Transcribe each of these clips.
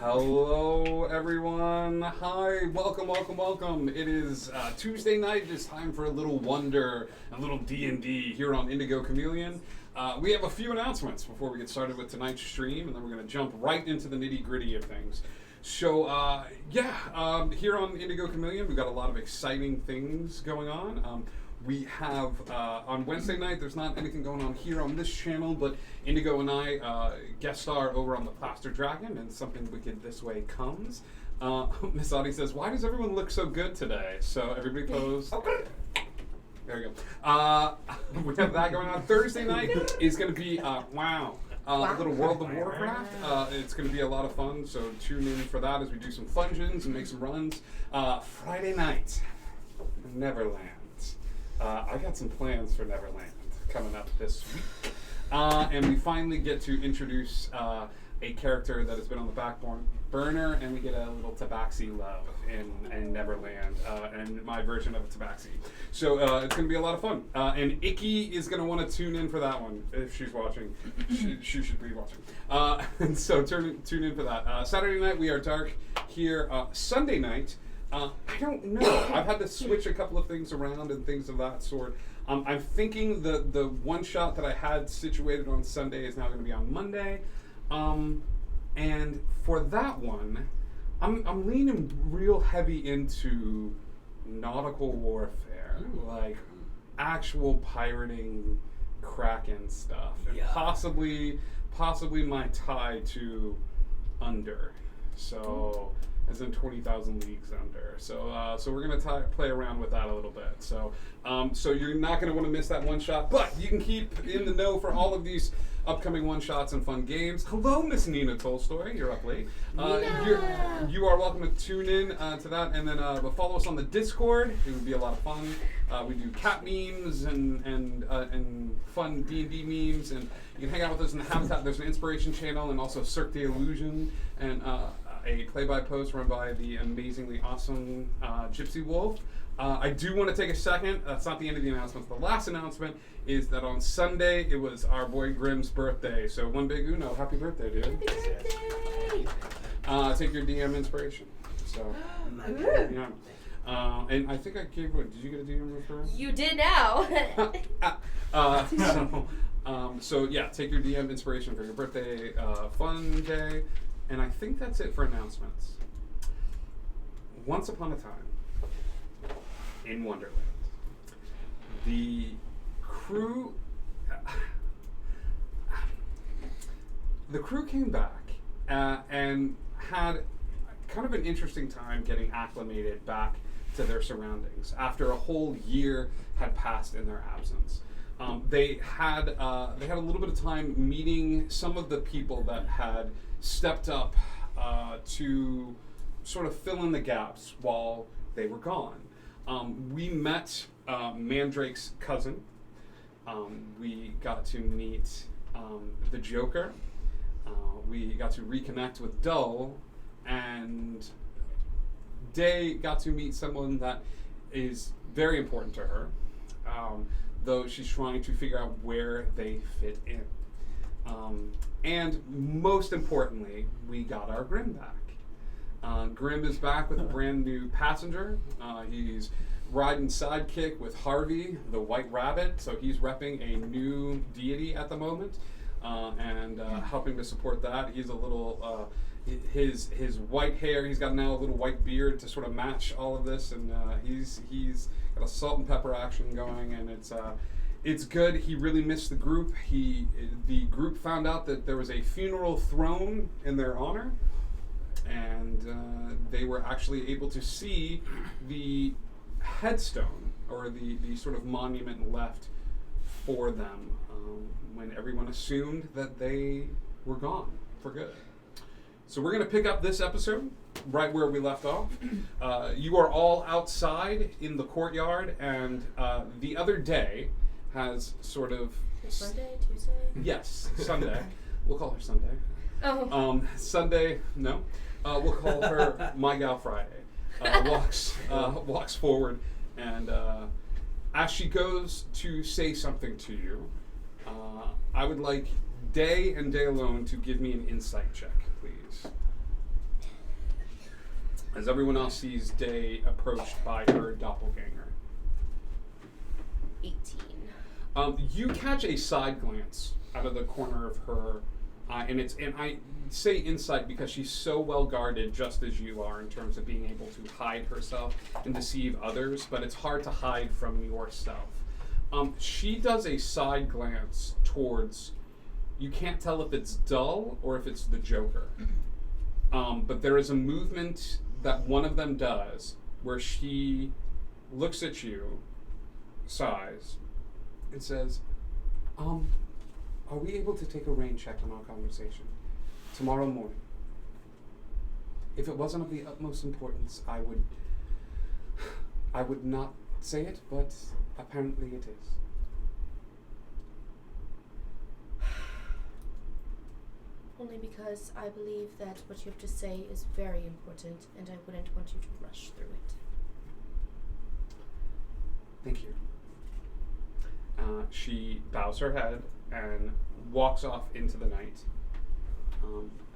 Hello, everyone. Hi, welcome. It is Tuesday night. It's time for a little wonder, a little D&D here on Indigo Chameleon. We have a few announcements before we get started with tonight's stream, and then we're going to jump right into the nitty-gritty of things. So, here on Indigo Chameleon, we've got a lot of exciting things going on. We have, on Wednesday night, there's not anything going on here on this channel, but Indigo and I guest star over on the Plaster Dragon, and Something Wicked This Way comes. Miss Audie says, why does everyone look so good today? So everybody pose. There we go. We have that going on. Thursday night is going to be, a little World of Warcraft. It's going to be a lot of fun, so tune in for that as we do some fungeons and make some runs. Friday night, Neverland. I got some plans for Neverland coming up this week. And we finally get to introduce a character that has been on the back burner, and we get a little Tabaxi love in Neverland, and my version of a Tabaxi. So it's going to be a lot of fun. And Icky is going to want to tune in for that one, if she's watching. She should be watching. And so tune in for that. Saturday night, we are dark here. Sunday night, I don't know. I've had to switch a couple of things around and things of that sort. I'm thinking the one shot that I had situated on Sunday is now going to be on Monday. And for that one, I'm leaning real heavy into nautical warfare, like actual pirating Kraken stuff, and possibly my tie to Under. So. As in 20,000 Leagues Under. So we're gonna play around with that a little bit. So you're not gonna want to miss that one shot, but you can keep in the know for all of these upcoming one shots and fun games. Hello, Miss Nina Tolstoy. You're up late. You are welcome to tune in to that, and then follow us on the Discord. It would be a lot of fun. We do cat memes and fun D&D memes, and you can hang out with us in the Habitat. There's an inspiration channel, and also Cirque the Illusion, and a play-by-post run by the amazingly awesome Gypsy Wolf. I do want to take a second. That's not the end of the announcements. The last announcement is that on Sunday, it was our boy Grimm's birthday. So one big uno. Happy birthday, dude. Happy birthday! Take your DM inspiration. So, yeah. And I think I gave, did you get a DM referral? You did now. So yeah, take your DM inspiration for your birthday fun day. And I think that's it for announcements. Once upon a time, in Wonderland, the crew came back and had kind of an interesting time getting acclimated back to their surroundings after a whole year had passed in their absence. They had a little bit of time meeting some of the people that had stepped up to sort of fill in the gaps while they were gone. We met Mandrake's cousin. We got to meet the Joker. We got to reconnect with Dull, and Day got to meet someone that is very important to her, though she's trying to figure out where they fit in. And most importantly, we got our Grimm back. Grimm is back with a brand new passenger. He's riding sidekick with Harvey, the White Rabbit, so he's repping a new deity at the moment, and helping to support that. He's a little, his white hair, he's got now a little white beard to sort of match all of this, and he's got a salt and pepper action going, and it's good. He really missed the group. The group found out that there was a funeral thrown in their honor, and they were actually able to see the headstone, or the sort of monument left for them when everyone assumed that they were gone for good. So we're going to pick up this episode right where we left off. You are all outside in the courtyard, and the other day has sort of... Monday, Tuesday? Yes, Sunday. We'll call her Sunday. Oh. Sunday, no. We'll call her My Gal Friday. Walks forward, and as she goes to say something to you, I would like Day and Day alone to give me an insight check, please. as everyone else sees Day approached by her doppelganger. 18. You catch a side glance out of the corner of her eye, and I say insight because she's so well guarded, just as you are, in terms of being able to hide herself and deceive others. But it's hard to hide from yourself. She does a side glance towards. You can't tell if it's Dull or if it's the Joker. But there is a movement that one of them does where she looks at you, sighs, and says, are we able to take a rain check on our conversation tomorrow morning? If it wasn't of the utmost importance, I would not say it, but apparently it is. Only because I believe that what you have to say is very important, and I wouldn't want you to rush through it. Thank you. She bows her head and walks off into the night,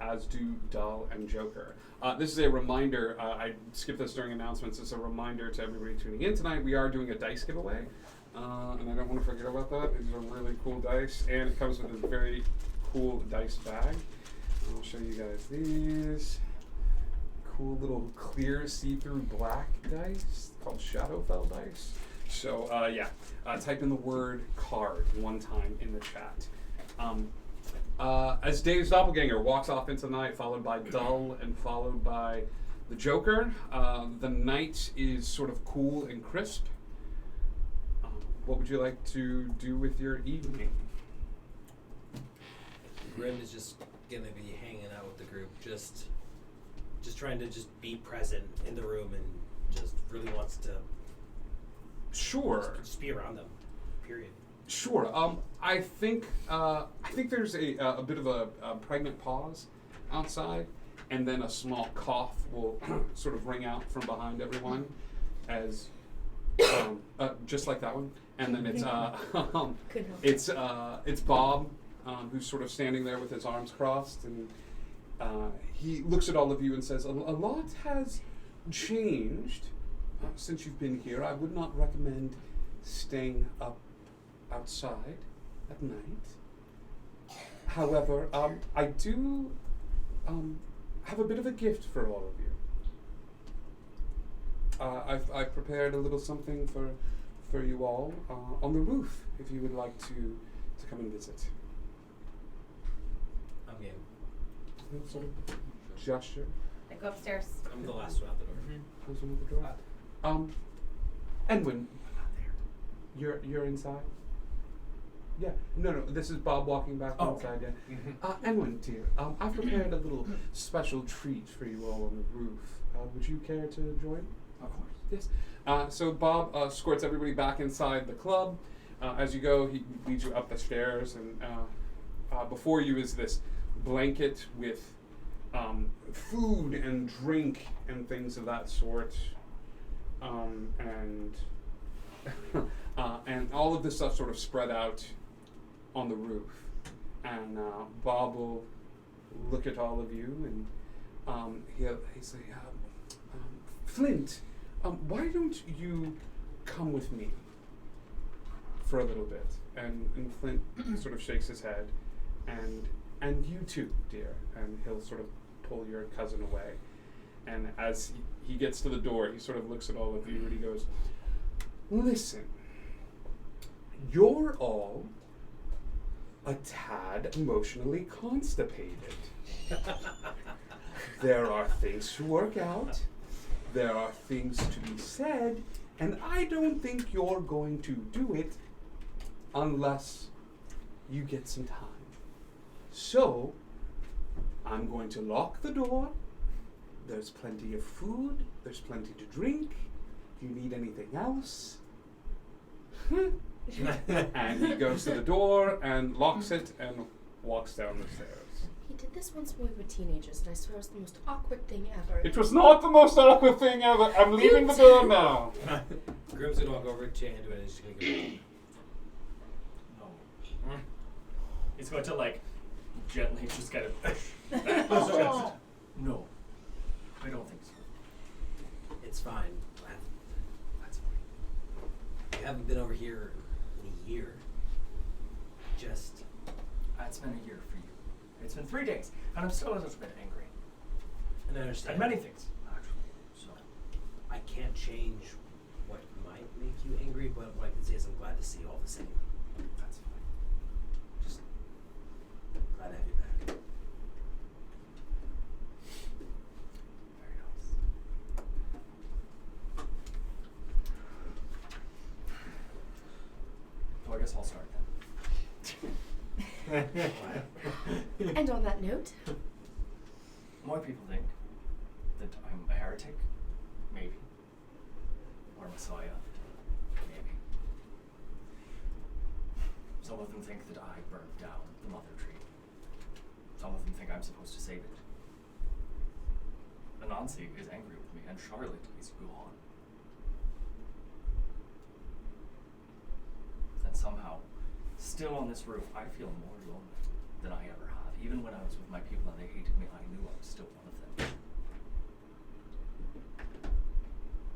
as do Dull and Joker. This is a reminder, I skipped this during announcements, it's a reminder to everybody tuning in tonight. We are doing a dice giveaway, and I don't want to forget about that. These are really cool dice, and it comes with a very cool dice bag. I'll show you guys these. Cool little clear see-through black dice called Shadowfell dice. So type in the word card one time in the chat. As Dave's doppelganger walks off into the night, followed by Dull and followed by the Joker, the night is sort of cool and crisp. What would you like to do with your evening? Grim is just gonna be hanging out with the group, just trying to just be present in the room and just really wants to just be around them. Period. Sure. I think there's a bit of a pregnant pause outside, and then a small cough will sort of ring out from behind everyone, as just like that one. And then it's Bob, who's sort of standing there with his arms crossed, and he looks at all of you and says, "A lot has changed since you've been here. I would not recommend staying up outside at night. However, I do have a bit of a gift for all of you. I've prepared a little something for you all on the roof, if you would like to come and visit." I'm game. Sort of gesture. I go upstairs. I'm the last one out the door. Close one of the door. Edwin, you're inside? Yeah. No. This is Bob walking back inside. Okay. Yeah. Edwin, dear, I've prepared a little special treat for you all on the roof. Would you care to join? Of course. Yes. So Bob escorts everybody back inside the club. As you go, he leads you up the stairs, and before you is this blanket with food and drink and things of that sort, and and all of this stuff sort of spread out on the roof. And Bob will look at all of you, and he'll say, "Flint, why don't you come with me for a little bit?" And Flint sort of shakes his head, and you too, dear. And he'll sort of pull your cousin away. And as he gets to the door, he sort of looks at all of you and he goes, "Listen, you're all a tad emotionally constipated. There are things to work out. There are things to be said, and I don't think you're going to do it unless you get some time. So, I'm going to lock the door. There's plenty of food. There's plenty to drink. If you need anything else." And he goes to the door and locks it and walks down the stairs. He did this once when we were teenagers, and I swear it was the most awkward thing ever. It was not the most awkward thing ever. I'm leaving the door now. Grim's gonna walk over to Anduin and he's gonna go, No. He's going to like gently just kind of push. Oh. No, I don't think so. a year for you. It's been 3 days, and I'm still a little bit angry. And I understand. At many things, actually. So, I can't change what might make you angry, but what I can say is I'm glad to see you all the same. that's fine. Just Glad to have you back. very nice. So I guess I'll start then. And on that note, More people think that I'm a heretic, maybe, or Messiah, maybe. Some of them think that I burnt down the mother tree. Some of them think I'm supposed to save it. Anansi is angry with me, and Charlotte is gone. And somehow, still on this roof, I feel more lonely than I ever have. Even when I was with my people and they hated me, I knew I was still one of them.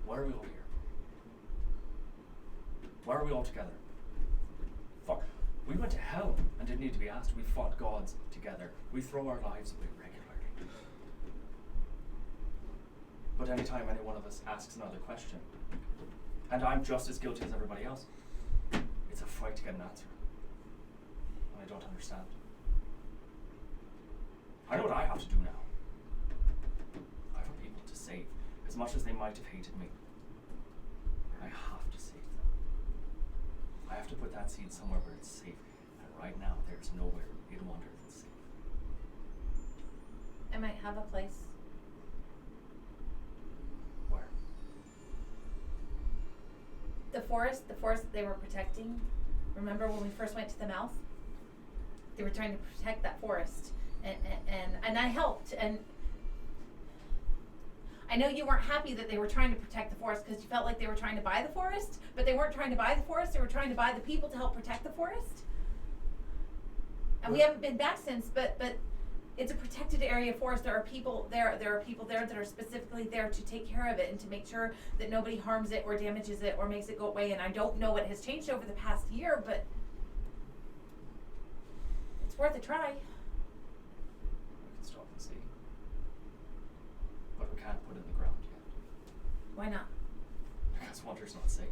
Why are we all here? Why are we all together? Fuck. We went to hell and didn't need to be asked. We fought gods together. We throw our lives away regularly. But anytime any one of us asks another question, and I'm just as guilty as everybody else, it's a fight to get an answer. And I don't understand. I know what I have to do now. I have a people to save. As much as they might have hated me, I have to save them. I have to put that seed somewhere where it's safe. And right now, there's nowhere in Wonder that's safe. I might have a place. Where? The forest they were protecting. Remember when we first went to the mouth? They were trying to protect that forest. And I helped, and I know you weren't happy that they were trying to protect the forest because you felt like they were trying to buy the forest, but they weren't trying to buy the forest, they were trying to buy the people to help protect the forest. And we haven't been back since, but it's a protected area forest. There are people there that are specifically there to take care of it and to make sure that nobody harms it or damages it or makes it go away. And I don't know what has changed over the past year, but it's worth a try. We can stop and see. But we can't put it in the ground yet. Why not? Because Wonder's not safe.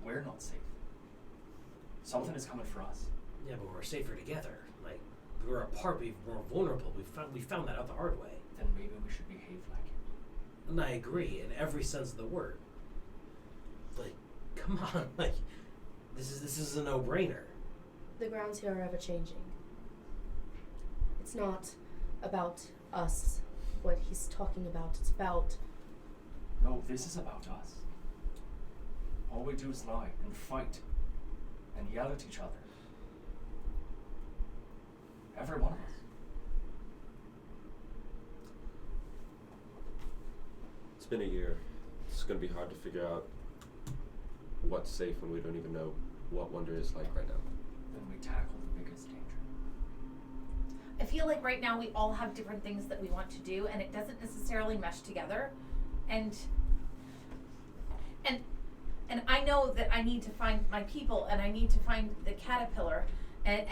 We're not safe. Something is coming for us. Yeah, but we're safer together. Like, we're apart, we're more vulnerable. We found that out the hard way. Then maybe we should behave like it. And I agree in every sense of the word. Like, come on, like, this is a no-brainer. the grounds here are ever changing. It's not about us, what he's talking about. It's about... No, this is about us. All we do is lie and fight and yell at each other. Every one of us. It's been a year. It's going to be hard to figure out what's safe when we don't even know what Wonder is like right now. Then we tackle the biggest danger. I feel like right now we all have different things that we want to do, and it doesn't necessarily mesh together. And I know that I need to find my people, and I need to find the caterpillar, and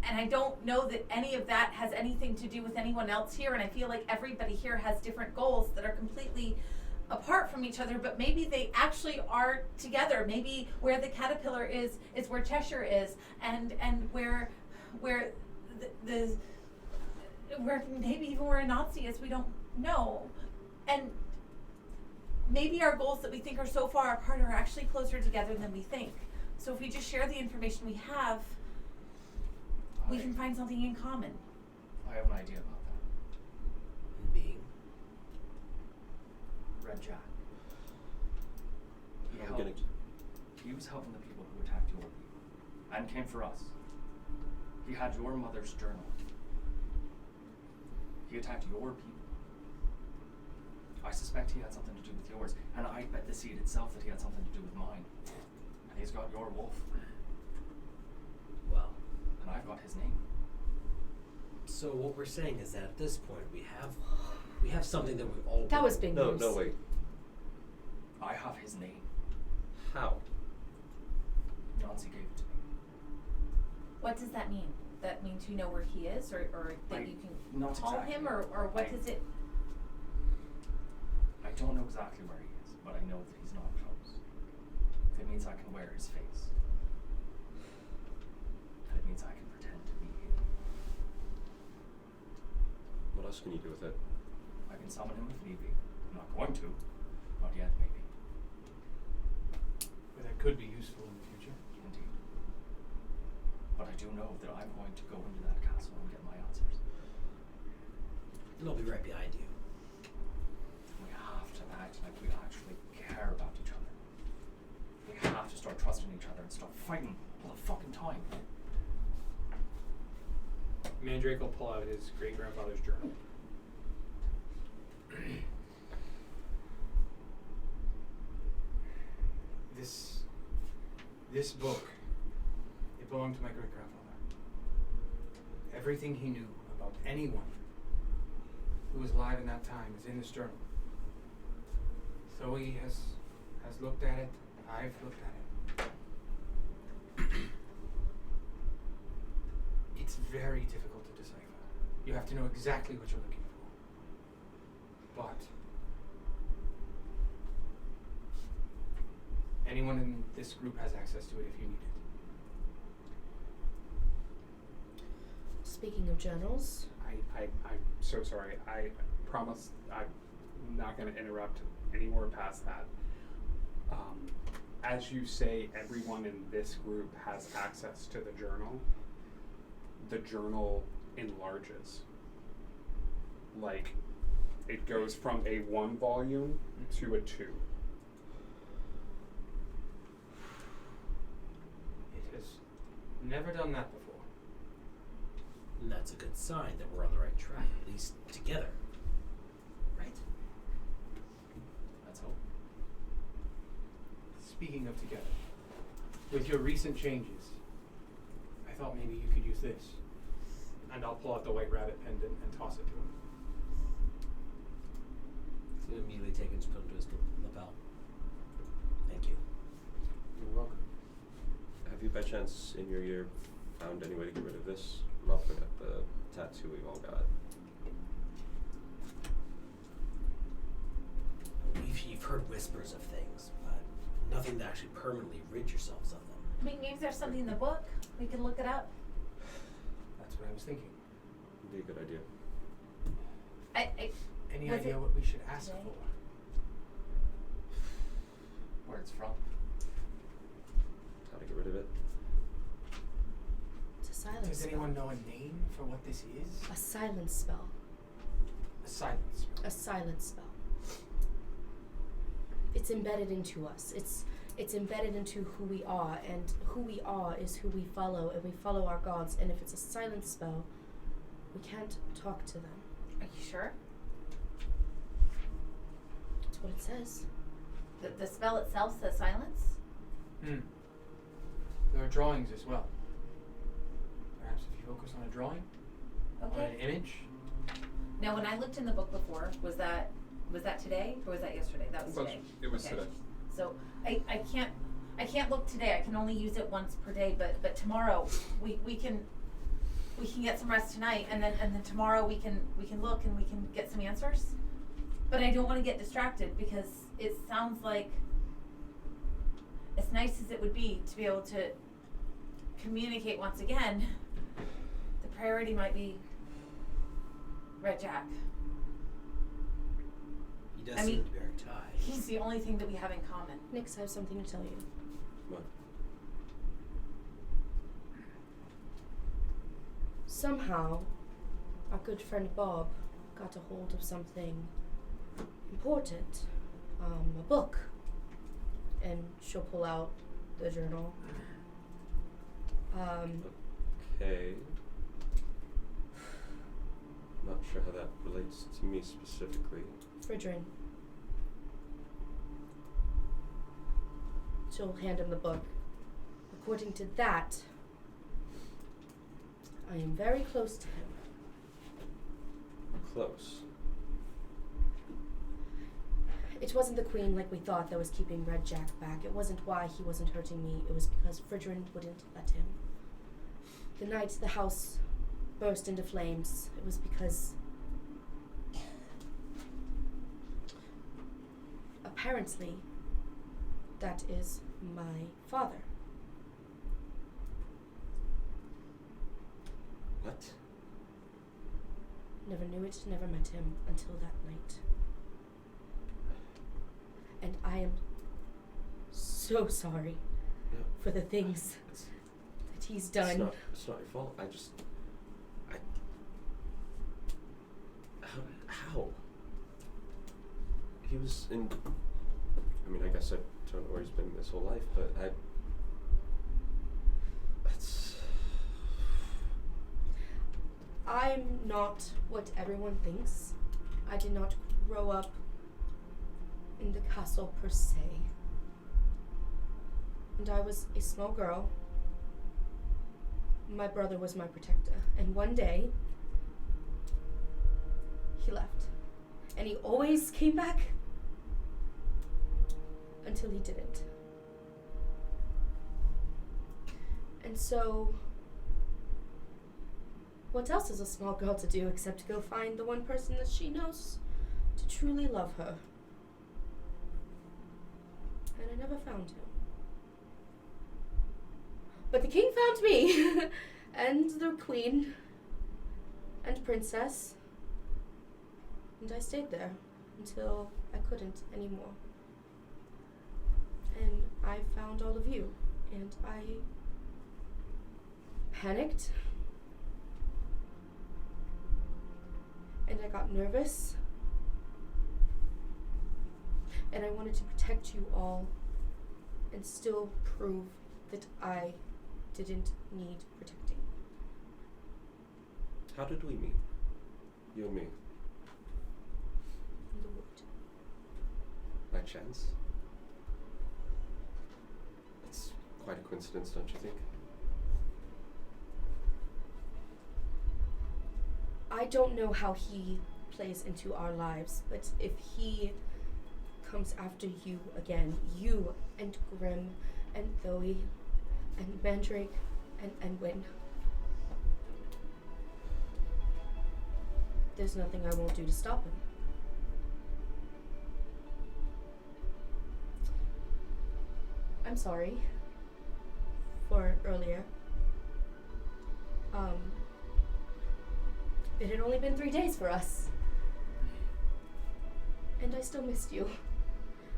I don't know that any of that has anything to do with anyone else here, and I feel like everybody here has different goals that are completely apart from each other, but maybe they actually are together. Maybe where the caterpillar is where Cheshire is, and where the where maybe even where a Nazi is, we don't know. And maybe our goals that we think are so far apart are actually closer together than we think. So if we just share the information we have, we can find something in common. I have an idea about that. Being. Red Jack. I'm gonna... He was helping the people who attacked your people and came for us. He had your mother's journal. He attacked your people. I suspect he had something to do with yours, and I bet the seed itself that he had something to do with mine. And he's got your wolf, Well, and I've got his name. so what we're saying is that at this point we have something that we all That was big No, news. no, wait. I have his name. How? Nancy gave it to me. What does that mean? that means you know where he is, or that you can not call exactly. him, or what I- is it? I don't know exactly where he is, but I know that he's not close. If it means I can wear his face, and it means I can pretend to be him. What else can you do with it? I can summon him if need be. I'm not going to. Not yet, maybe. But that could be useful in the future. Indeed. But I do know that I'm going to go into that castle and get my answers. And I'll be right behind you. We have to act like we actually care about each other. We have to start trusting each other and stop fighting all the fucking time. Mandrake will pull out his great-grandfather's journal. This book, it belonged to my great-grandfather. Everything he knew about anyone who was alive in that time is in this journal. Zoe has looked at it. I've looked at it. It's very difficult to decipher. You have to know exactly what you're looking for. But anyone in this group has access to it if you need it. Speaking of journals, I'm so sorry. I promise I'm not going to interrupt any more past that. As you say, everyone in this group has access to the journal. The journal enlarges. Like, it goes from a 1 volume to a 2. It has never done that before. And that's a good sign that we're on the right track, at least together. Right? Let's hope. Speaking of together, with your recent changes, I thought maybe you could use this. And I'll pull out the white rabbit pendant and toss it to him. He's gonna immediately take it and just put it to his lapel. Thank you. You're welcome. Have you by chance in your year found any way to get rid of this? I'm not looking at the tattoo we've all got. You've heard whispers of things, but nothing to actually permanently rid yourselves of them. I mean, maybe there's something in the book. We can look it up. That's what I was thinking. Would be a good idea. Any Was idea it what we should ask today? for? Where it's from. How to get rid of it? it's a silence Does spell. anyone know a name for what this is? A silence spell. A silence. A silence spell. It's embedded into us. It's embedded into who we are, and who we are is who we follow, and we follow our gods. And if it's a silence spell, we can't talk to them. Are you sure? That's what it says. The spell itself says silence? There are drawings as well. Perhaps if you focus on a drawing, on Okay. an image. Now, when I looked in the book before, was that today or was that yesterday? That was today. It was Okay. today. So I can't look today. I can only use it once per day. But tomorrow we can get some rest tonight, and then tomorrow we can look and we can get some answers. But I don't want to get distracted because it sounds like, as nice as it would be to be able to communicate once again, the priority might be Red Jack. He does I seem mean- to be our tie. He's the only thing that we have in common. Nix, I have something to tell you. What? Somehow, our good friend Bob got a hold of something important. A book. And she'll pull out the journal. Okay. Not sure how that relates to me specifically. Fridrin. She'll hand him the book. According to that, I am very close to him. Close. It wasn't the queen like we thought that was keeping Red Jack back. It wasn't why he wasn't hurting me. It was because Fridrin wouldn't let him. The night the house burst into flames, it was because apparently that is my father. What? Never knew it, never met him until that night. And I am so sorry No. for the things It's, that he's done. it's not your fault. How? He was in. I mean, I guess I don't know where he's been his whole life, but that's. I'm not what everyone thinks. I did not grow up in the castle per se. And I was a small girl. My brother was my protector. And one day, he left. And he always came back until he didn't. And so, what else is a small girl to do except go find the one person that she knows to truly love her? And I never found him. But the king found me, and the queen, and princess, and I stayed there until I couldn't anymore. And I found all of you, and I panicked, and I got nervous, and I wanted to protect you all and still prove that I didn't need protecting. How did we meet? You and me? In the wood. By chance? That's quite a coincidence, don't you think? I don't know how he plays into our lives, but if he comes after you again, you and Grim and Zoe and Mandrake and Wynn, there's nothing I won't do to stop him. I'm sorry for earlier. It had only been 3 days for us. And I still missed you.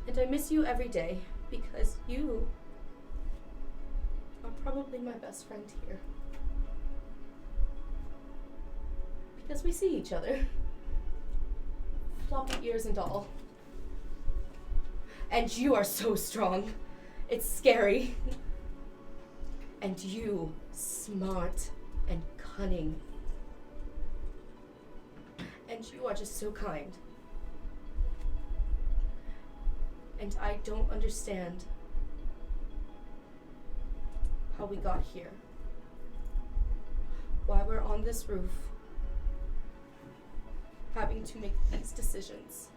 And I miss you every day because you are probably my best friend here. Because we see each other. Floppy ears and all. And you are so strong. It's scary. And you, smart and cunning. And you are just so kind. And I don't understand how we got here. Why we're on this roof, having to make these decisions.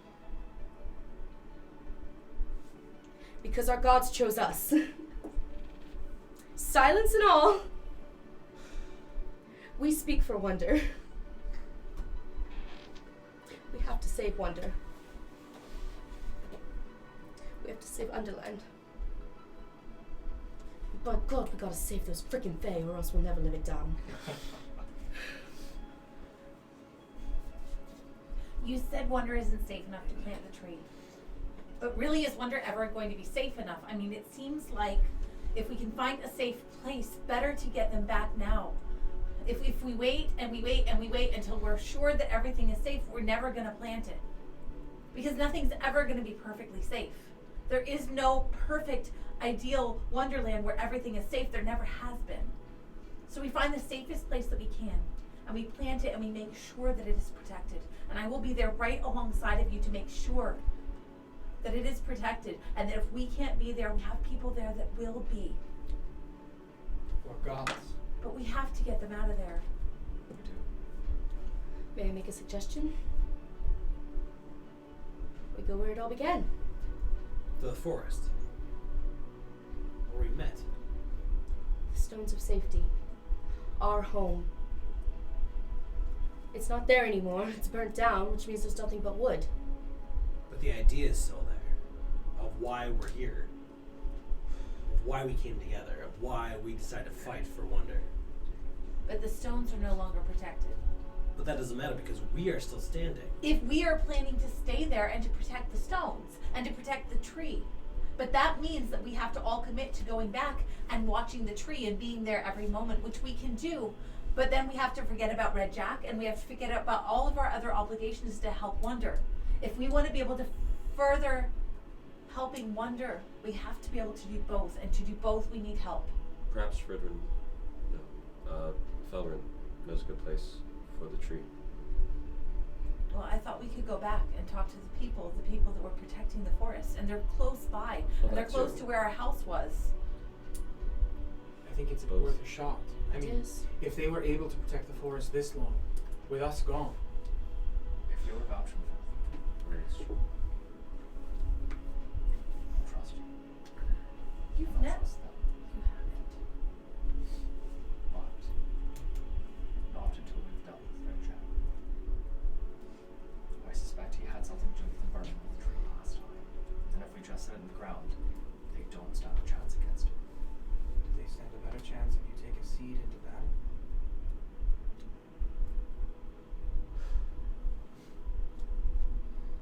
Because our gods chose us. Silence and all. We speak for Wonder. We have to save Wonder. We have to save Underland. But God, we gotta save those frickin' Fae or else we'll never live it down. You said Wonder isn't safe enough to plant the tree. But really, is Wonder ever going to be safe enough? I mean, it seems like if we can find a safe place, better to get them back now. If we wait and we wait and we wait until we're sure that everything is safe, we're never going to plant it. Because nothing's ever going to be perfectly safe. There is no perfect, ideal Wonderland where everything is safe. There never has been. So we find the safest place that we can, and we plant it, and we make sure that it is protected. And I will be there right alongside of you to make sure that it is protected, and that if we can't be there, we have people there that will be. Or gods. But we have to get them out of there. We do. May I make a suggestion? We go where it all began. To the forest. Where we met. The stones of safety. our home. It's not there anymore. It's burnt down, which means there's nothing but wood. But the idea is still there, of why we're here, of why we came together, of why we decided to fight for Wonder. But the stones are no longer protected. But that doesn't matter because we are still standing. If we are planning to stay there and to protect the stones and to protect the tree, but that means that we have to all commit to going back and watching the tree and being there every moment, which we can do. But then we have to forget about Red Jack, and we have to forget about all of our other obligations to help Wonder. If we want to be able to further helping Wonder, we have to be able to do both, and to do both we need help. Perhaps Fridrin, Felrin knows a good place for the tree. Well, I thought we could go back and talk to the people that were protecting the forest, and they're close by, Well, and they're that's close true. to where our house was. I think it's Both. worth a shot. I It mean, is. if they were able to protect the forest this long, with us gone, If you're vouching for them, It's true. I'll trust you. You've I'll never. trust them. You haven't. But not until we've dealt with Red Jack. I suspect he had something to do with the burning of the tree last time. And if we just set it in the ground, they don't stand a chance against it. do they stand a better chance if you take a seed into battle?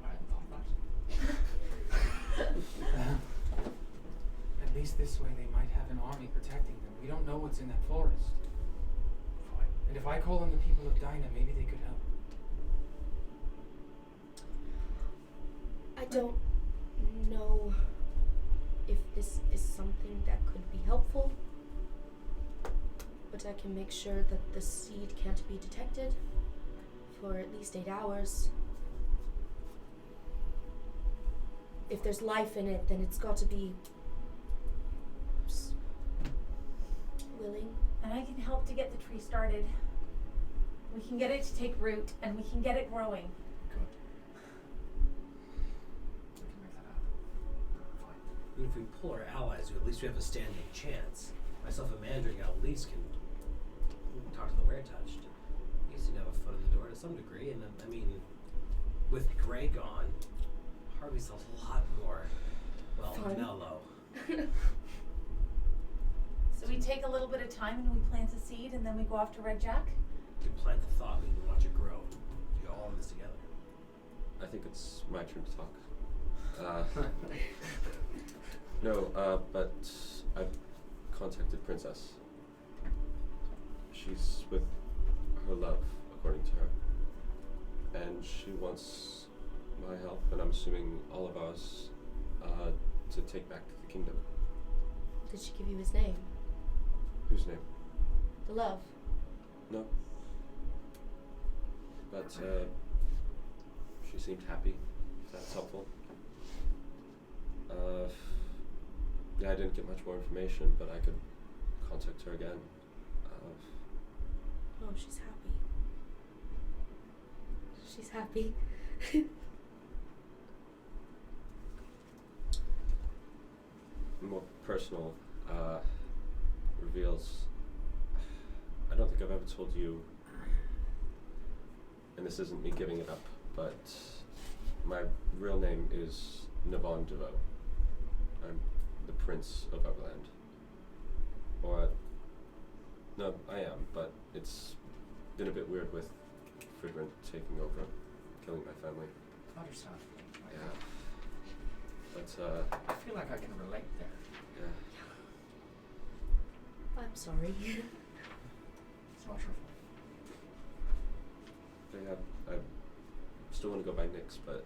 I hadn't thought of that. At least this way they might have an army protecting them. We don't know what's in that forest. Fine. And if I call on the people of Dinah, maybe they could help. I don't know if this is something that could be helpful, but I can make sure that the seed can't be detected for at least 8 hours. If there's life in it, then it's got to be willing. And I can help to get the tree started. We can get it to take root, and we can get it growing. Good. We can make that happen. Fine. And if we pull our allies, at least we have a standing chance. Myself and Mandrick at least can talk to the Weretouched. He seem to have a foot in the door to some degree, and I mean, with Grey gone, Harvey's a lot more, well, Fun. mellow. So we take a little bit of time and we plant a seed, and then we go off to Red Jack. We can plant the thought, we can watch it grow. Do all of this together. I think it's my turn to talk. No, but I've contacted Princess. She's with her love, according to her. And she wants my help, and I'm assuming all of ours, to take back the kingdom. Did she give you his name? Whose name? The love. No. But, she seemed happy, if that's helpful. Yeah, I didn't get much more information, but I could contact her again. Oh, she's happy. She's happy. More personal, reveals. I don't think I've ever told you, and this isn't me giving it up, but my real name is Navon DeVoe. I'm the Prince of Everland. Or, no, I am, but it's been a bit weird with Fridrin taking over, killing my family. Understand. Yeah. But, I feel like I can relate there. yeah. I'm sorry. It's not your fault. Yeah, I still want to go by Nyx, but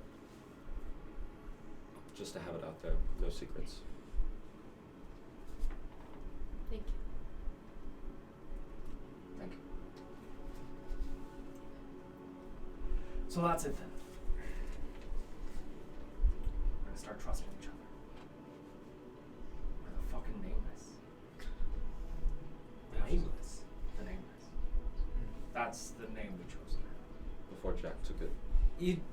just to have it out there, no secrets. Thank you. Thank you. So that's it then. We're gonna start trusting each other. We're the fucking nameless. The nameless. The nameless. That's the name we chose. Before Jack took it.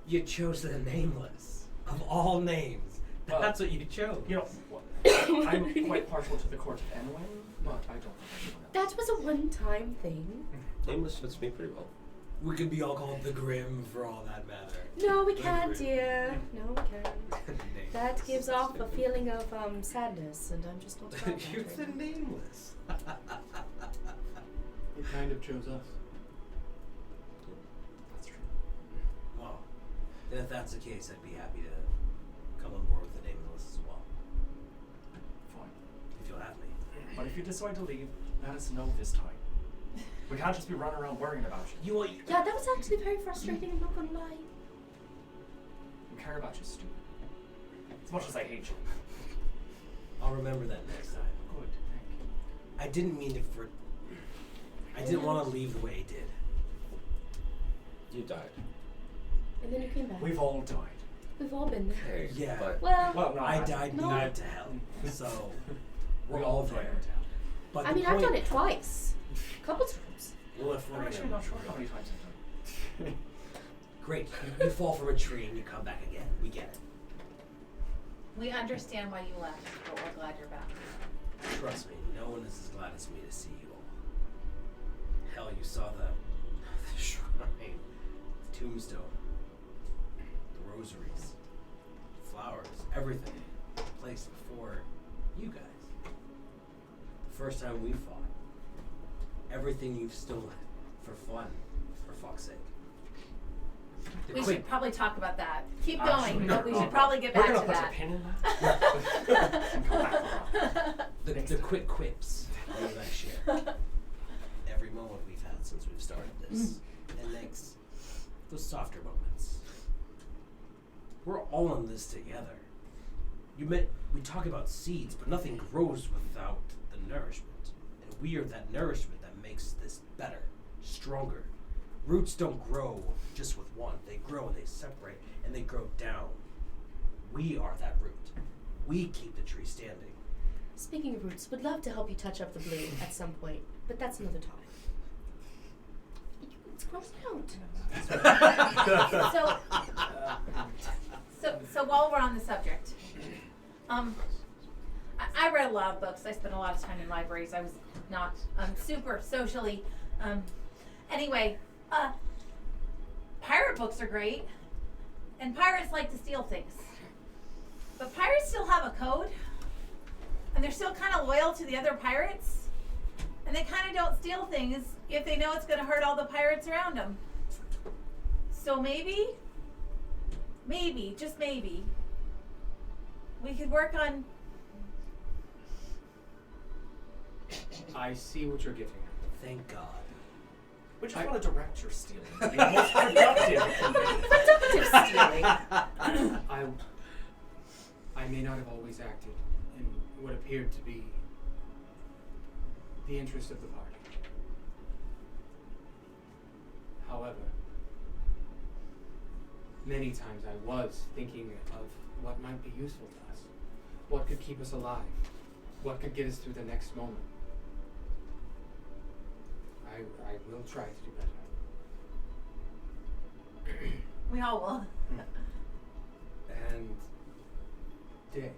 You chose the nameless. Of all names. That's what you chose. You know, I'm quite partial to the court of Enwin, but I don't think anyone else. That was a one-time thing. Nameless fits me pretty well. We could be all called the Grim for all that matter. No, we can't, dear. No, we can't. That gives off a feeling of sadness, and I'm just not about that You're right the now. nameless. It kind of chose us. That's true. Well, then if that's the case, I'd be happy to come on board with the nameless as well, Fine. if you'll have me. But if you decide to leave, let us know this time. We can't just be running around worrying about you. Yeah, that was actually very frustrating, I'm not gonna lie. We care about you, stupid. As much as I hate you. I'll remember that next time. Good, thank you. I didn't mean it for. I didn't want to leave the way I did. You died. And then you came back. We've all died. We've all been there. Hey, Yeah. but Well, no, I died and No. you went to hell. So We we're all all died there. down. But I the mean, I've point, done it twice. A couple times. Well, if we're I'm actually gonna, not sure how many times I've done it. great, you fall from a tree and you come back again. We get it. We understand why you left, but we're glad you're back. Trust me, no one is as glad as me to see you all. Hell, you saw the shrine, the tombstone, the rosaries, flowers, everything placed before you guys. The first time we fought, everything you've stolen for fun, for fuck's sake. The We quick, should probably talk about that. Keep Actually, going, but we no, should probably get back We're to gonna that. put a pin in that. And come back around. the quick quips you and I share. Every moment we've had since we've started this. And next, those softer moments. We're all in this together. We talk about seeds, but nothing grows without the nourishment. And we are that nourishment that makes this better, stronger. Roots don't grow just with one. They grow and they separate and they grow down. We are that root. We keep the tree standing. Speaking of roots, would love to help you touch up the blue at some point, but that's another topic. It's grossing out. So while we're on the subject, I read a lot of books. I spent a lot of time in libraries. I was not super socially. Anyway, pirate books are great, and pirates like to steal things. But pirates still have a code, and they're still kind of loyal to the other pirates, and they kind of don't steal things if they know it's going to hurt all the pirates around them. So maybe, just maybe, we could work on. I see what you're getting at. Thank God. We just want to direct your stealing. Be the most productive it can be. Productive stealing. I may not have always acted in what appeared to be the interest of the party. However, many times I was thinking of what might be useful to us, what could keep us alive, what could get us through the next moment. I will try to do better. We all will. And Day,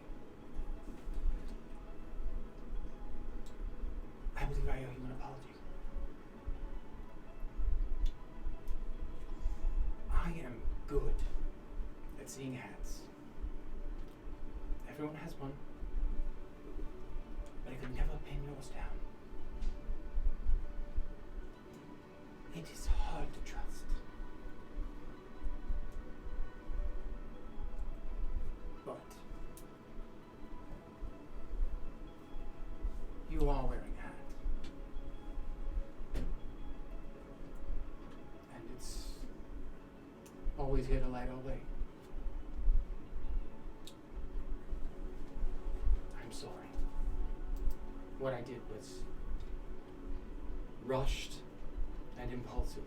I believe I owe you an apology. I am good at seeing hats. Everyone has one, but I could never pin yours down. It is hard to trust. But you are wearing a hat. And it's always here to light our way. I'm sorry. What I did was rushed and impulsive,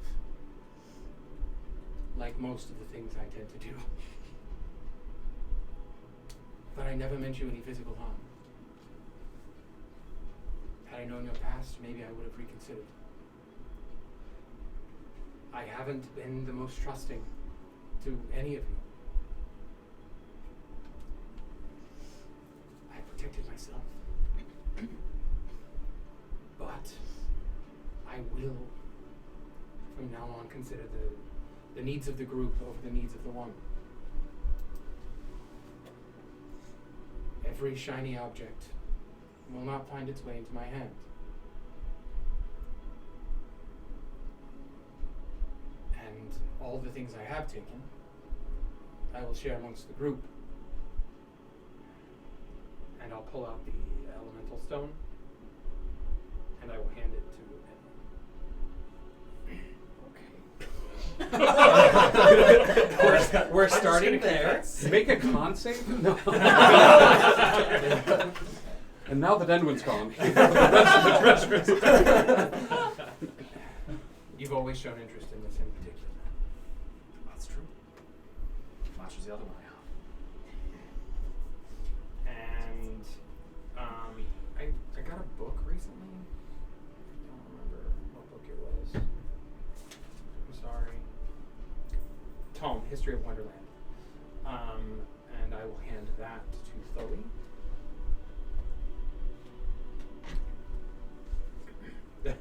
like most of the things I tend to do. But I never meant you any physical harm. Had I known your past, maybe I would have reconsidered. I haven't been the most trusting to any of you. protect it myself. But I will, from now on, consider the needs of the group over the needs of the one. Every shiny object will not find its way into my hand. And all the things I have taken, I will share amongst the group. And I'll pull out the elemental stone, and I will hand it to We're I'm just starting gonna there. confess. Make a con save? No. And now that Edwin's gone. The rest of the treasures. You've always shown interest in this in particular. That's true. Matches the other one I have. And I got a book recently. I don't remember what book it was. I'm sorry. Tome, History of Wonderland. And I will hand that to Chloe. What?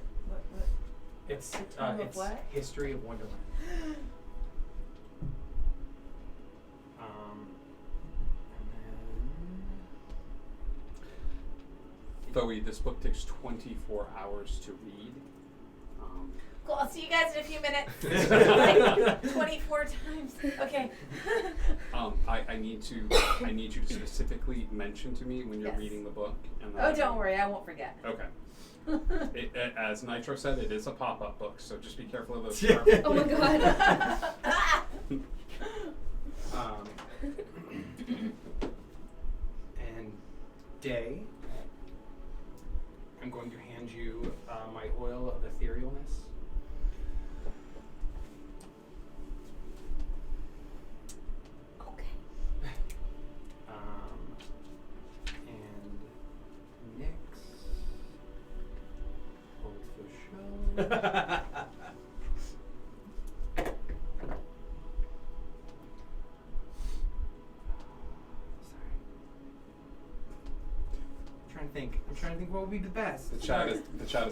It's The Tome of it's what? History of Wonderland. And then Though this book takes 24 hours to read. Cool. I'll see you guys in a few minutes. Like 24 times. Okay. I need you to specifically mention to me when you're Yes. reading the book. And Oh, don't worry. I won't forget. Okay. As Nitro said, it is a pop-up book, so just be careful of those. Oh my god. And Day, I'm going to hand you my oil of etherealness. Okay. And Nyx, hold for show. Sorry. I'm trying to think what would be the best. The chat is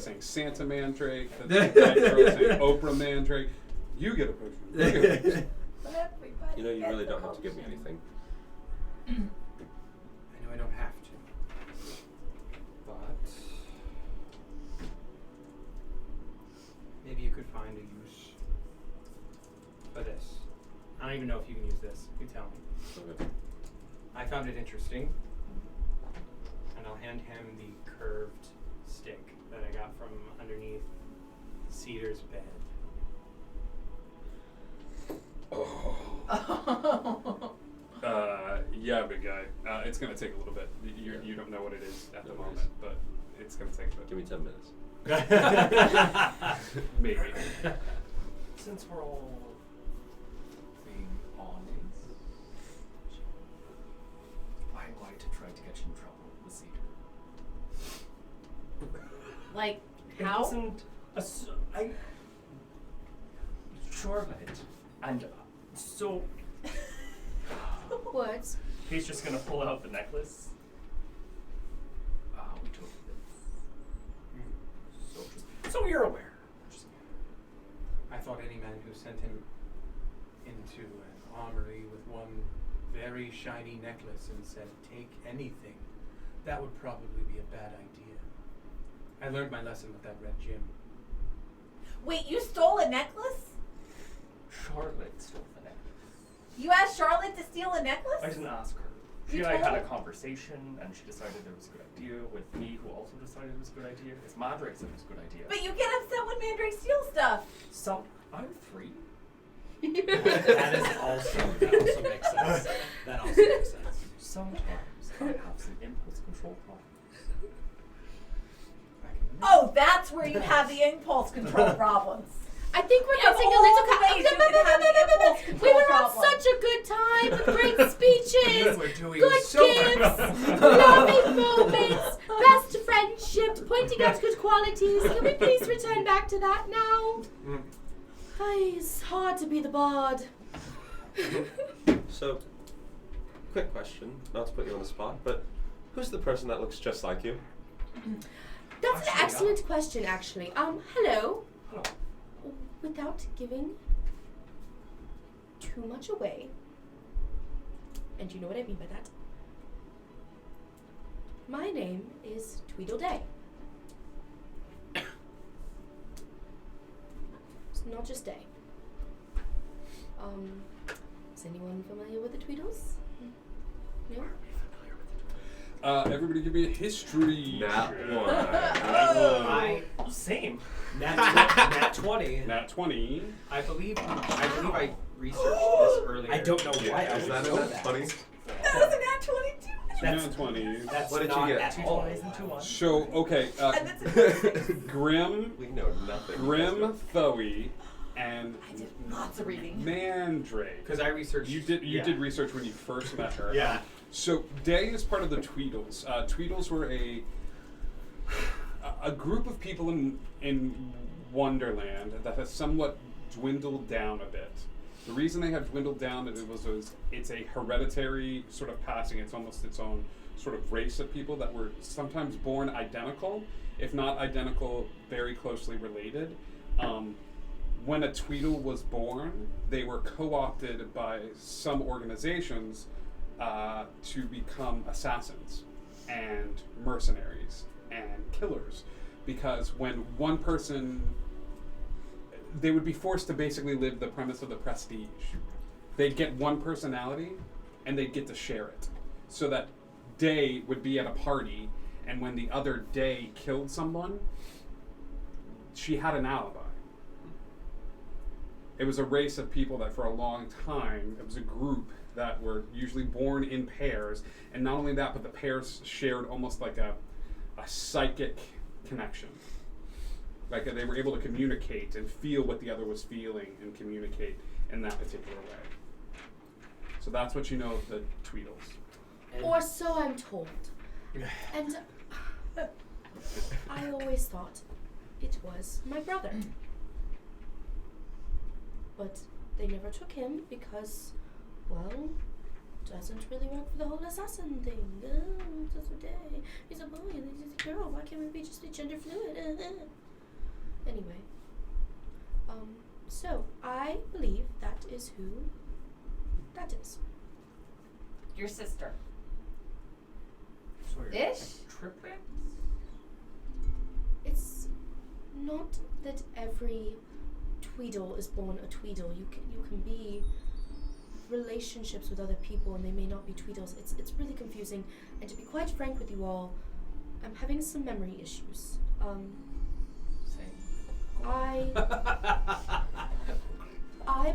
saying Santa Mandrake. The Nitro is saying Oprah Mandrake. You get a potion. You get a potion. Everybody You know, you gets really a don't have to give me potion. anything. I know I don't have to. But maybe you could find a use for this. I don't even know if you can use this. You tell me. Okay. I found it interesting. And I'll hand him the curved stick that I got from underneath Cedar's bed. Yeah, big guy. It's gonna take a little bit. You don't know what it is at the No moment, worries. but it's gonna take a bit. Give me 10 minutes. Maybe. Since we're all being honest, I'd like to try to get you in trouble with Cedar. Like, It how? wasn't Charlotte. And so What? he's just gonna pull out the necklace. We took this. So you're aware. I thought any man who sent him into an armory with one very shiny necklace and said, "Take anything," that would probably be a bad idea. I learned my lesson with that red gem. Wait, you stole a necklace? Charlotte stole the necklace. You asked Charlotte to steal a necklace? I didn't ask her. She You and I had a told- conversation, and she decided it was a good idea with me, who also decided it was a good idea. It's Mandrake said it was a good idea. But you get upset when Mandrake steals stuff. I'm free. That also makes sense. That also makes sense. Sometimes I have some impulse control problems. Oh, that's where you have the impulse control problems. I think we're You have missing a all little. the ways you can have the impulse We control were on problem. such a good time with great speeches, We're doing good so gifts, loving moments, best friendships, pointing out good qualities. Can we please return back to that now? It's hard to be the bard. So, quick question, not to put you on the spot, but Who's the person that looks just like you? That's an Actually, excellent question, actually. Hello. Hello. Without giving too much away, and you know what I mean by that, my name is Tweedleday. It's not just Day. Is anyone familiar with the Tweedles? No? Everybody give me a history. Nat one. Same. Nat 20. Nat 20. I believe I researched this earlier. I don't know why I Is would that know a that. funny? That was a nat 22. Nat 20. That's What did you not get? at 2 all. 20s and 2 1s. So, okay. And that's a Grim, We know nothing. Grim Thoe, and I did lots of reading. Mandrake. Because I researched. You did yeah. research when you first met her. Yeah. So Day is part of the Tweedles. Tweedles were a group of people in Wonderland that has somewhat dwindled down a bit. The reason they have dwindled down is it's a hereditary sort of passing. It's almost its own sort of race of people that were sometimes born identical, if not identical, very closely related. When a Tweedle was born, they were co-opted by some organizations to become assassins and mercenaries and killers, because when one person, they would be forced to basically live the premise of the Prestige. They'd get one personality and they'd get to share it, so that Day would be at a party, and when the other Day killed someone, she had an alibi. It was a race of people that for a long time, it was a group that were usually born in pairs, and not only that, but the pairs shared almost like a psychic connection. Like they were able to communicate and feel what the other was feeling and communicate in that particular way. So that's what you know of the Tweedles. Or so I'm told. And I always thought it was my brother. But they never took him because, well, doesn't really work for the whole assassin thing. Just a Day. He's a boy and he's a girl. Why can't we just be gender fluid? Anyway. So I believe that is who that is. Your sister. So you're Ish? like triplets? It's not that every Tweedle is born a Tweedle. You can be relationships with other people and they may not be Tweedles. It's really confusing, and to be quite frank with you all, I'm having some memory issues. Same. I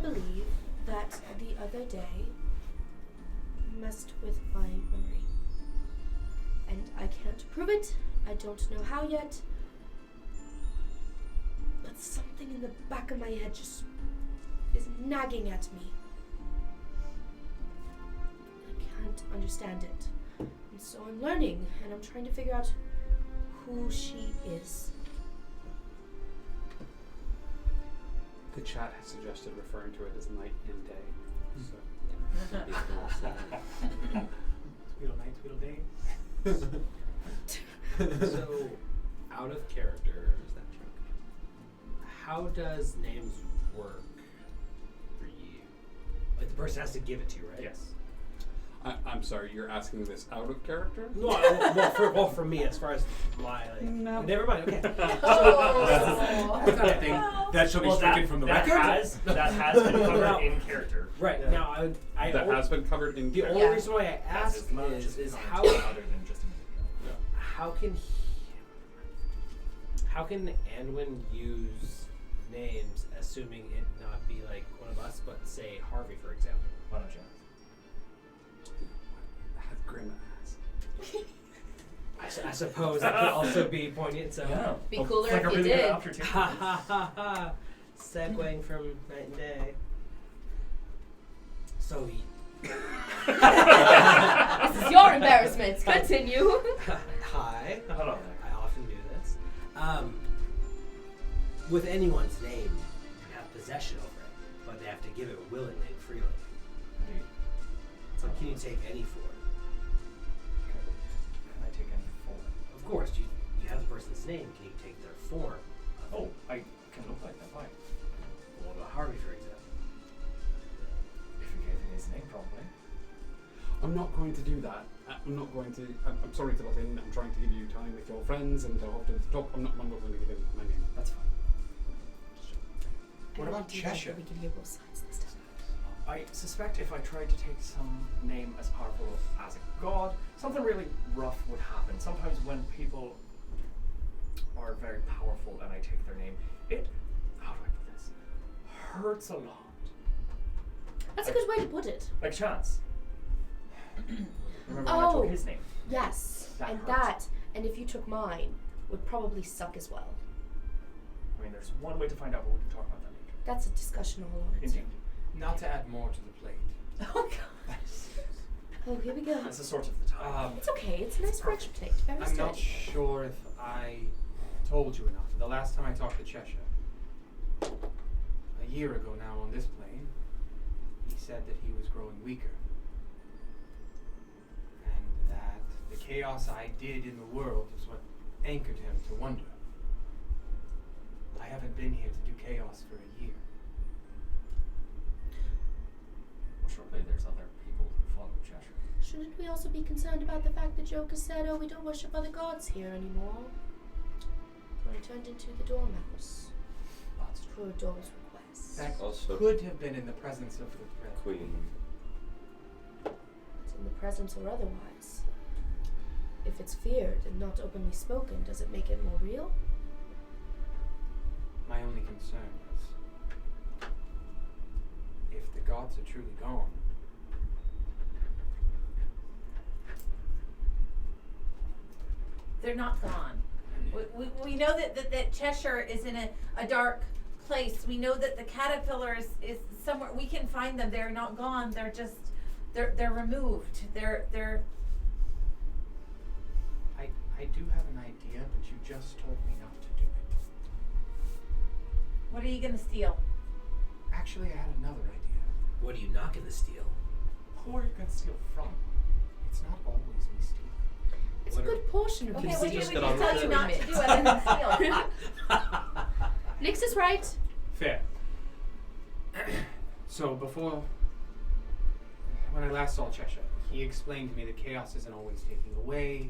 believe that the other day messed with my memory. And I can't prove it. I don't know how yet. But something in the back of my head just is nagging at me. I can't understand it. And so I'm learning, and I'm trying to figure out who she is. The chat has suggested referring to it as night and day. So. Tweedle night, Tweedle day. So, out of character, how does names work for you? Like the person has to give it to you, right? Yes. I'm sorry, you're asking this out of character? No, well, for me, as far as my No. never mind. Okay. Oh. That's not a thing. That shall be Well, stricken from the that record. that has been covered No. in character. Right Yeah. now, I That has been covered in the character. only Yeah. reason why I That's ask as much as is common how other than just a how can Anwin use names, assuming it not be like one of us, but say Harvey, for example? Why don't you? Have grim ass. I suppose that could also be poignant. So, Yeah. Be Oh, cooler it's like if a you really did. good opportunity. ha ha ha ha, segueing from night and day. So, This is your embarrassment. Continue. hi. Hello. I often do this. With anyone's name, you have possession over it, but they have to give it willingly and freely. So can you take any for it? course, you have the person's name. Can you take their form? Oh, I can look like them, fine. What about Harvey, for example? If you gave me his name, probably. I'm not going to do that. I'm not going to. I'm sorry to butt in. I'm trying to give you time with your friends and to often talk. I'm not going to give him my name. That's fine. What about I do like Cheshire? that we can hear both sides this time. I suspect if I tried to take some name as powerful as a god, something really rough would happen. Sometimes when people are very powerful and I take their name, it, how do I put this, hurts a lot. That's a good way to put it. Like Chance. Remember when I Oh. took his name? Yes, That and hurts. that, and if you took mine, would probably suck as well. I mean, there's one way to find out, but we can talk about that later. That's a discussion all on its Indeed. Not to add more to the plate. Oh god. own. Oh, here we go. That's the sort of the time. It's okay. It's a nice French plate. Very I'm not sturdy. sure if I told you enough. The last time I talked to Cheshire, a year ago now on this plane, he said that he was growing weaker. And that the chaos I did in the world is what anchored him to wonder. I haven't been here to do chaos for a year. Well, surely there's other people who follow Cheshire. Shouldn't we also be concerned about the fact that Joker said, "Oh, we don't worship other gods here anymore"? When he turned into the Dormouse. That's true. Per Dor's request. That Also- could have been in the presence of the threat. Queen. It's in the presence or otherwise. If it's feared and not openly spoken, does it make it more real? My only concern was if the gods are truly gone, They're not gone. We know that Cheshire is in a dark place. We know that the caterpillar is somewhere. We can find them. They're not gone. They're just they're removed. They're I do have an idea, but you just told me not to do it. What are you gonna steal? Actually, I had another idea. What are you not going to steal? Who are you going to steal from? It's not always me stealing. It's a good portion of Okay, his what did we just just get on tell with you it. not to do other than steal? Nix is right. Fair. So before, when I last saw Cheshire, he explained to me that chaos isn't always taking away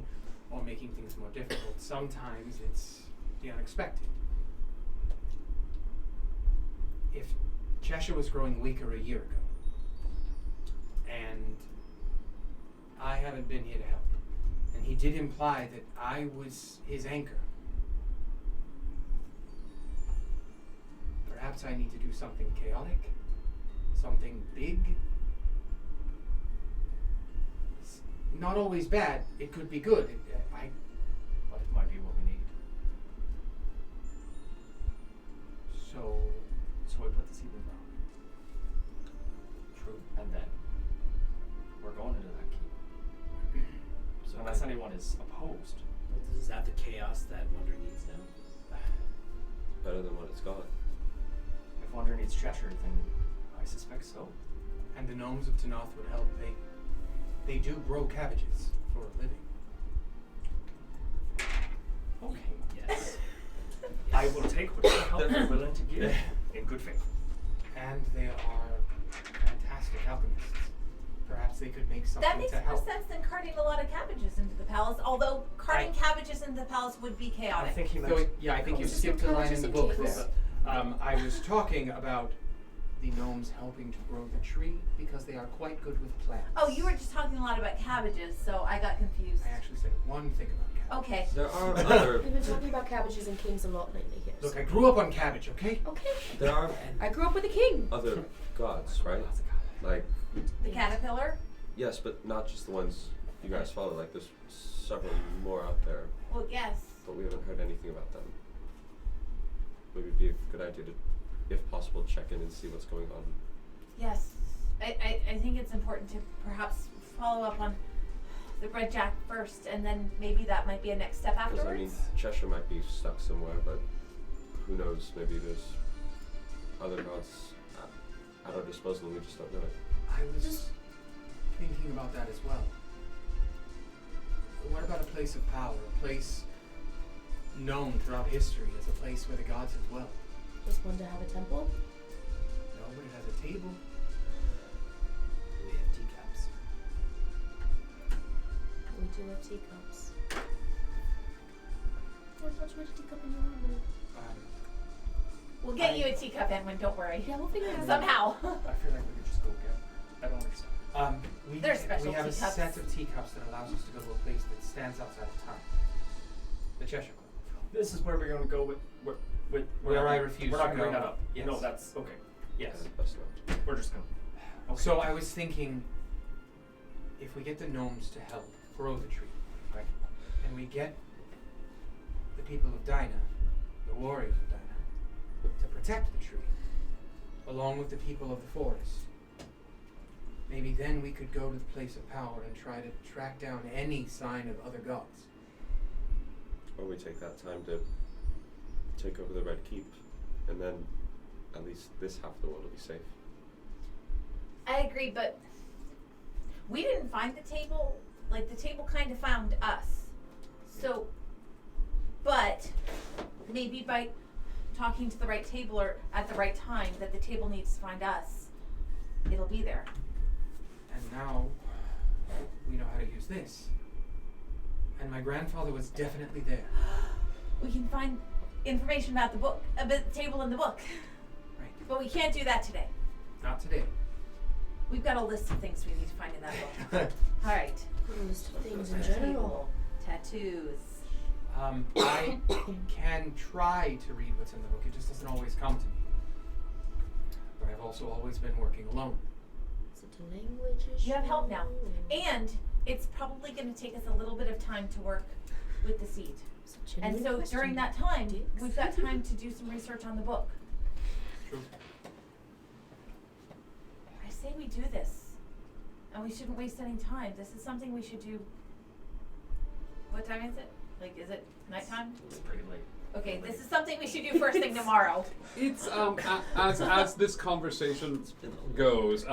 or making things more difficult. Sometimes it's the unexpected. If Cheshire was growing weaker a year ago, and I haven't been here to help, and he did imply that I was his anchor, perhaps I need to do something chaotic, something big. It's not always bad. It could be good. But it might be what we need. So So we put the seed in the ground. True. And then we're going into that keep. So Unless anyone is opposed. is that the chaos that Wonder needs now? Better than what it's got. If Wonder needs Cheshire, then I suspect so. and the gnomes of Tanoth would help. They do grow cabbages for a living. Okay. Yes. I will take whatever help you're willing to give in good faith. And they are fantastic alchemists. Perhaps they could make something That makes to more help. sense than carting a lot of cabbages into the palace. Although carting cabbages into the palace would be I chaotic. think he meant. So, yeah, I think you This is skipped a line cabbages in the and book tables. there. I was talking about the gnomes helping to grow the tree because they are quite good with plants. Oh, you were just talking a lot about cabbages, so I got confused. I actually said one thing about cabbages. Okay. There are other. We've been talking about cabbages and kings a lot lately here. Look, so- I grew up on cabbage, okay? Okay. There are I grew up with a king. other gods, right? Like, The caterpillar? yes, but not just the ones you guys follow. Like, there's several more out there, Well, yes. but we haven't heard anything about them. Maybe it'd be a good idea to, if possible, check in and see what's going on. Yes. I think it's important to perhaps follow up on the Red Jack first, and then maybe that might be a next step Because afterwards. I mean, Cheshire might be stuck somewhere, but who knows? Maybe there's other gods at our disposal and we just don't know it. I was thinking about that as well. What about a place of power? A place known throughout history as a place where the gods have dwelt. Does Wonder have a temple? No, but it has a table. We have teacups. We do have teacups. What about you had a teacup in your room? We'll get you a teacup, Edwin. Don't worry. Yeah, we'll figure it out. Somehow. I feel like we could just go get her. I don't understand. They're special we have a teacups. set of teacups that allows us to go to a place that stands outside of time. The Cheshire Club. This is where we're gonna go with Where I refuse We're not to gonna bring go. that up. Yes. No, that's okay. Yes. That's not. We're just gonna. Okay. So I was thinking, if we get the gnomes to help grow the tree, Right. and we get the people of Dinah, the warriors of Dinah, to protect the tree, along with the people of the forest, maybe then we could go to the place of power and try to track down any sign of other gods. Or we take that time to take over the Red Keep, and then at least this half of the world will be safe. I agree, but we didn't find the table. Like, the table kind of found us. So, but maybe by talking to the right table or at the right time that the table needs to find us, it'll be there. And now we know how to use this. And my grandfather was definitely there. We can find information about the book, about the table in the book. Right. But we can't do that today. Not today. We've got a list of things we need to find in that book. All right. A list of things in general. Tattoos. I can try to read what's in the book. It just doesn't always come to me. But I've also always been working alone. Is it a language issue? You have help now. And it's probably going to take us a little bit of time to work with the seed. Such a And new so question. during that time, Dicks. we've got time to do some research on the book. True. I say we do this. And we shouldn't waste any time. This is something we should do. What time is it? Like, is it nighttime? It's pretty late. Okay, this is something we should do first thing tomorrow. It's as this conversation goes,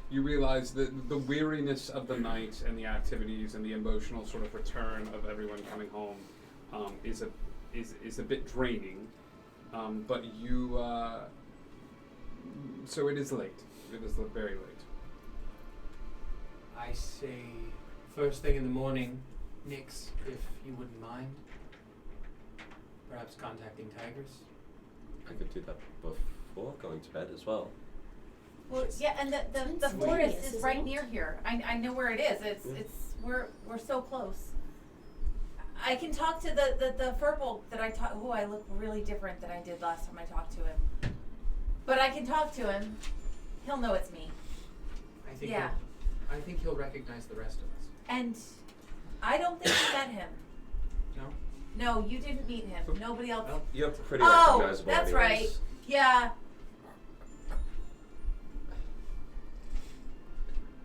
you realize that the weariness of the night and the activities and the emotional sort of return of everyone coming home is a bit draining. But you, so it is late. It is very late. I say first thing in the morning, Nix, if you wouldn't mind. Perhaps contacting Tigers. I could do that before going to bed as well. Well, yeah, and the It's forest insidious, is right isn't it? near here. I know where it is. We're so close. I can talk to the furball that I talked. Oh, I look really different than I did last time I talked to him. But I can talk to him. He'll know it's me. Yeah. I think he'll recognize the rest of us. And I don't think you met him. No? No, you didn't meet him. Nobody else. Well, You're pretty Oh, recognizable that's anyways. right. Yeah.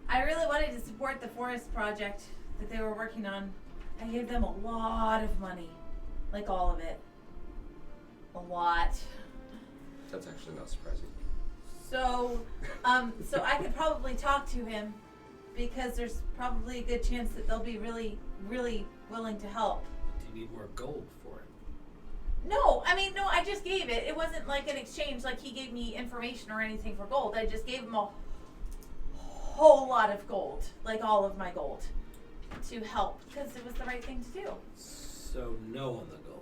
I really wanted to support the forest project that they were working on. I gave them a lot of money. Like all of it. A lot. That's actually not surprising. So, so I could probably talk to him because there's probably a good chance that they'll be really, really willing to help. Do you need more gold for it? No, I mean, no, I just gave it. It wasn't like an exchange, like he gave me information or anything for gold. I just gave him a whole lot of gold, like all of my gold, to help because it was the right thing to do. So no on the gold.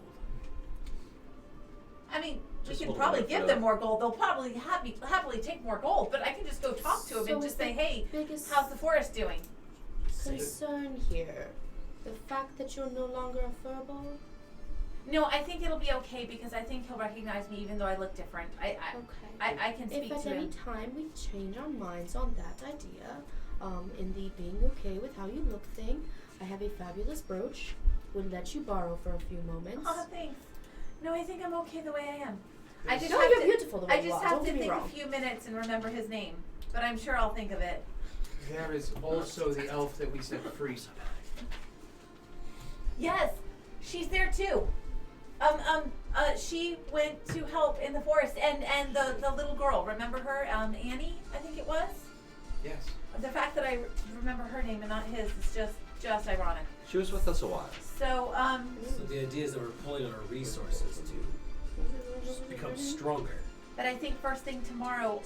I mean, Just we hold can probably on for give that. them more gold. They'll probably happily take more gold, but I can just go talk to him So and is just say, the hey, biggest how's the forest doing? concern here the fact that you're no longer a furball? No, I think it'll be okay because I think he'll recognize me even though I look different. I can speak If at to any him. time we change our minds on that idea, in the being okay with how you look thing, I have a fabulous brooch. Would let you borrow for a few moments. Oh, thanks. No, I think I'm okay the way I am. I just No, have you're to, beautiful the way I you just are. have Don't to get me think wrong. a few minutes and remember his name. But I'm sure I'll think of it. There is also the elf that we set free. Yes, she's there too. She went to help in the forest, and the little girl. Remember her? Annie, I think it was. Yes. The fact that I remember her name and not his is just ironic. She was with us a while. So, So the idea is that we're pulling our resources to just become stronger. but I think first thing tomorrow,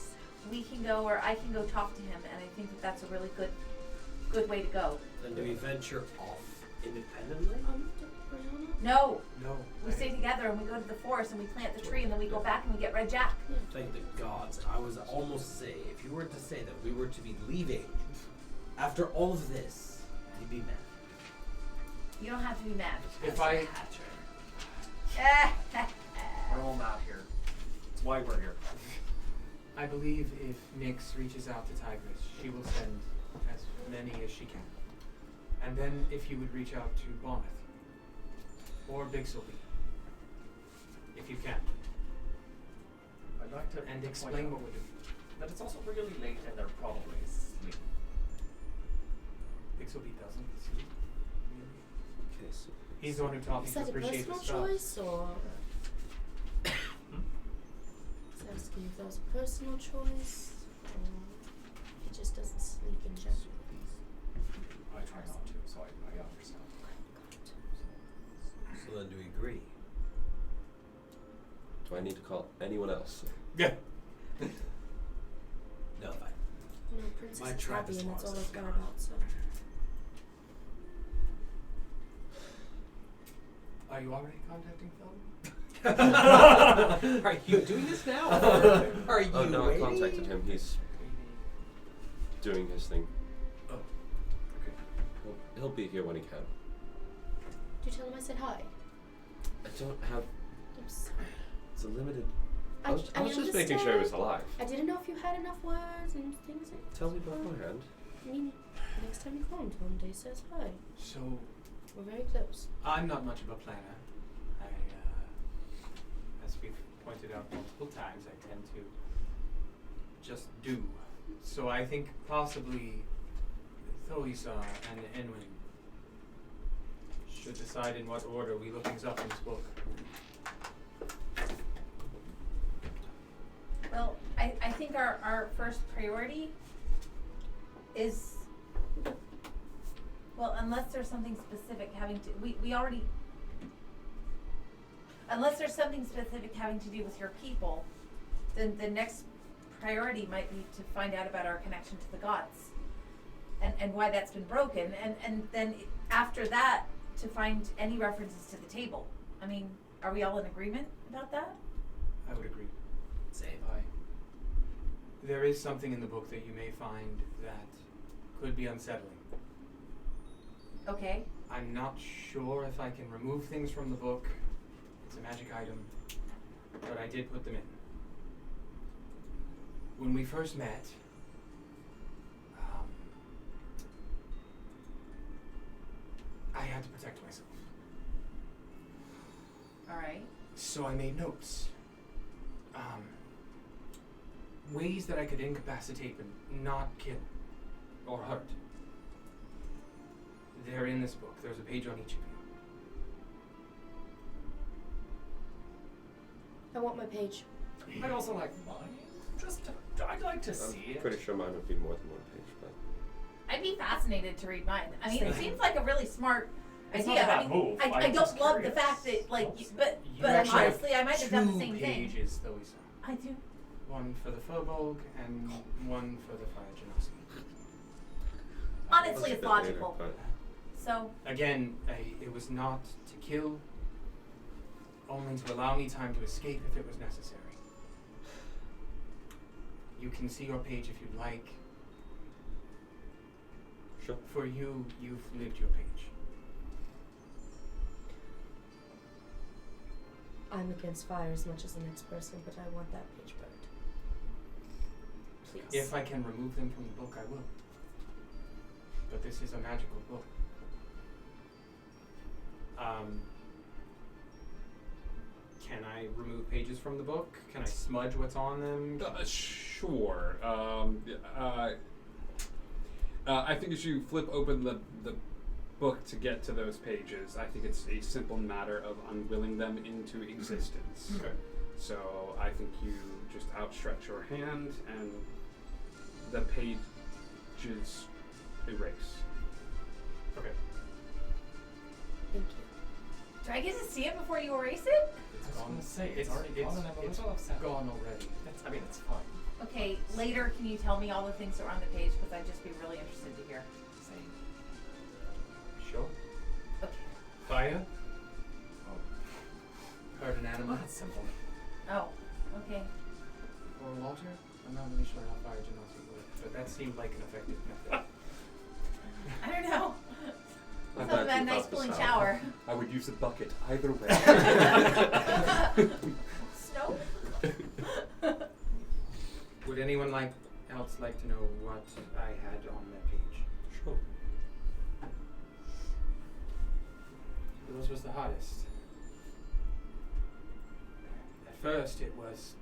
we can go, or I can go talk to him, and I think that that's a really good way to go. Then do we venture off independently? No, No. we stay together and we go to the forest and we plant the tree and then we go back and we get Red Jack. Thank the gods. I was almost say, if you were to say that we were to be leaving after all of this, you'd be mad. You don't have to be mad. If I We're all mad here. It's why we're here. I believe if Nyx reaches out to Tigris, she will send as many as she can. And then if you would reach out to Bonnet or Bixleby, if you can, I'd like to and point explain out what we're doing. that it's also really late and they're probably asleep. Bixleby doesn't sleep. Really. Okay, so He's the one who taught me Is to that a appreciate the personal spells. choice, or? I was asking if that was a personal choice, or he just doesn't sleep in general. I try not to, so I understand. So then do we agree? do I need to call anyone else? Yeah. No, fine. No, Princess My is tribe happy, is and that's all lost. I've got about, so. Are you already contacting Phil? Are you doing this now? Are you Oh no, waiting? I contacted him. He's doing his thing. Oh, okay. He'll be here when he can. Did you tell him I said hi? I don't have. I'm sorry. It's a limited. I I was just making sure he was understand. alive. I didn't know if you had enough words and things like Tell me beforehand. I mean, next time you call him, tell him Day says hi. So, We're very close. I'm not much of a planner. As we've pointed out multiple times, I tend to just do. So I think possibly Thoisa and Enwin should decide in what order we look things up in this book. Well, I think our first priority is, well, unless there's something specific having to, we already, unless there's something specific having to do with your people, then the next priority might be to find out about our connection to the gods and why that's been broken, and then after that to find any references to the table. I mean, are we all in agreement about that? I would agree. Same. There is something in the book that you may find that could be unsettling. Okay. I'm not sure if I can remove things from the book. It's a magic item, but I did put them in. When we first met, I had to protect myself. All right. So I made notes. Ways that I could incapacitate but not kill or hurt. They're in this book. There's a page on each of you. I want my page. I'd also like mine. I'd like to see I'm it. pretty sure mine would be more than one page, but I'd be fascinated to read mine. I mean, it Same. seems like a really smart It's idea. not a I bad mean, move. I I'm don't just love the curious. fact that, like, but You actually have honestly, I might have done the same two thing. pages, Thoisa. I do. One for the Furbolg and one for the Fire Genasi. Honestly, That's it's a bit later, logical. but So, Again, it was not to kill, only to allow me time to escape if it was necessary. You can see your page if you'd like. sure. For you, you've lived your page. I'm against fire as much as the next person, but I want that page burned. Please. If I can remove them from the book, I will. But this is a magical book. Can I remove pages from the book? Can I smudge what's on them? Sure. I think as you flip open the book to get to those pages, I think it's a simple matter of unwilling them into existence. Okay. So I think you just outstretch your hand and the pages erase. Okay. Do I get to see it before you erase it? It's I was gone. gonna say, it's already gone and I'm a it's little upset. gone already. I mean, it's fine. Okay, later can you tell me all the things that are on the page? Because I'd just be really interested to hear. Same. Sure. Okay. Fire. Oh. Hurt an animal. That's simple. Oh, okay. Or water. I'm not really sure how fire genasi works, but that seemed like an effective method. I don't know. I'm Something glad about a you nice thought this cooling out. shower. I would use a bucket either way. Snow? Would anyone else like to know what I had on that page? Sure. Yours was the hardest. At first it was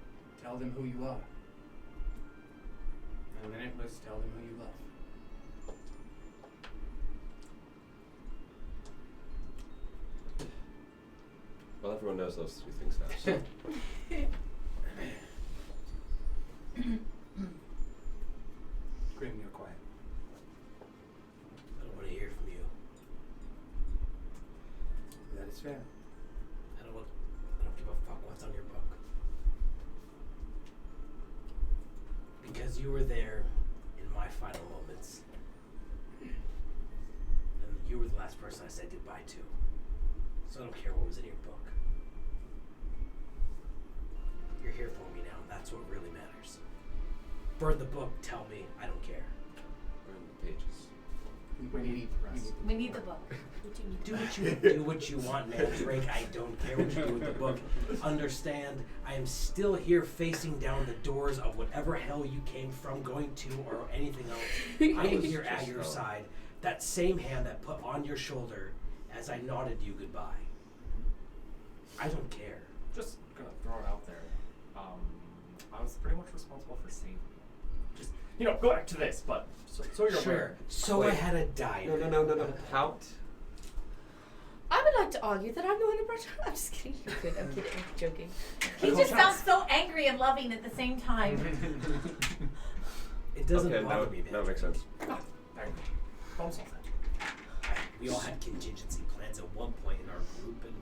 tell them who you are. And then it was tell them who you love. Well, everyone knows those 3 things now. So. Grim, you're quiet. I don't want to hear from you. That is fair. I don't give a fuck what's on your book. Because you were there in my final moments. And you were the last person I said goodbye to. So I don't care what was in your book. You're here for me now, and that's what really matters. Burn the book, tell me, I don't care. Burn the pages. We need the rest. We need the book. Do what you want, man. Drake, I don't care what you do with the book. Understand, I am still here facing down the doors of whatever hell you came from, going to, or anything else. I am here at your side. That same hand that put on your shoulder as I nodded you goodbye. I don't care. Just gonna throw it out there. I was pretty much responsible for saving you. Just, go back to this, but so you're Sure. aware. So Wait. I had a diary. No. How? I would like to argue that I'm the one who brought. I'm just kidding. You're good. I'm kidding. I'm joking. He just sounds so angry and loving at the same time. It doesn't Okay, bother me, man. that makes sense. There you go. Problem solved then. We all had contingency plans at one point in our group, and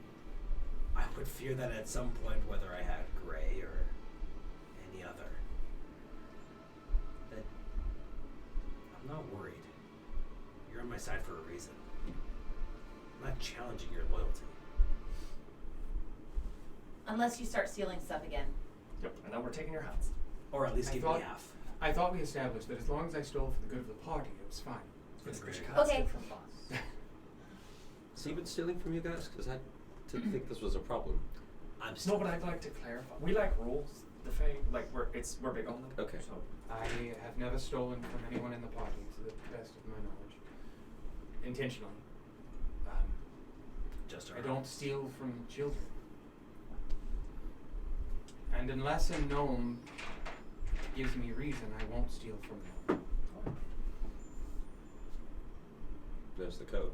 I would fear that at some point, whether I had Gray or any other, that I'm not worried. You're on my side for a reason. I'm not challenging your loyalty. Unless you start stealing stuff again. Yep, and then we're taking your hats. Or at least I give thought- me half. I thought we established that as long as I stole for the good of the party, it was fine. It's Great. you can't Okay. steal from us. Has he been stealing from you guys? Because I didn't think this was a problem. I'm No, still. but I'd like to clarify. We like rules, the Fae. Like we're big on them. Okay. So I have never stolen from anyone in the party, to the best of my knowledge. Intentionally. Just I don't steal from children. And unless a gnome gives me reason, I won't steal from them. There's the code.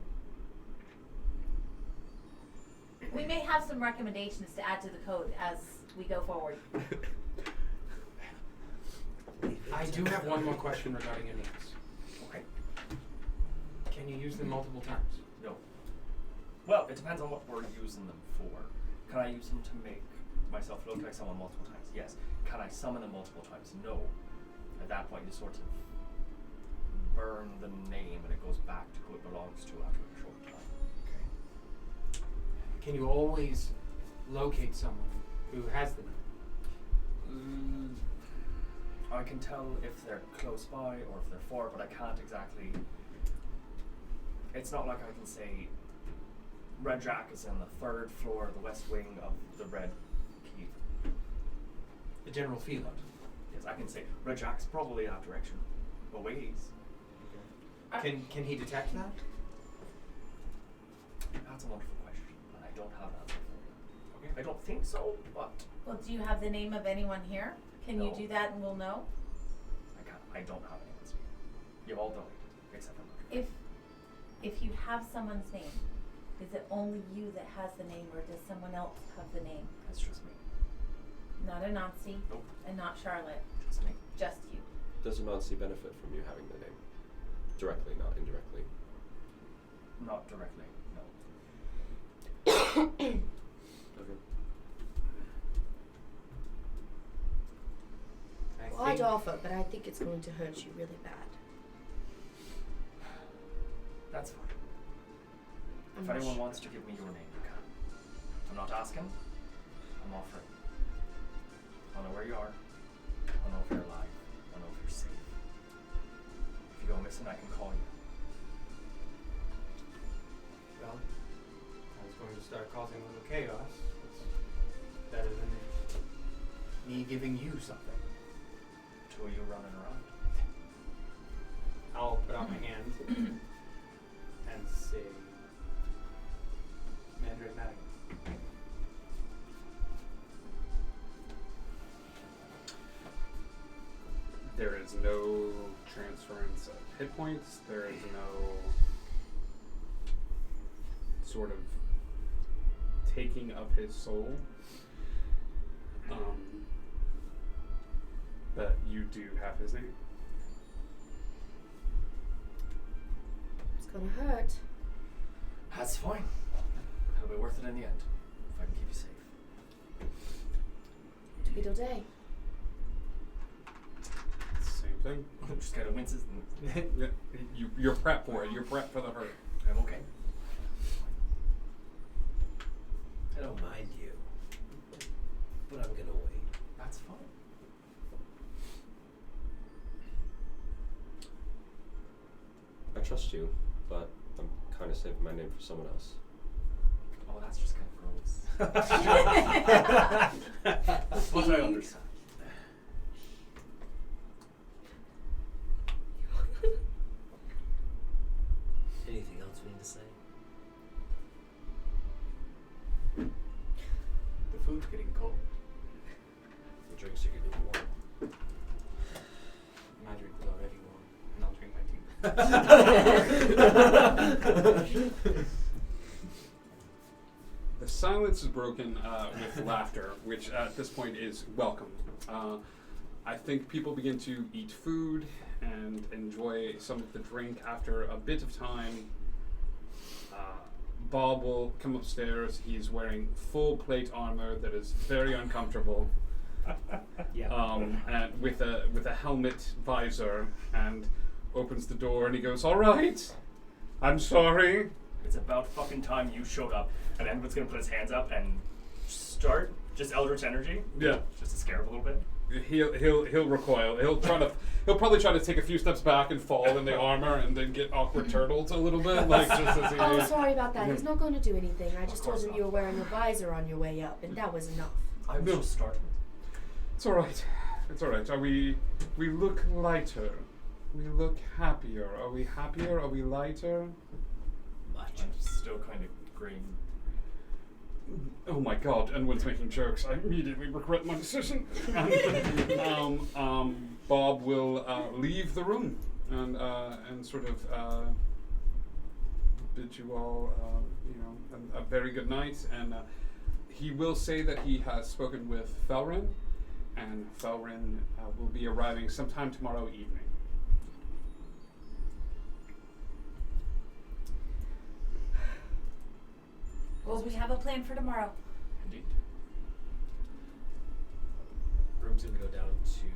We may have some recommendations to add to the code as we go forward. I do have one more question regarding your names. okay. Can you use them multiple times? No. Well, it depends on what we're using them for. Can I use them to make myself look like someone multiple times? Yes. Can I summon them multiple times? No. At that point, you sort of burn the name and it goes back to who it belongs to after a short time. Okay. Can you always locate someone who has the name? I can tell if they're close by or if they're far, but I can't exactly. It's not like I can say Red Jack is in the 3rd floor, the west wing of the Red Keep. The general feeling. Yes, I can say Red Jack's probably in that direction. But ways. Can he detect that? That's a wonderful question, and I don't have that for you. Okay. I don't think so, but Well, do you have the name of anyone here? Can you No. do that and we'll know? I can't. I don't have anyone's name. You've all done it, except for me. If you have someone's name, is it only you that has the name, or does someone else have the name? That's just me. Not Anansi Nope, and not Charlotte, just me. just you. Does Anansi benefit from you having the name? Directly, not indirectly. Not directly, no. Okay. Well, I'd offer, but I think it's going to hurt you really bad. That's fine. I'm If not anyone sure. wants to give me your name, you can. I'm not asking. I'm offering. I'll know where you are. I'll know if you're alive. I'll know if you're safe. If you go missing, I can call you. Well, I was going to start causing a little chaos. It's better than me giving you something. Two of you running around. I'll put out my hand and say, Mandrake Madigan. There is no transference of hit points. There is no sort of taking of his soul. But you do have his name. It's gonna hurt. That's fine. It'll be worth it in the end. If I can keep you safe. Tweedledee. Same thing. Just kind of winces and Yeah, you're prepped for it. You're prepped for the hurt. I'm okay. I don't mind you, but I'm gonna wait. That's fine. I trust you, but I'm kind of saving my name for someone else. Oh, that's just kind of gross. What I understand. Anything else we need to say? The food's getting cold. The drinks are getting warm. My drink was already warm, and I'll drink my tea. The silence is broken with laughter, which at this point is welcome. I think people begin to eat food and enjoy some of the drink after a bit of time. Bob will come upstairs. He's wearing full plate armor that is very uncomfortable, Yeah. and with a helmet visor, and opens the door and he goes, "All right, I'm sorry." It's about fucking time you showed up. And Edward's gonna put his hands up and start just Eldritch Energy. Yeah. Just to scare him a little bit. He'll recoil. He'll probably try to take a few steps back and fall in the armor and then get awkward turtled a little bit, like just as he. Oh, sorry about that. He's not going to do anything. I just told course him not. you were wearing a visor on your way up, and that was enough. I was No. just startled. It's all right. It's all right. We look lighter. We look happier. Are we happier? Are we lighter? Much. I'm still kind of green. Oh my God! Anyone's making jokes. I immediately regret my decision. And, Bob will leave the room and sort of bid you all, a very good night. And he will say that he has spoken with Felrin, and Felrin will be arriving sometime tomorrow evening. Well, we have a plan for tomorrow. Indeed. Room's gonna go down to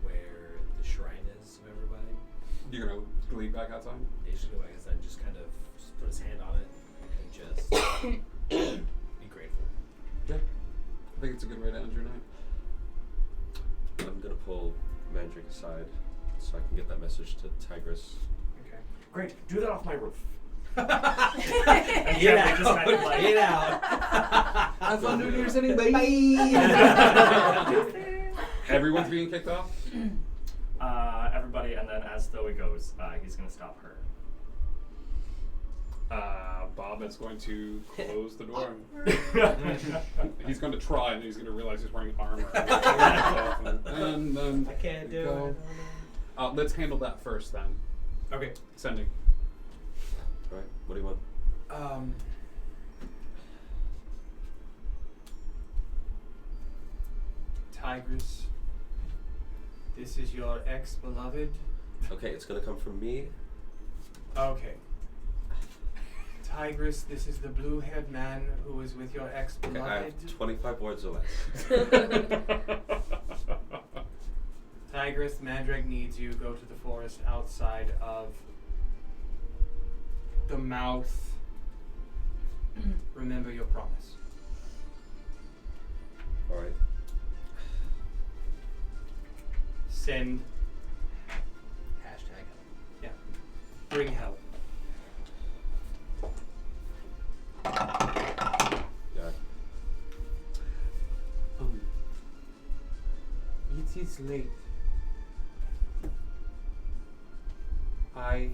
where the shrine is of everybody. You're gonna leave back outside? He's just gonna go back inside and just kind of just put his hand on it and just be grateful. Yeah. I think it's a good way to end your night. I'm gonna pull Mandrake aside so I can get that message to Tigress. Okay. Great. Do that off my roof. Get yeah, they just kind of like- Get out. Have fun New Year's anyway. Everyone's being kicked off? Everybody, and then as Thoe goes, he's gonna stop her. Bob is going to close the door. He's going to try, and he's going to realize he's wearing armor. And then I can't do go. it. Let's handle that first, then. Okay. Sending. Alright, what do you want? Tigress, this is your ex-beloved. Okay, it's gonna come from me. Okay. Tigress, this is the blue-haired man who was with your Okay, I ex-beloved. have 25 words or less. Tigress, Mandrake needs you. Go to the forest outside of the mouth. Remember your promise. Alright. Send. Hashtag. Yeah. Bring help. Yeah. It is late. I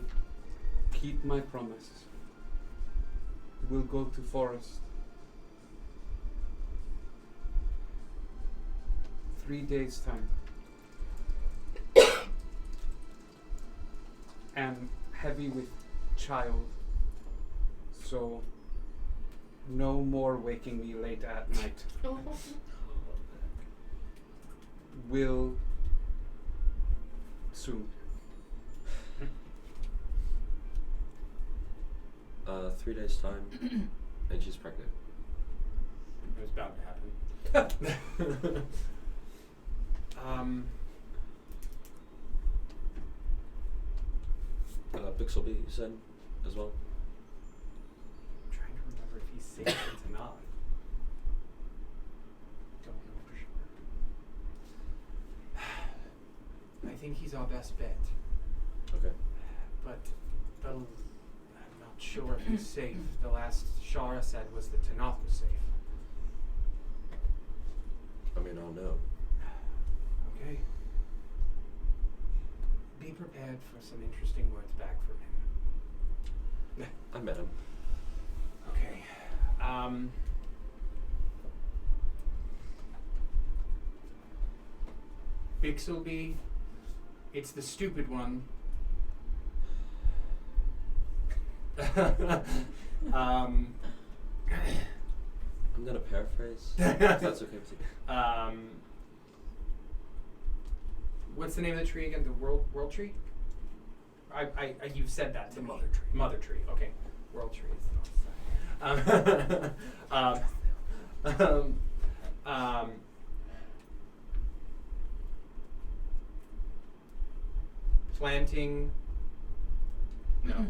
keep my promise. We'll go to forest. 3 days time. Am heavy with child, so no more waking me late at night. Will soon. 3 days time, and she's pregnant. It was bound to happen. Bixelby, you said, as well? I'm trying to remember if he's safe or not. Don't know for sure. I think he's our best bet, Okay. but I'm not sure if he's safe. The last Shara said was that Tanath was safe. I mean, I'll know. Okay. Be prepared for some interesting words back from him. I met him. Okay. Bixelby, it's the stupid one. I'm gonna paraphrase, if that's okay with you. What's the name of the tree again? The world tree? I you've said that to The me. mother tree. Mother tree. Okay. World tree is the north side. Planting. No.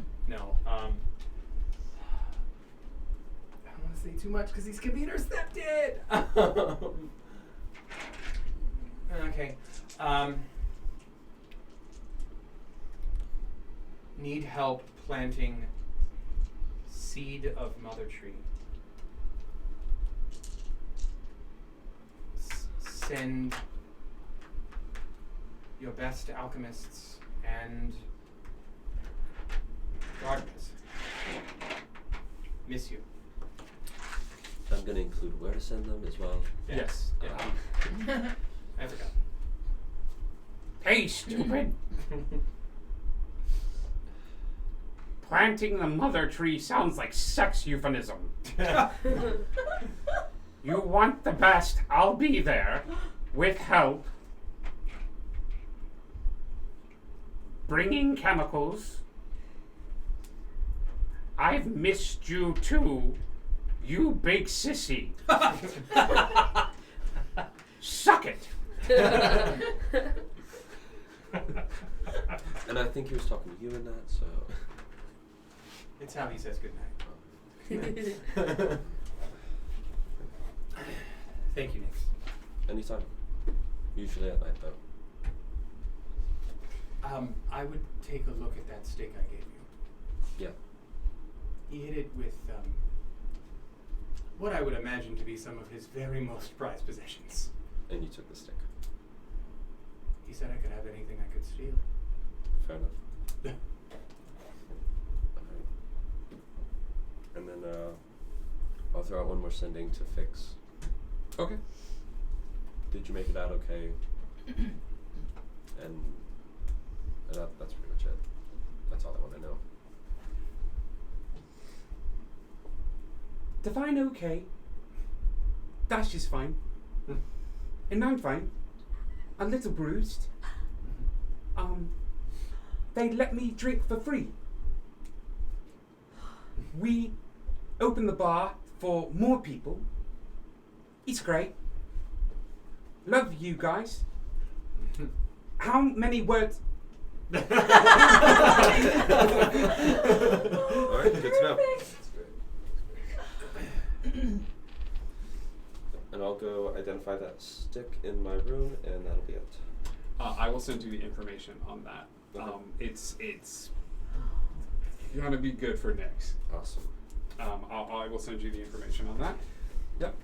I don't want to say too much because these can be intercepted. Okay. Need help planting seed of mother tree. Send your best alchemists and gardeners. Miss you. I'm gonna include where to send them as well. Yes. I forgot. Hey, stupid! Planting the mother tree sounds like sex euphemism. You want the best, I'll be there. With help. Bringing chemicals. I've missed you too, you big sissy. Suck it! And I think he was talking to you in that, so. It's how he says goodnight. Thank you, Nix. Anytime. Usually at night, though. I would take a look at that stick I gave you. Yeah. He hit it with what I would imagine to be some of his very most prized possessions. And you took the stick. He said I could have anything I could steal. Fair enough. Alright. And then, I'll throw out one more sending to fix. Okay. Did you make it out okay? And that's pretty much it. That's all I want to know. Define okay. Dash is fine. And I'm fine. A little bruised. They let me drink for free. we open the bar for more people. It's great. Love you guys. How many words? All right, good to know. And I'll go identify that stick in my room, and that'll be it. I will send you the information on that. Okay. It's gonna be good for Nyx. Awesome. I will send you the information on that. Yep.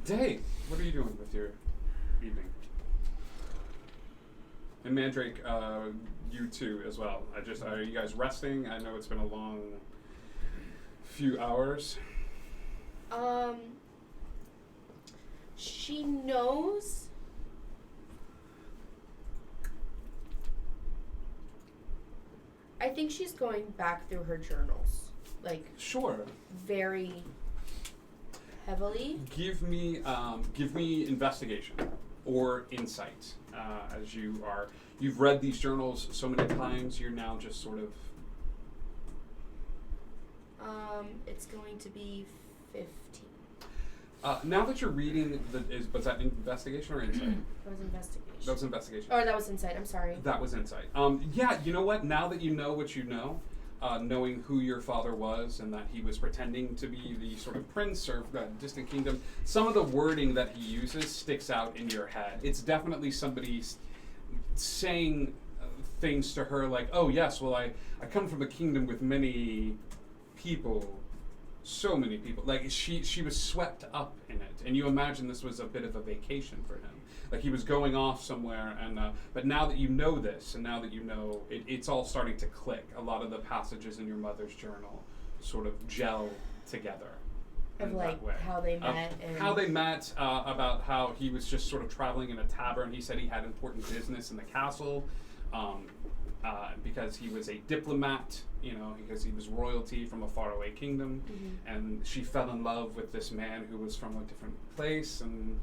Dave, what are you doing with your evening? And Mandrake, you too as well. Are you guys resting? I know it's been a long few hours. She knows. I think she's going back through her journals, like Sure. very heavily. Give me investigation or insight, as you've read these journals so many times. You're now just sort of. It's going to be 15. Now that you're reading, was that investigation or insight? That was investigation. That was investigation. Or that was insight. I'm sorry. That was insight. Yeah, you know what? Now that you know what you know, knowing who your father was and that he was pretending to be the sort of prince or distant kingdom, some of the wording that he uses sticks out in your head. It's definitely somebody saying things to her like, oh yes, well I come from a kingdom with many people, so many people. Like she was swept up in it, and you imagine this was a bit of a vacation for him. Like he was going off somewhere, and but now that you know this, and now that you know, it's all starting to click. A lot of the passages in your mother's journal sort of gel together. Of like how they met and how they met, about how he was just sort of traveling in a tavern. He said he had important business in the castle, because he was a diplomat, because he was royalty from a faraway kingdom, and she fell in love with this man who was from a different place, and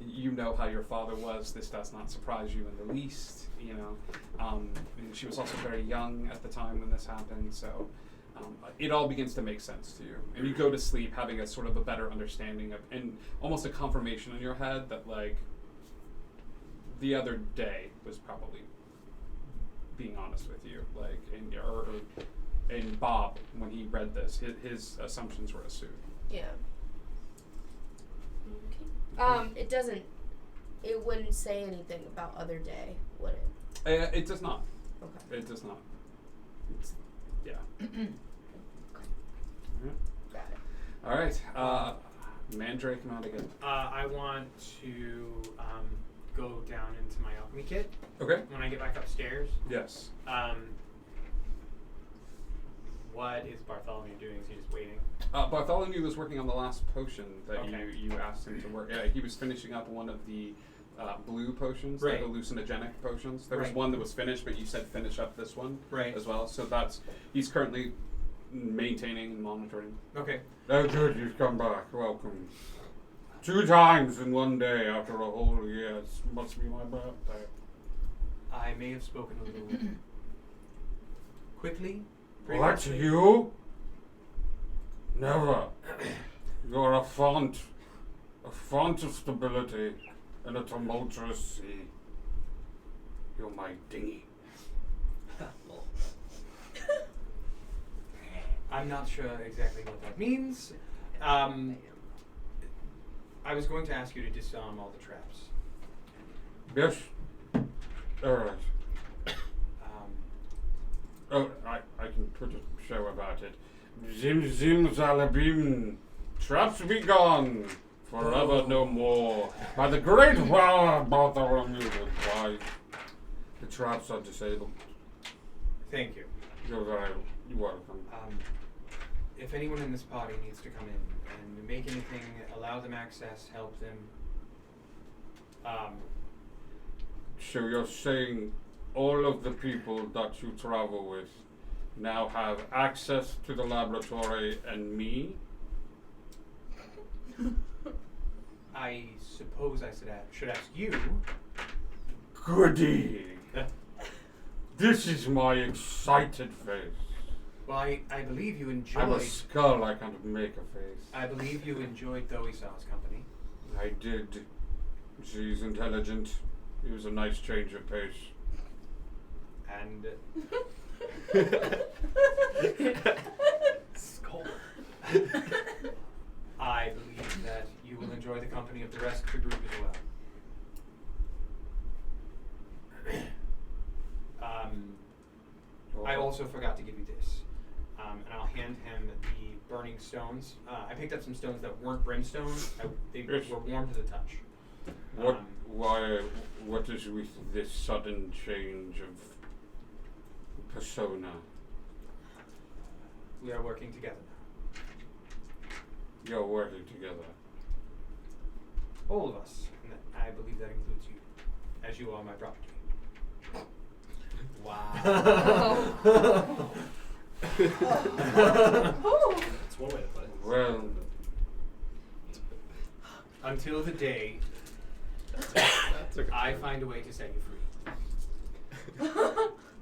you know how your father was. This does not surprise you in the least, and she was also very young at the time when this happened, so it all begins to make sense to you, and you go to sleep having a sort of a better understanding of, and almost a confirmation in your head that like the other day was probably being honest with you, like, and Bob, when he read this, his assumptions were assumed. Yeah. Okay. It wouldn't say anything about other day, would it? It does not. Okay. It does not. It's, yeah. Okay. Got it. All right. Mandrake Madigan. I want to go down into my alchemy kit Okay. when I get back upstairs. Yes. What is Bartholomew doing? Is he just waiting? Bartholomew was working on the last potion that Okay. you asked him to work. Yeah, he was finishing up one of the blue potions, Right. the hallucinogenic potions. There was Right. one that was finished, but you said finish up this one Right. as well. So he's currently maintaining and monitoring. Okay. Oh, good, you've come back. Welcome. 2 times in one day after a whole year. It must be my birthday. I may have spoken a little quickly. What, you? Never. You're a font of stability in a tumultuous sea. You're my dinghy. I'm not sure exactly what that means. I was going to ask you to disarm all the traps. Yes. All right. Oh, I can put a show about it. Zim zim zalabim, traps be gone, forever no more. By the great power of Bartholomew the Wise, the traps are disabled. Thank you. You're very welcome. If anyone in this party needs to come in and make anything, allow them access, help them. So you're saying all of the people that you travel with now have access to the laboratory and me? I suppose I should ask you. Goody! This is my excited face. Well, I believe you I'm a enjoyed. skull, I can't make a face. I believe you enjoyed Thoisaw's company. I did. She's intelligent. It was a nice change of pace. And Skull. I believe that you will enjoy the company of the rest of the group as well. I also forgot to give you this. And I'll hand him the burning stones. I picked up some stones that weren't brimstone. They Yes. were warm to the touch. What is with this sudden change of persona? We are working together now. You're working together. All of us. And I believe that includes you, as you are my property. Wow. That's one way to put it. Well, Until the day That's a good I point. find a way to set you free.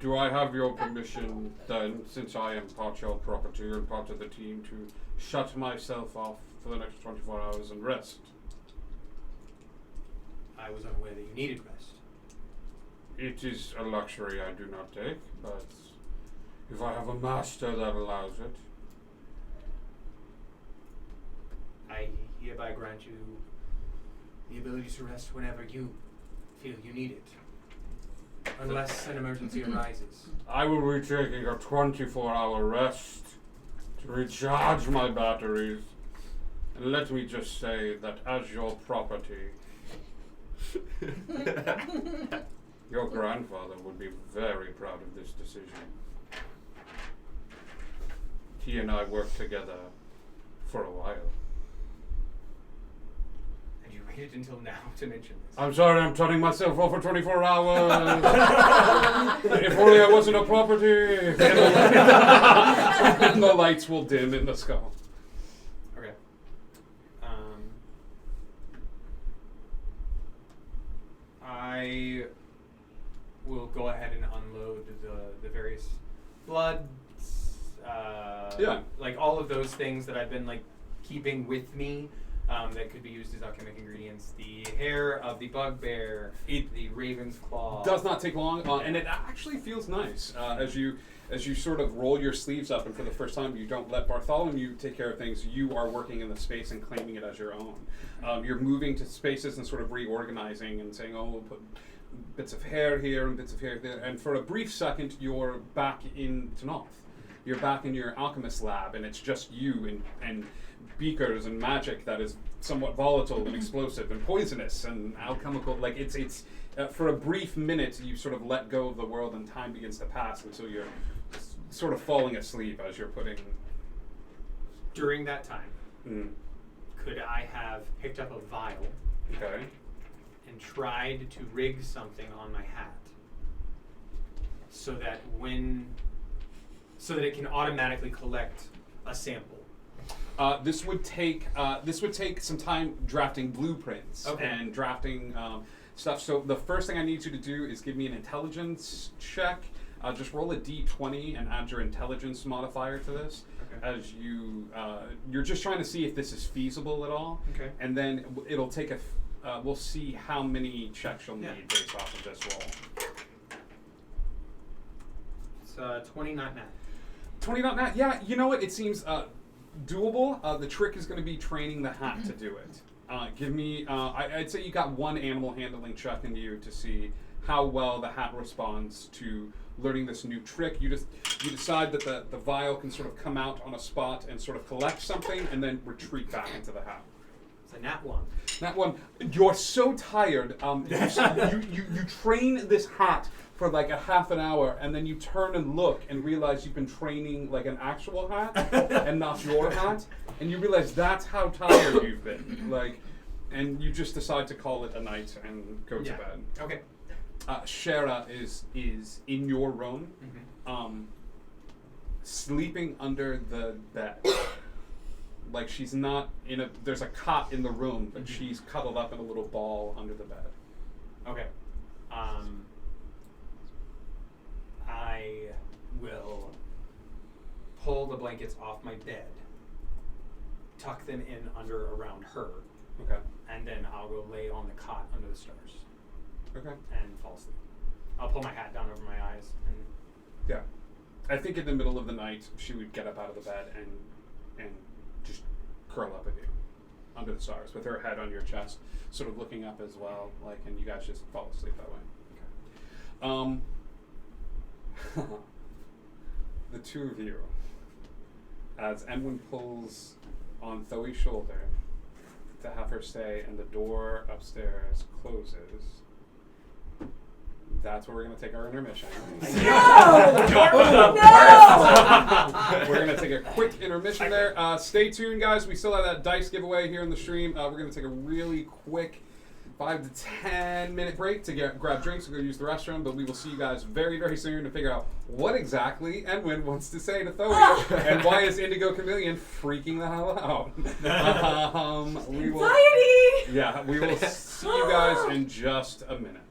do I have your permission then, since I am part your property and part of the team, to shut myself off for the next 24 hours and rest? I was unaware that you needed rest. It is a luxury I do not take, but if I have a master that allows it, I hereby grant you the ability to rest whenever you feel you need it. Unless an emergency arises. I will be taking a 24-hour rest to recharge my batteries. And let me just say that as your property, your grandfather would be very proud of this decision. He and I worked together for a while. And you waited until now to mention this. I'm sorry, I'm turning myself off for 24 hours. If only I wasn't a property. And the lights will dim in the skull. Okay. I will go ahead and unload the various bloods, Yeah. like all of those things that I've been like keeping with me, that could be used as alchemic ingredients. The hair of the bugbear, the raven's claw. Does not take long, and it actually feels nice as you sort of roll your sleeves up, and for the first time you don't let Bartholomew take care of things. You are working in the space and claiming it as your own. You're moving to spaces and sort of reorganizing and saying, "Oh, we'll put bits of hair here and bits of hair there." And for a brief second, you're back in Tanoth. You're back in your alchemist lab, and it's just you and beakers and magic that is somewhat volatile and explosive and poisonous and alchemical. Like it's for a brief minute you sort of let go of the world and time begins to pass until you're sort of falling asleep as you're putting. During that time, Mm, could I have picked up a vial okay. and tried to rig something on my hat so that it can automatically collect a sample? This would take some time drafting blueprints Okay. and drafting stuff. So the first thing I need you to do is give me an intelligence check. Just roll a d20 and add your intelligence modifier to this. Okay. As you're just trying to see if this is feasible at all. Okay. And then it'll take we'll see how many checks you'll Yeah. need based off of this roll. It's 20, not nat. 20 not nat. Yeah, you know what? It seems doable. The trick is going to be training the hat to do it. Give me. I'd say you got one animal handling check in you to see how well the hat responds to learning this new trick. You decide that the vial can sort of come out on a spot and sort of collect something and then retreat back into the hat. It's a nat 1. That one, you're so tired. You train this hat for like a half an hour, and then you turn and look and realize you've been training like an actual hat and not your hat, and you realize that's how tired you've been. Like, and you just decide to call it a night and go to bed. Okay. Shara is in your room, Mm-hmm. sleeping under the bed. Like she's not there's a cot in the room, but Mhm. she's cuddled up in a little ball under the bed. Okay. I will pull the blankets off my bed, tuck them in under around her, Okay. and then I'll go lay on the cot under the stars Okay. and fall asleep. I'll pull my hat down over my eyes and Yeah. I think in the middle of the night she would get up out of the bed and just curl up with you under the stars with her head on your chest, sort of looking up as well, like, and you guys just fall asleep that way. The two of you, as Enwin pulls on Thoe's shoulder to have her stay and the door upstairs closes, that's where we're going to take our intermission. No! We're going to take a quick intermission there. Stay tuned, guys. We still have that dice giveaway here in the stream. We're going to take a really quick 5 to 10 minute break to grab drinks and go use the restroom, but we will see you guys very, very soon to figure out what exactly Enwin wants to say to Thoe and why is Indigo Chameleon freaking the hell out. We will, Anxiety! yeah, we will see you guys in just a minute.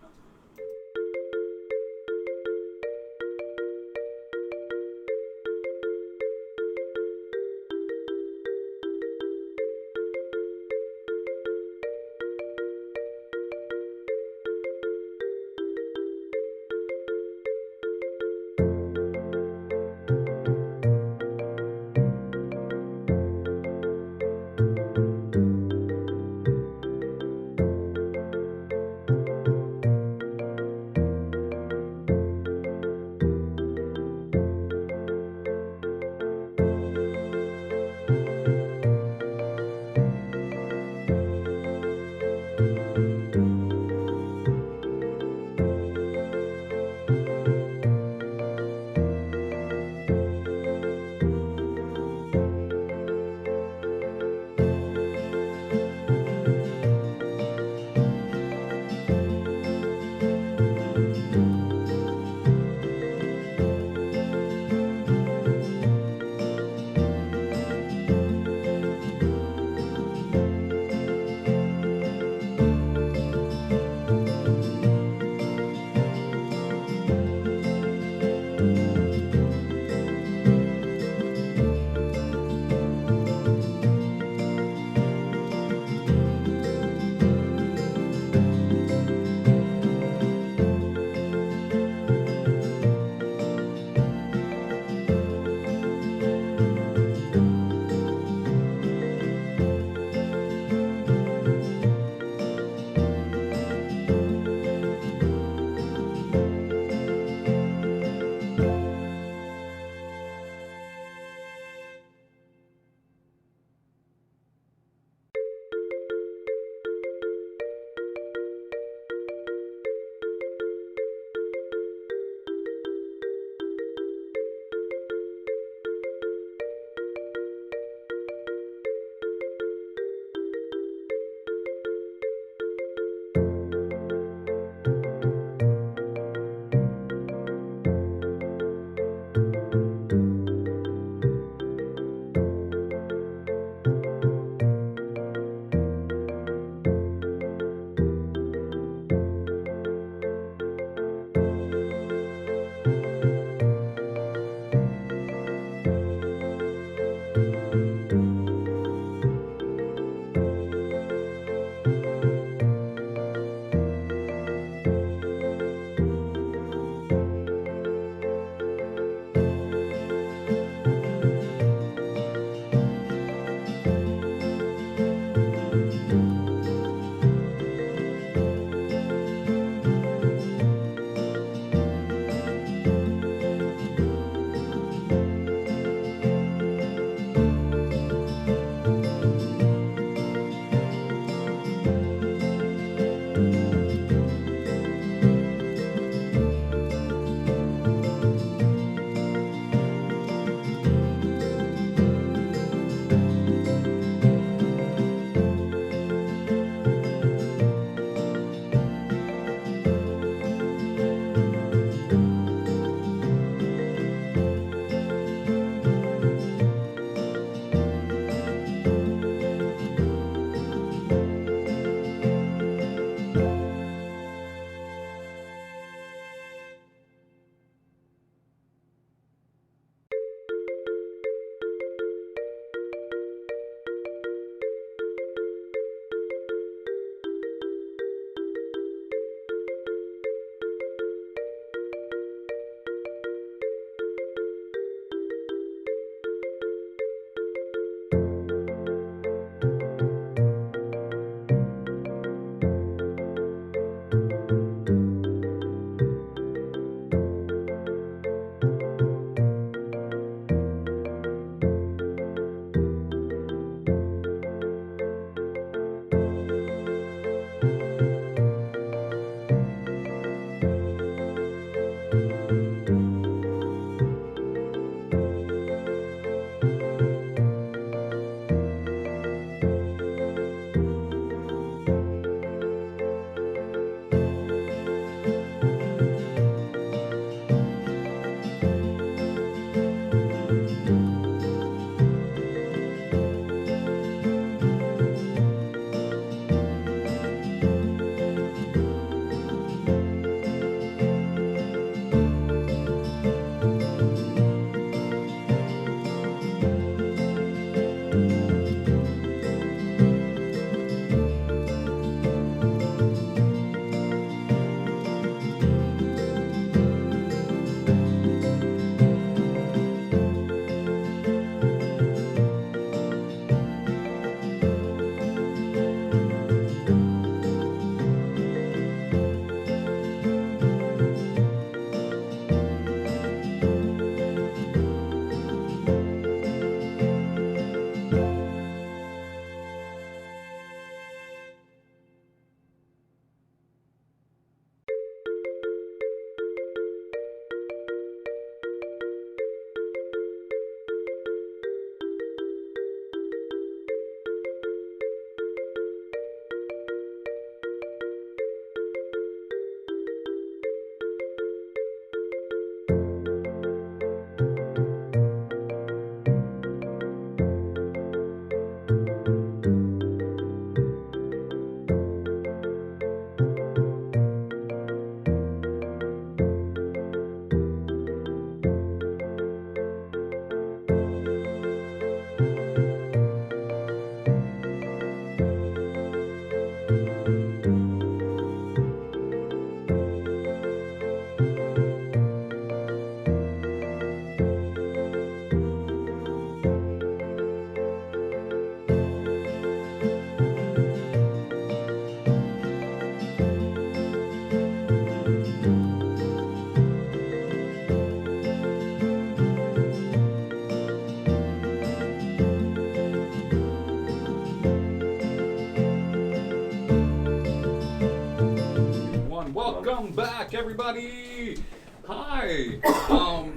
Welcome back, everybody. Hi.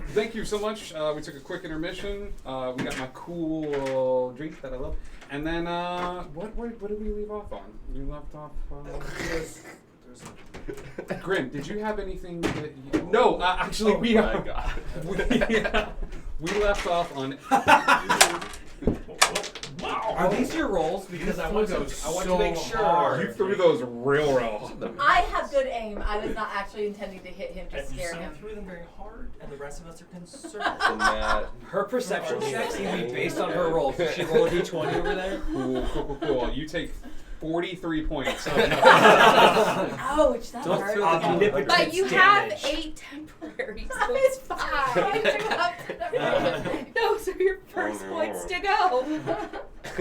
Thank you so much. We took a quick intermission. We got my cool drink that I love. And then, what did we leave off on? We left off. Grim, did you have anything that you... No, actually, we left off on... Wow. Are these your rolls? Because I want to make sure. Hard. You threw those real well. I have good aim. I was not actually intending to hit him to And scare some him. threw them very hard, and the rest of us are concerned. And that Her perception checks can be based on her rolls. Did she roll a d20 over there? Cool. You take 43 points. Ouch, that Don't hurt. feel omnipotent But you damage. have 8 temporaries, so It's it's fine. fine. Those are your first points to go.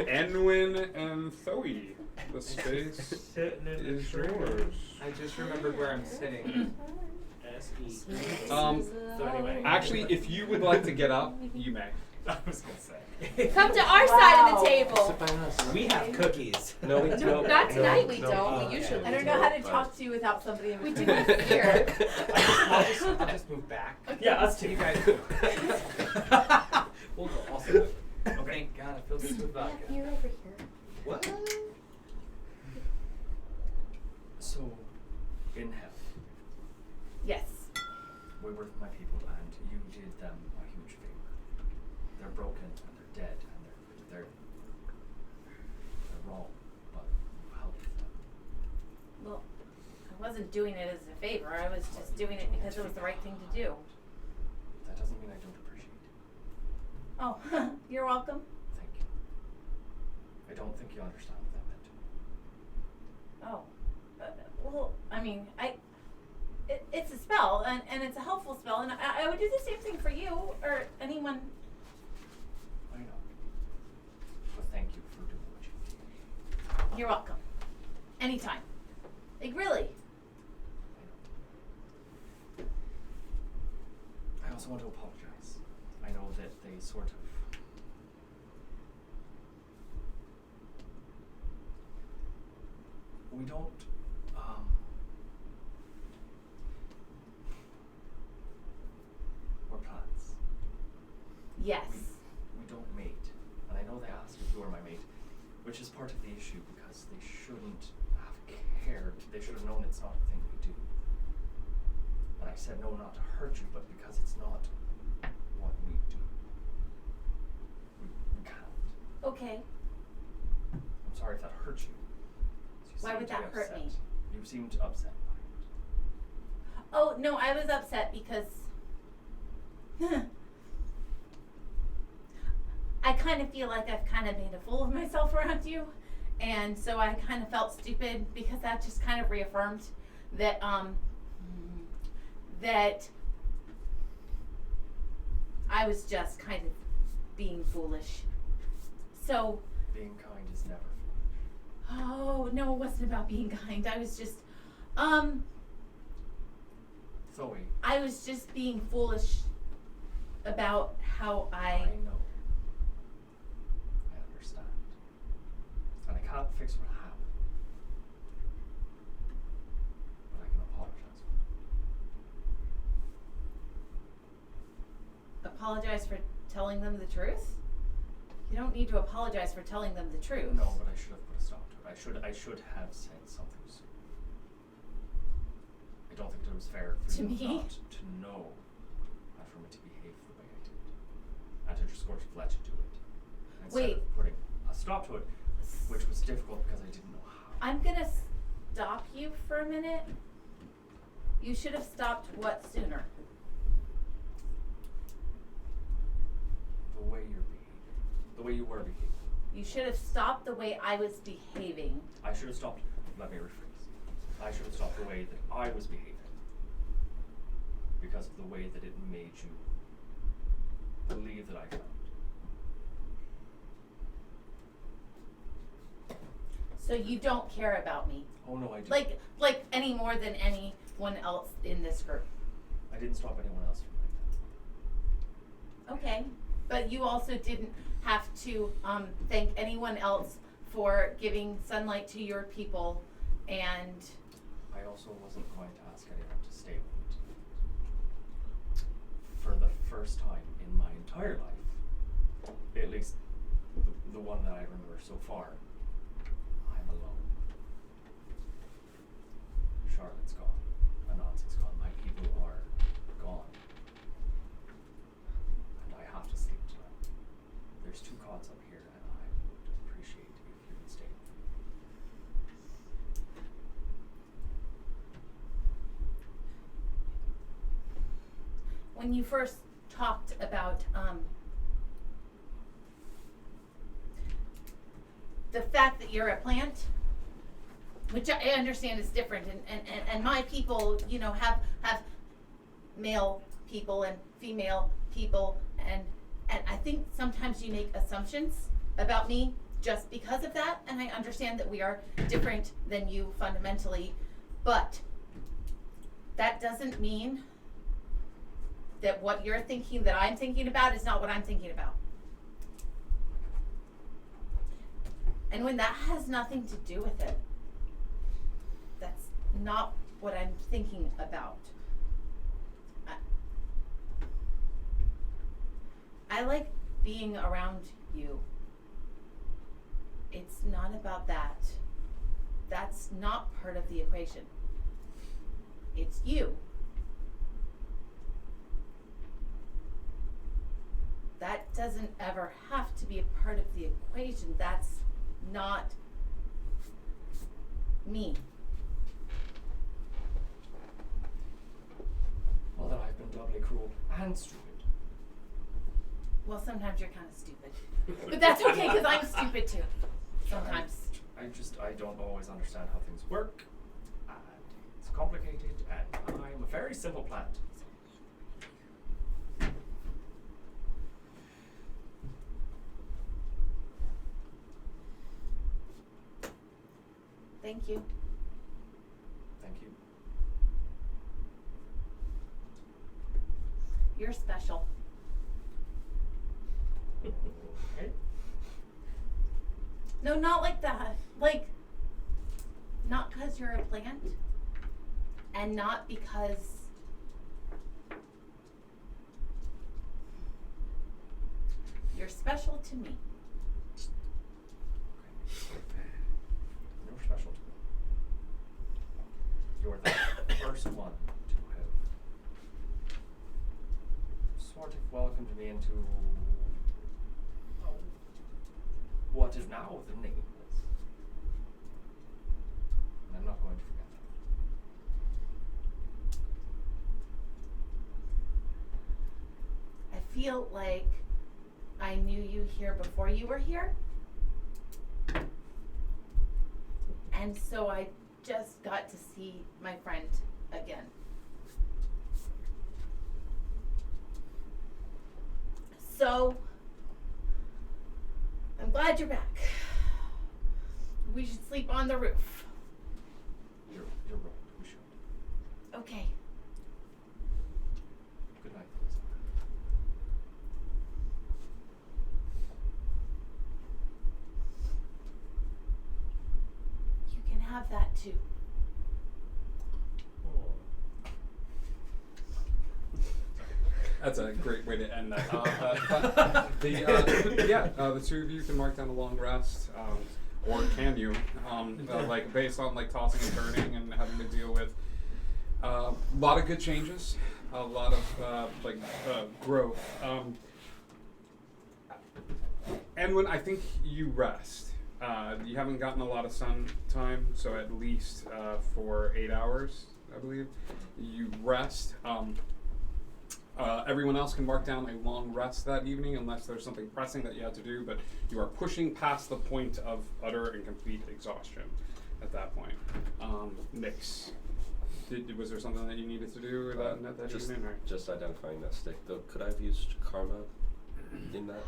Enwin and Thoe, the space Sitting in the is chair. yours. I just remembered where I'm sitting. S-E. So anyway. Actually, if you would like to get up, you may. I was gonna say. Come to our side of the table. We have cookies. no, we No, don't. not tonight we No. don't. Oh, We okay. usually I don't know how to talk to you without somebody in We do between. it here. I'll just move back. Yeah, us too. You guys. We'll go also. Oh, thank God, I feel good with vodka. You're over here. What? So, in hell, Yes. we were with my people, and you did them a huge favor. They're broken, and they're dead, and they're wrong, but you helped them. Well, I wasn't doing it as a favor. I was just doing it because it was the right thing to do. That doesn't mean I don't appreciate it. Oh, you're welcome. Thank you. I don't think you understand what that meant to me. Oh, well, I mean, it's a spell, and it's a helpful spell, and I would do the same thing for you or anyone. I know. But thank you for doing what you did. You're welcome. Anytime. Like, really. I also want to apologize. I know that they sort of... We don't, we're plants. Yes. We don't mate. And I know they asked if you were my mate, which is part of the issue because they shouldn't have cared. They should have known it's not a thing we do. And I said no, not to hurt you, but because it's not what we do. We can't. Okay. I'm sorry if that hurt you. You Why seemed would to be that hurt upset. me? You seemed upset by it. Oh, no, I was upset because I kind of feel like I've kind of made a fool of myself around you. And so I kind of felt stupid because that just kind of reaffirmed that, that I was just kind of being foolish. So, Being kind is never foolish. oh, no, it wasn't about being kind. I was just, Zoe, I was just being foolish about how I know. I understand. And I can't fix what happened. But I can apologize for it. apologize for telling them the truth. You don't need to apologize for telling them the truth. No, but I should have put a stop to it. I should have said something sooner. I don't think it was fair for To you me? not to know and for me to behave the way I did. And to just sort of let you do it. Instead Wait. of putting a stop to it, which was difficult because I didn't know how. I'm gonna stop you for a minute. You should have stopped what sooner? The way you're behaving. The way you were behaving. You should have stopped the way I was behaving. I should have stopped. Let me rephrase. I should have stopped the way that I was behaving. Because of the way that it made you believe that I felt. So you don't care about me. Oh no, I do. Like any more than anyone else in this group. I didn't stop anyone else from like that. Okay. But you also didn't have to thank anyone else for giving sunlight to your people and I also wasn't going to ask anyone to stay with me tonight. For the first time in my entire life, at least the one that I remember so far, I'm alone. Charlotte's gone. Anansi's gone. My people are gone. And I have to sleep tonight. There's 2 cots up here, and I would appreciate if you would stay with me. When you first talked about the fact that you're a plant, which I understand is different, and my people, you know, have male people and female people, and I think sometimes you make assumptions about me just because of that, and I understand that we are different than you fundamentally, but that doesn't mean that what you're thinking that I'm thinking about is not what I'm thinking about. And when that has nothing to do with it, that's not what I'm thinking about. I like being around you. It's not about that. That's not part of the equation. It's you. That doesn't ever have to be a part of the equation. That's not me. Well, then I've been doubly cruel and stupid. Well, sometimes you're kind of stupid. But that's okay, because I'm stupid too. Sometimes. I don't always understand how things work, and it's complicated, and I'm a very simple plant. Thank you. Thank you. You're special. Okay. No, not like that. Like, not because you're a plant, and not because you're special to me. You're special to me. You're the first one to have sort of welcomed me into what is now the nameless. And I'm not going to forget that. I feel like I knew you here before you were here. And so I just got to see my friend again. So I'm glad you're back. We should sleep on the roof. You're right. We should. Okay. Good night, Melissa. You can have that too. That's a great way to end that. The 2 of you can mark down a long rest, or can you? Like based on like tossing and turning and having to deal with a lot of good changes, a lot of growth. And when I think you rest, you haven't gotten a lot of sun time, so at least for 8 hours, I believe, you rest. Everyone else can mark down a long rest that evening unless there's something pressing that you have to do, but you are pushing past the point of utter and complete exhaustion at that point. Nyx, was there something that you needed to do that just, evening? Or? Just identifying that stick, though. Could I have used karma in that,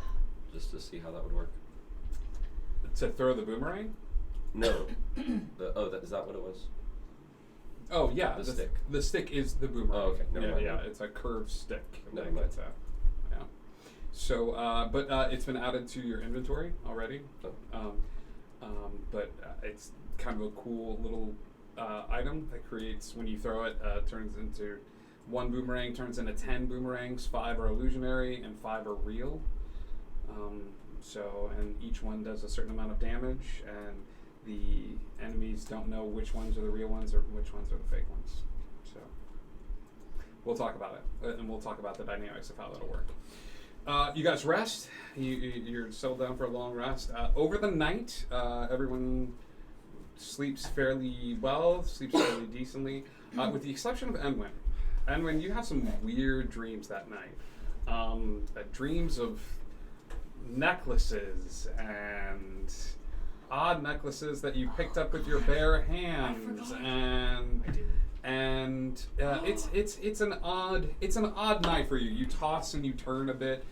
just to see how that would work? To throw the boomerang? No. Is that what it was? Oh yeah, The stick. The stick is the boomerang. Oh, okay. Never mind. Yeah, it's a curved stick. Never that mind. gets out. Yeah. So, but it's been added to your inventory already. Oh. But it's kind of a cool little item that creates, when you throw it, turns into 1 boomerang, turns into 10 boomerangs. 5 are illusionary and 5 are real. And each one does a certain amount of damage, and the enemies don't know which ones are the real ones or which ones are the fake ones. So we'll talk about it, and we'll talk about the dynamics of how that'll work. You guys rest. You're settled down for a long rest. Over the night, everyone sleeps fairly well, sleeps fairly decently, with the exception of Enwin. Enwin, you have some weird dreams that night. Dreams of necklaces and odd necklaces that you picked up with your bare hands, and it's an odd night for you. You toss and you turn a bit,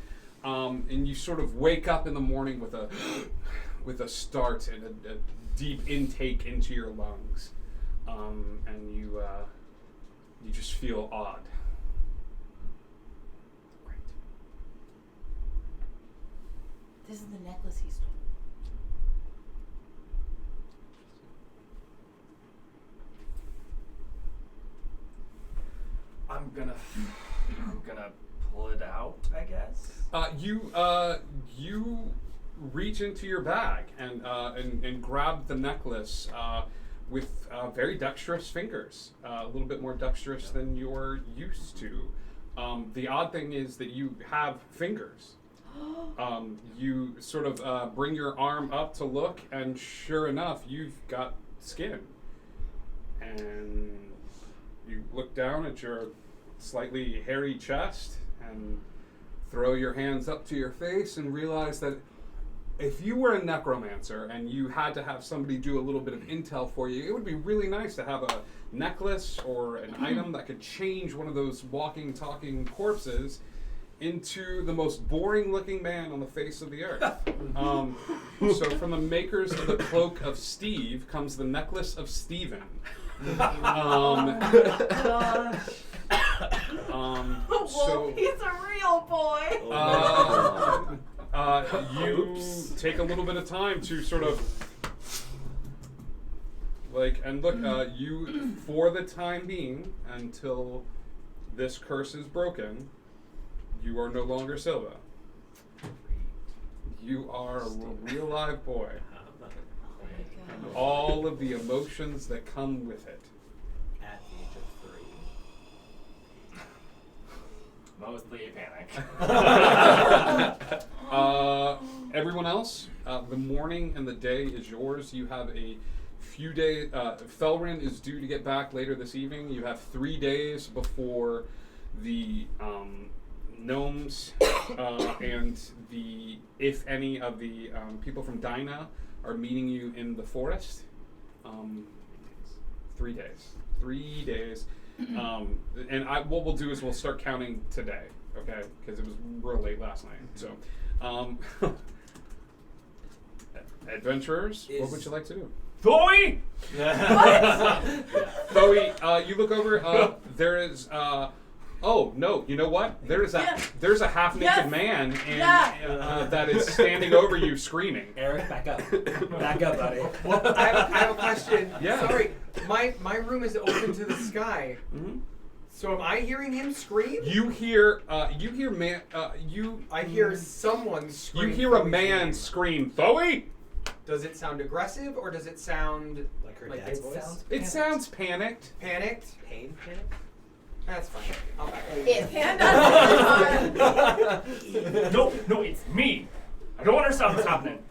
and you sort of wake up in the morning with a start and a deep intake into your lungs, and you just feel odd. Great. This is the necklace he stole. I'm gonna pull it out, I guess. You reach into your bag and grab the necklace with very dexterous fingers, a little bit more dexterous than you're used to. The odd thing is that you have fingers. You sort of bring your arm up to look, and sure enough, you've got skin. And you look down at your slightly hairy chest and throw your hands up to your face and realize that if you were a necromancer and you had to have somebody do a little bit of intel for you, it would be really nice to have a necklace or an item that could change one of those walking, talking corpses into the most boring looking man on the face of the earth. So from the makers of the Cloak of Steve comes the Necklace of Steven. Wolf, he's a real boy. You take a little bit of time to sort of and look, you, for the time being, until this curse is broken, you are no longer Silva. You are a real live boy. And all of the emotions that come with it. At the age of 3. Mostly a panic. Everyone else, the morning and the day is yours. You have a few days. Felrin is due to get back later this evening. You have 3 days before the gnomes and the, if any, of the people from Dinah are meeting you in the forest. 3 days. 3 days. And what we'll do is we'll start counting today, okay? Because it was real late last night. So, adventurers, what would you like to do? Thoy! Thoy, you look over. There is. Oh no! You know what? There's a half-naked man, and that is standing over you, screaming. Eric, back up. Back up, buddy. Well, I have a question. Yeah. Sorry, my room is open to the sky. Mm-hmm. So am I hearing him scream? You hear man. I hear someone scream. You hear a Thoy's man name. scream, Thoy! Does it sound aggressive or does it sound Like her like dad's it voice? It sounds panicked. panicked? Pain panic? That's fine. I'll back up. If hand us No, it's me. I don't understand what's happening.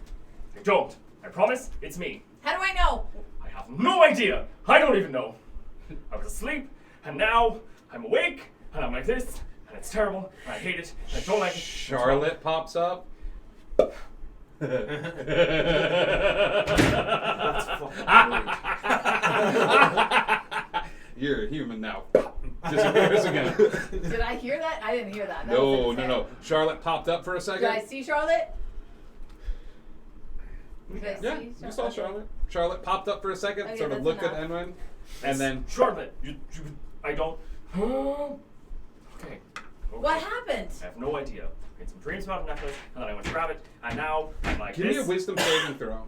I don't. I promise, it's me. How do I know? I have no idea. I don't even know. I was asleep, and now I'm awake, and I'm like this, and it's terrible, and I hate it, and I don't like it. Charlotte pops up. That's You're a human now. Disappears again. Did I hear that? I didn't hear that. That No. was insane. Charlotte popped up for a second. Did I see Charlotte? Did I Yeah, see you saw Charlotte. Charlotte popped up for a second, Okay, sort of that's looked enough. at Enwin, and then Charlotte, I don't. Okay. What happened? I have no idea. I had some dreams about a necklace, and then I went to grab it, and now I'm like give this. me a wisdom saving throw.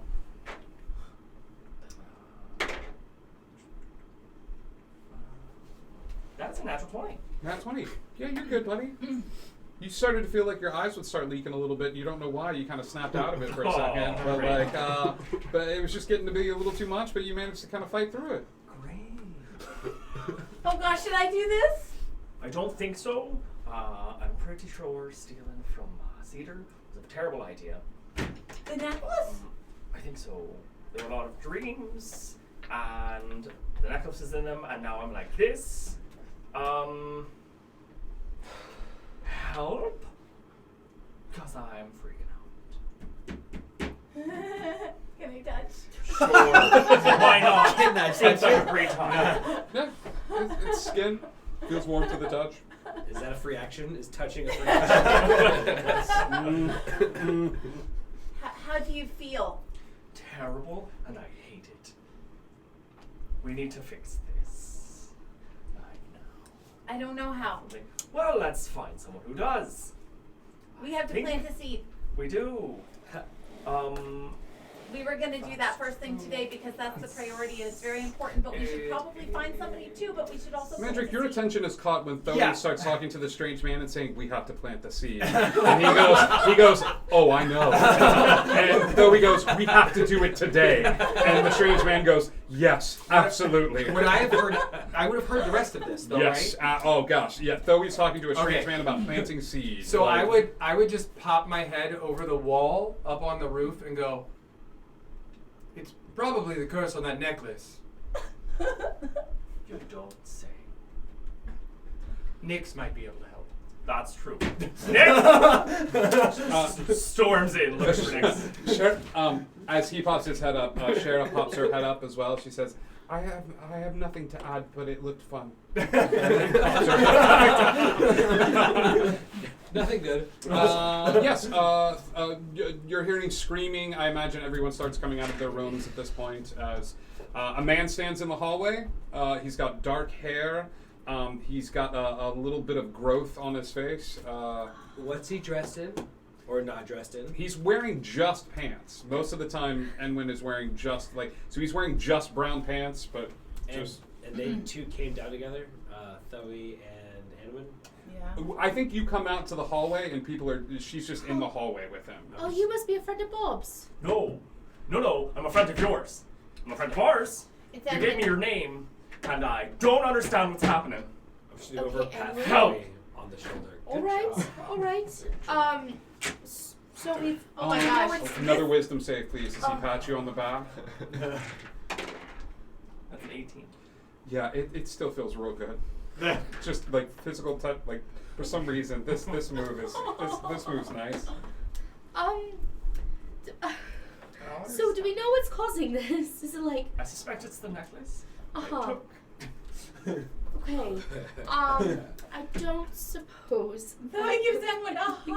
a natural 20. Nat 20. Yeah, you're good, buddy. You started to feel like your eyes would start leaking a little bit. You don't know why. You kind of snapped out of it for a second. But Great. but it was just getting to be a little too much. But you managed to kind of fight through it. Great. Oh gosh, should I do this? I don't think so. I'm pretty sure stealing from Cedar was a terrible idea. The necklace? I think so. There were a lot of dreams, and the necklace is in them, and now I'm like this. Help? Because I'm freaking out. Can I touch? Sure. Why not? Can that Seems touch like it? a great time. Yeah, it's skin. Feels warm to the touch. Is that a free action? Is touching a free action? How do you feel? Terrible, and I hate it. We need to fix this. I know. I don't know how. Well, let's find someone who does. We have to Think- plant a seed. We do. We were gonna do that first thing today because that's the priority. It's very important, but we should probably find somebody too. But we should also. plant Mandrake, a your seed. attention is caught when Thoe Yeah. starts talking to the strange man and saying, "We have to plant the seed." And he goes, "Oh, I know." And Thoe goes, "We have to do it today." And the strange man goes, "Yes, absolutely." Would I have heard? I would have heard the rest of this, though, Yes. right? Oh gosh. Yeah. Thoe's talking to a strange Okay. man about planting seeds. So Like, I would just pop my head over the wall up on the roof and go, "It's probably the curse on that necklace." You don't say. Nyx might be able to help. That's true. Nick storms in, looks for Nick. As he pops his head up, Shara pops her head up as well. She says, I have nothing to add, but it looked fun." Nothing good. Yes, you're hearing screaming. I imagine everyone starts coming out of their rooms at this point as a man stands in the hallway. He's got dark hair. He's got a little bit of growth on his face. What's he dressed in? Or not dressed in? He's wearing just pants. Most of the time, Enwin is wearing just, so he's wearing just brown pants, but just... And they two came down together, Thoe and Anwin. Yeah. I think you come out to the hallway and she's just in the hallway with him. Oh, you must be a friend of Bob's. No, I'm a friend of yours. I'm a friend of ours. It's You gave me your name, and I don't understand what's happening. I'm shooting over Okay, Pat Anwin. Help. Thoe on the shoulder. All right, all right. So we've. Oh my gosh. Another wisdom save, please, as he pats you on the back. That's an 18. Yeah, it still feels real good. Just like physical touch, like for some reason this move's nice. So do we know what's causing this? Is it like? I suspect it's the necklace. Uh-huh. Okay. I don't suppose. Though he gives Edwin a hug. He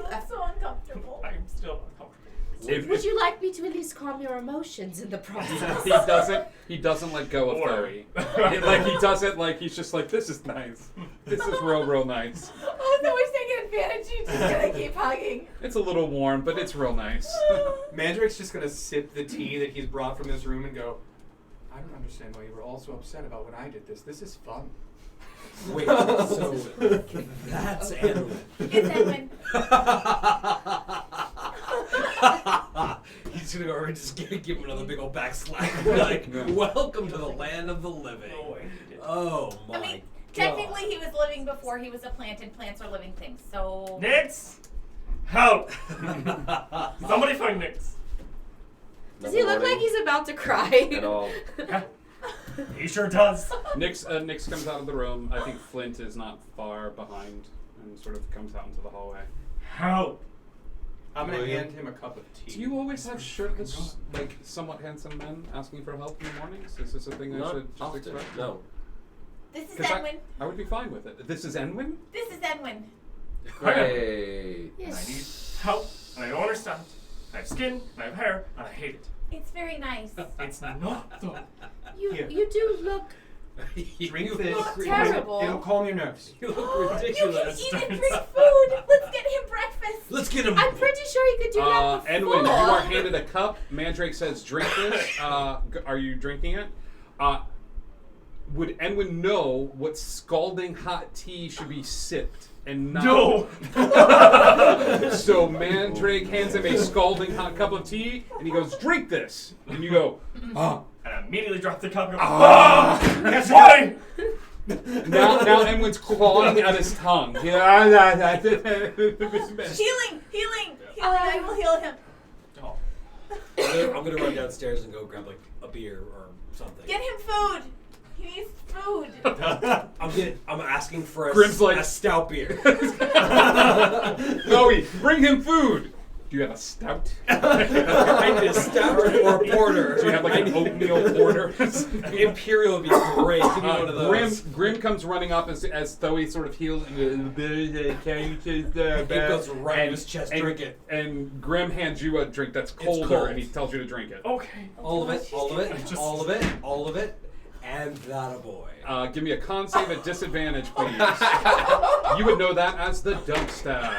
looks so uncomfortable. I'm still uncomfortable. Would you like me to at least calm your emotions in the process? He doesn't let go of Or- Thoe. He doesn't like he's just like, this is nice. This is real nice. Oh, so he's taking advantage. He's just gonna keep hugging. It's a little warm, but it's real nice. Mandrake's just gonna sip the tea that he's brought from his room and go, "I don't understand why you were all so upset about when I did this. This is fun." Wait, so that's Anwin. It's Edwin. He's gonna go over and just give him another big old back slap. Like, Yeah. welcome to the land of the living. No, I hate it. Oh my I mean, god. technically he was living before he was a plant, and plants are living things. So. Nix! Help! Somebody find Nix. Does he look like he's about to cry? At all. He sure does. Nyx comes out of the room. I think Flint is not far behind and sort of comes out into the hallway. Help! I'm gonna William? hand him a cup of tea. Do you always have shirtless, like somewhat handsome men asking for help in the mornings? Is this a thing I Not should just often. expect? No. This is 'Cause Edwin. I would be fine with it. This is Enwin? This is Edwin. Great. And I Yes. need help, and I don't understand. I have skin, and I have hair, and I hate it. It's very nice. It's not though. Here. You do look. Drink this. Not terrible. It'll calm your nerves. You look You can ridiculous. eat and drink food. Let's get him breakfast. Let's get him. I'm pretty sure he could do that before. Enwin, you are handed a cup. Mandrake says, drink this. Are you drinking it? would Enwin know what scalding hot tea should be sipped and not? No. So Mandrake hands him a scalding hot cup of tea, and he goes, "Drink this," and you go, "Ah." And I immediately drop the cup and go, Ah! That's why! Now Enwin's clawing at his tongue. Healing. I will heal him. Oh. I'm gonna run downstairs and go grab like a beer or something. Get him food. He needs food. I'm asking for Grim's like- a stout beer. Chloe, bring him food. Do you have a stout? I need a stout or a porter. Do you have like an oatmeal porter? Imperial would be great. Give me one of those. Grim comes running up as Thoe sort of heals. He goes right in his chest. Drink it. And Grim hands you a drink that's colder, cold. and he tells you to drink it. Okay. All of it. All of it. All of it. All of it. And that a boy. Give me a con save at disadvantage, please. You would know that as the dump stab.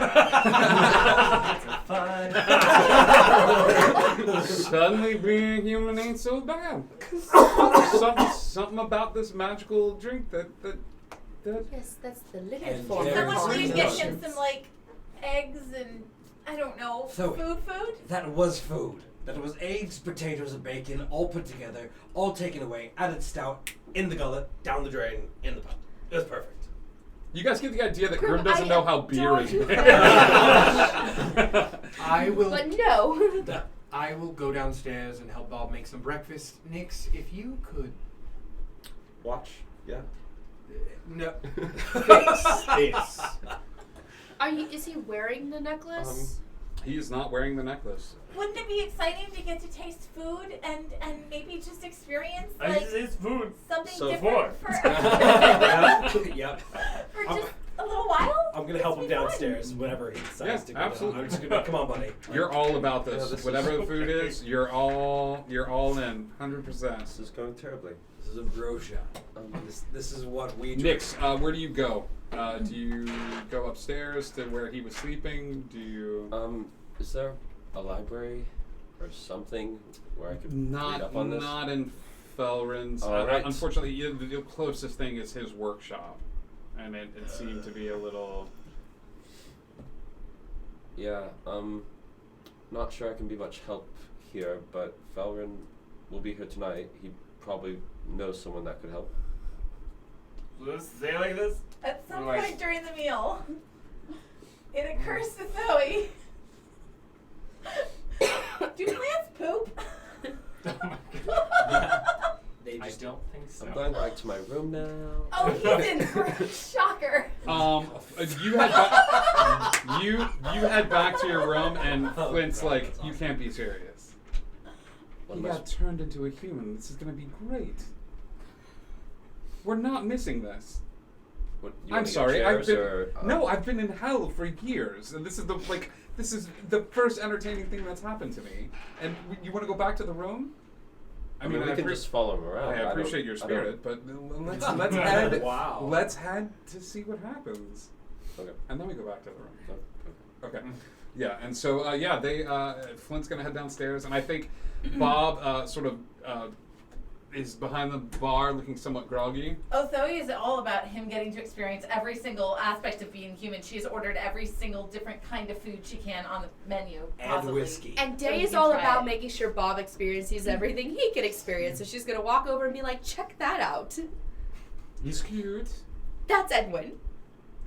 Suddenly being human ain't so bad. Something about this magical drink that Yes, that's the liquid And form. there Someone is please no get him options. some like eggs and I don't know So- food. That was food. That was eggs, potatoes, and bacon, all put together, all taken away, added stout, in the gullet, down the drain, in the pot. It was perfect. you guys get the idea that Grim, Grim doesn't I know how beer is adore made. I will. But no. I will go downstairs and help Bob make some breakfast. Nix, if you could. Watch. Yeah. No. Fix this. Is he wearing the necklace? He is not wearing the necklace. Wouldn't it be exciting to get to taste food and maybe just experience I like just ate food. something So different for Yep. for just a little while? I'm gonna help him It's be fun. downstairs whenever he decides Yeah, to go. absolutely. I'm just gonna come on, buddy. You're all about this. Yeah, this Whatever is- the food is, you're all in, 100%. This is going terribly. This is ambrosia. This is what we do. Nix, where do you go? Do you go upstairs to where he was sleeping? Do you Is there a library or something where I could read not up on this? not in Felrin's? All right. Unfortunately, the closest thing is his workshop, and it seemed to be a little. Yeah, not sure I can be much help here, but Felrin will be here tonight. He probably knows someone that could help. Let's say it like this. At some Like- point during the meal, it occurs to Zoe. Do plants poop? They I just don't think so. I'm going back to my room now. Oh, he's in for a shocker. You head back to your room, and Oh, Flint's God, like, that's "You awesome. can't be serious. What He am I got turned into a human. This is gonna be great. We're not missing this." what, you I'm wanna get sorry. chairs or, No, I've been in hell for years, and this is the first entertaining thing that's happened to me. And you want to go back to the room? I mean, we can just follow him around. I don't- appreciate your I don't- spirit, but let's head. Wow. Let's head to see what happens, Okay. and then we go back to the room. Okay. Okay. Yeah, and so they Flint's gonna head downstairs, and I think Bob sort of is behind the bar, looking somewhat groggy. Oh, Zoe is all about him getting to experience every single aspect of being human. She has ordered every single different kind of food she can on the menu. And possibly. whiskey. And So Day we is can all try about it. making sure Bob experiences everything he can experience. So she's gonna walk over and be like, "Check that out. He's cute. That's Edwin."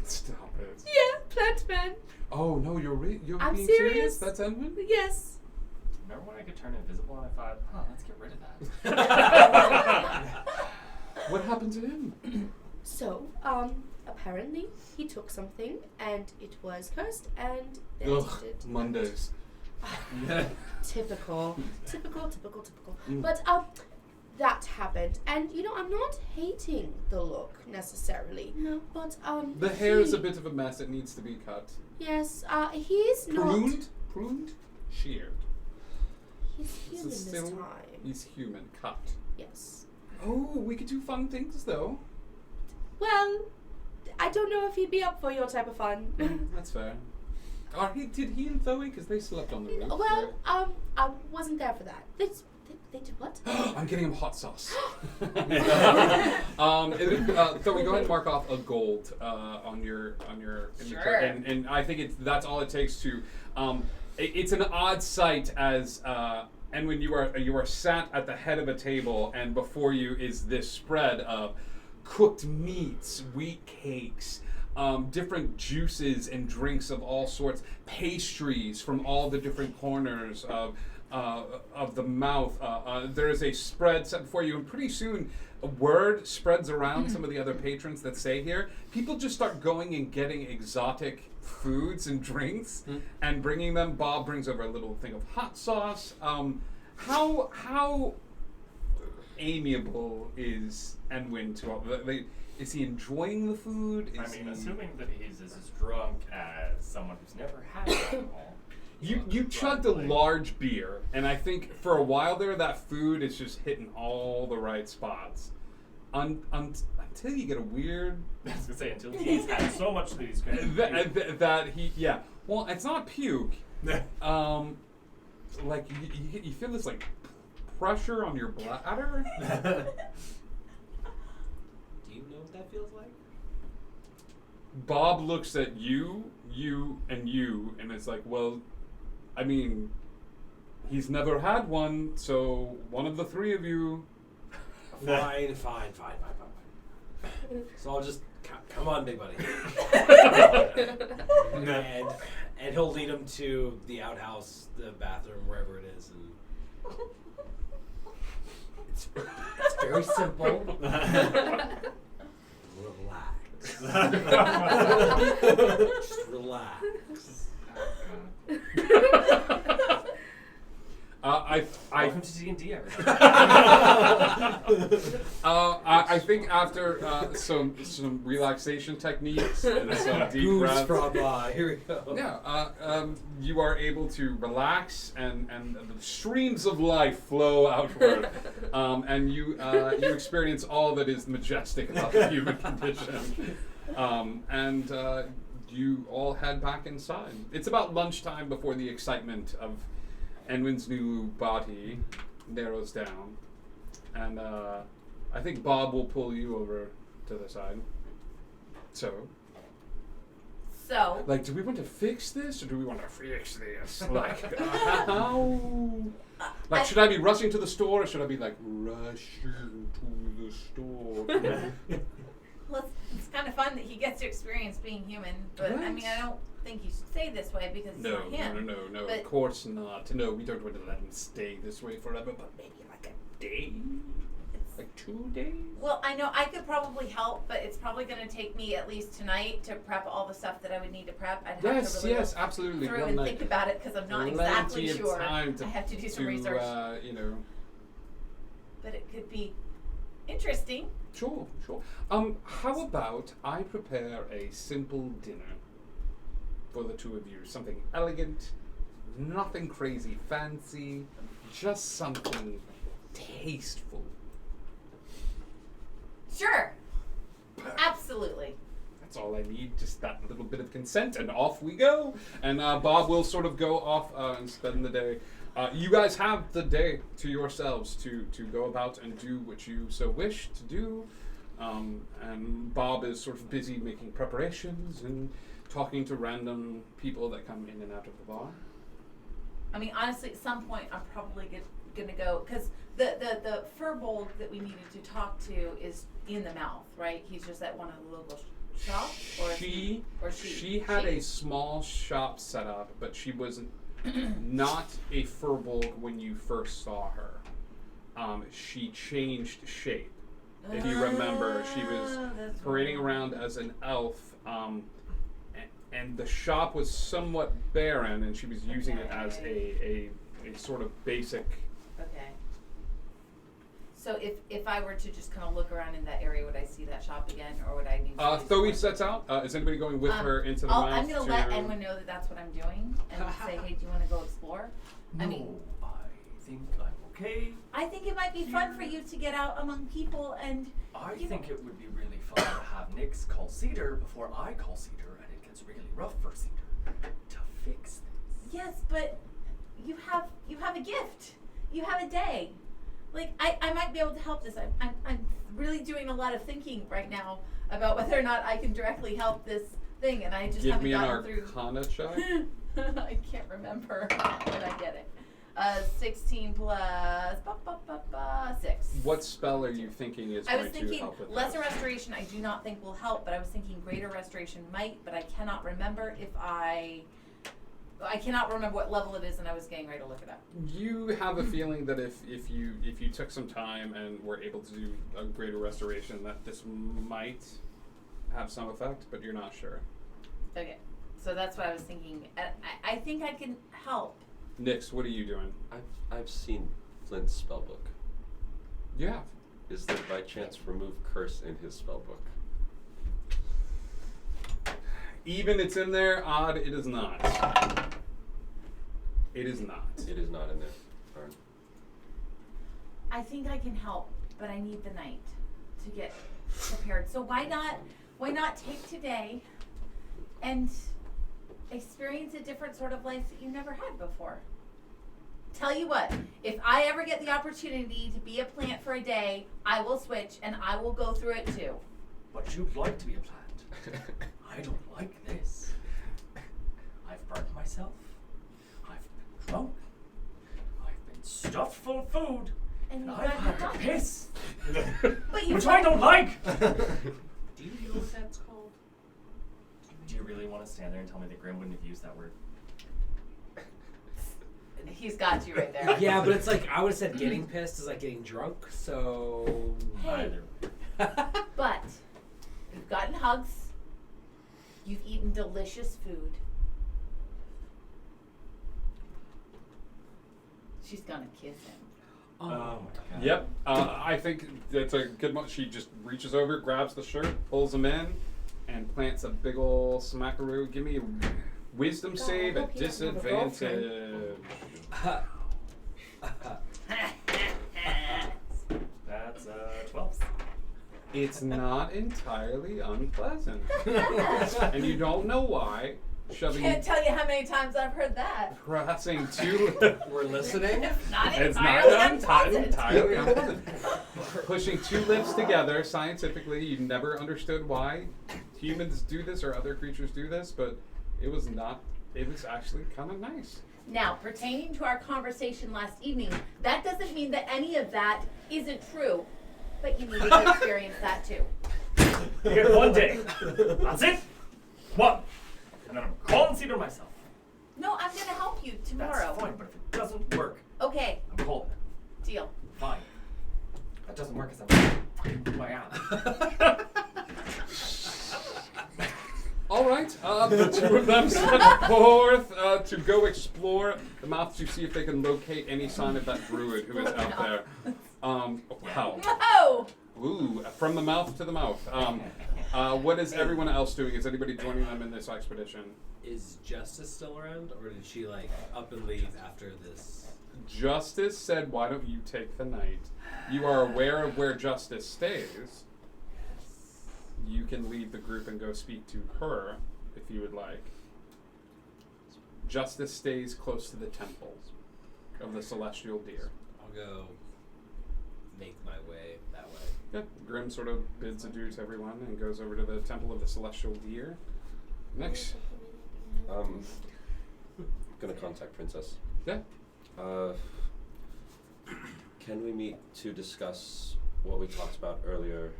Stop it. Yeah, Plant Man. Oh no, you're I'm being serious. That's Edwin. Yes. Remember when I could turn invisible and I thought, let's get rid of that. What happened to him? So, apparently he took something and it was cursed and it Ugh, did. Mondays. Typical. Typical. Mm. But that happened, and I'm not hating the look necessarily. No. But The hair is a bit of a mess. It needs to be cut. Yes. He's not. Pruned, sheared. He's This human is this still- time. He's human. Cut. Yes. Oh, we could do fun things though. Well, I don't know if he'd be up for your type of fun. That's fair. Did he and Zoe? Because they slept on the roof. Well, I wasn't there for that. They did what? I'm getting him hot sauce. So we go ahead and mark off a gold on your inventory. Sure. And I think that's all it takes to. It's an odd sight as. And when you are sat at the head of a table, and before you is this spread of cooked meats, wheat cakes, different juices and drinks of all sorts, pastries from all the different corners of the mouth. There is a spread set before you, and pretty soon a word spreads around some of the other patrons that stay here. People just start going and getting exotic foods and drinks and bringing them. Bob brings over a little thing of hot sauce. How amiable is Enwin to all? Is he enjoying the food? Assuming that he's as drunk as someone who's never had alcohol. You chugged a large beer, and I think for a while there, that food is just hitting all the right spots. Until you get a weird. I was gonna say until he's had so much that he's going that he Well, it's not puke. Like you feel this like pressure on your bladder. Do you know what that feels like? Bob looks at you, and it's like, well, I mean, he's never had one, so one of the three of you. Fine. So I'll just come on, big buddy. and he'll lead him to the outhouse, the bathroom, wherever it is, and it's very simple. Relax. Just relax. Welcome to D&D, everybody. I think after some relaxation techniques and some deep breaths, from here we go. yeah, you are able to relax and the streams of life flow outward, and you experience all that is majestic about the human condition, and you all head back inside. It's about lunchtime before the excitement of Enwin's new body narrows down, and I think Bob will pull you over to the side. So, like, do we want to fix this, or do we want to fix this? Like, how? Like, should I be rushing to the store, or should I be like rushing to the store? Well, it's kind of fun that he gets to experience being human, but I mean, I don't think you should stay this way because it's not him. No, But of course not. No, we don't want to let him stay this way forever, but maybe like a day? Like 2 days? Well, I know I could probably help, but it's probably going to take me at least tonight to prep all the stuff that I would need to prep. I'd have to really look absolutely. through and think about it because I'm not exactly sure. I have to do some research. But it could be interesting. Sure. How about I prepare a simple dinner for the two of you? Something elegant, nothing crazy fancy, just something tasteful. Sure. Absolutely. That's all I need, just that little bit of consent, and off we go. And Bob will sort of go off and spend the day. You guys have the day to yourselves to go about and do what you so wish to do. And Bob is sort of busy making preparations and talking to random people that come in and out of the bar. I mean, honestly, at some point, I'm probably gonna go because the furbolg that we needed to talk to is in the mouth, right? He's just at one of the local shops, or she had a small shop set up, but she wasn't not a furbolg when you first saw her. She changed shape. If you remember, she was parading around as an elf, and the shop was somewhat barren, and she was using it as a sort of basic. Okay. So if I were to just kind of look around in that area, would I see that shop again, or would I need to? Thoe sets out. Is anybody going with her into the mouth? I'm going to let Enwin know that that's what I'm doing, and say, hey, do you want to go explore? No, I think I'm okay. I think it might be fun for you to get out among people and. I think it would be really fun to have Nyx call Cedar before I call Cedar, and it gets really rough for Cedar to fix this. Yes, but you have a gift. You have a day. Like, I might be able to help this. I'm really doing a lot of thinking right now about whether or not I can directly help this thing, and I just Give haven't me an gotten through. Arcana check. I can't remember when I get it. 16 plus 6. What spell are you thinking is I was going to thinking help with lesser this? restoration I do not think will help, but I was thinking greater restoration might, but I cannot remember if I cannot remember what level it is, and I was getting ready to look it up. You have a feeling that if you took some time and were able to do a greater restoration, that this might have some effect, but you're not sure. Okay, so that's what I was thinking. I think I can help. Nix, what are you doing? I've seen Flint's spellbook. You have. Is there by chance remove curse in his spellbook? Even it's in there, odd, it is not. It is not. It is not in there. Darn. I think I can help, but I need the night to get prepared. So why not take today and experience a different sort of life that you never had before? Tell you what, if I ever get the opportunity to be a plant for a day, I will switch and I will go through it too. But you'd like to be a plant. I don't like this. I've burnt myself. I've been drunk. I've been stuffed full of food. And And you've I've had gotten to piss. But you've Which I don't like. Do you know what that's called? Do you really want to stand there and tell me that Grim wouldn't have used that word? He's got you right there. Yeah, but it's like, I would have said getting pissed is like getting drunk, so... Hey. Either. But you've gotten hugs. You've eaten delicious food. She's gonna kiss him. Oh my god. Yep. I think that's a good one. She just reaches over, grabs the shirt, pulls him in, and plants a big ol' smackaroo. Give me a wisdom God, I save at hope he doesn't have a girlfriend. disadvantage. That's 12. It's not entirely unpleasant. And you don't know why. Shoving, Can't tell you how many times I've heard that. pressing two. We're listening? Not It's entirely not unpleasant. entirely unpleasant. Pushing two lips together, scientifically, you never understood why humans do this or other creatures do this, but it was actually kind of nice. Now, pertaining to our conversation last evening, that doesn't mean that any of that isn't true, but you needed to experience that too. You get one day. That's it. One. And then I'm calling Cedar myself. No, I'm gonna help you tomorrow. That's fine, but if it doesn't work, Okay, I'm calling. deal. Fine. That doesn't work because I'm I am. All right, the two of them set forth to go explore the mouth to see if they can locate any sign of that druid who is out there. Wow. No! Ooh, from the mouth to the mouth. What is everyone else doing? Is anybody joining them in this expedition? Is Justice still around, or did she, like, up and leave after this? Justice said, why don't you take the night? You are aware of where Justice stays. You can leave the group and go speak to her if you would like. Justice stays close to the temples of the Celestial Deer. I'll go make my way that way. Yep. Grim sort of bids adieu to everyone and goes over to the Temple of the Celestial Deer. Next. Gonna contact Princess. Yeah. Can we meet to discuss what we talked about earlier?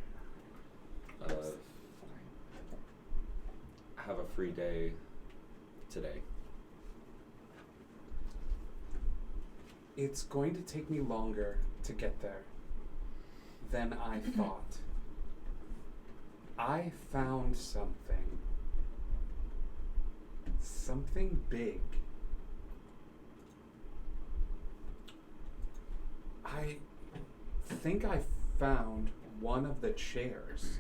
Have a free day today. It's going to take me longer to get there than I thought. I found something. Something big. I think I found one of the chairs.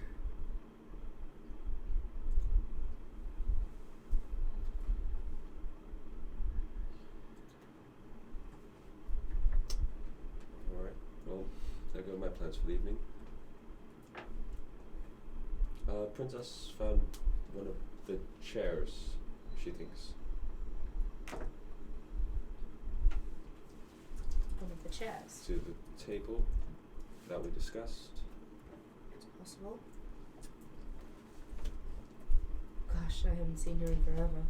Alright, well, there go my plans for the evening. Princess found one of the chairs, she thinks. One of the chairs? To the table that we discussed. It's possible. Gosh, I haven't seen her in forever.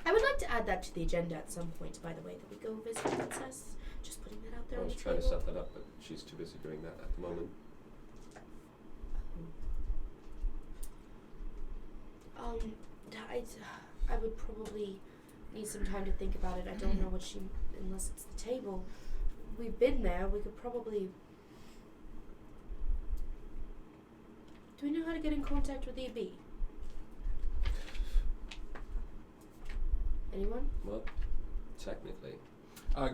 I would like to add that to the agenda at some point, by the way, that we go visit the princess. Just putting that out there I on was the trying to table. set that up, but she's too busy doing that at the moment. I would probably need some time to think about it. I don't know what she, unless it's the table. We've been there. We could probably. Do we know how to get in contact with EB? Anyone? Well, technically.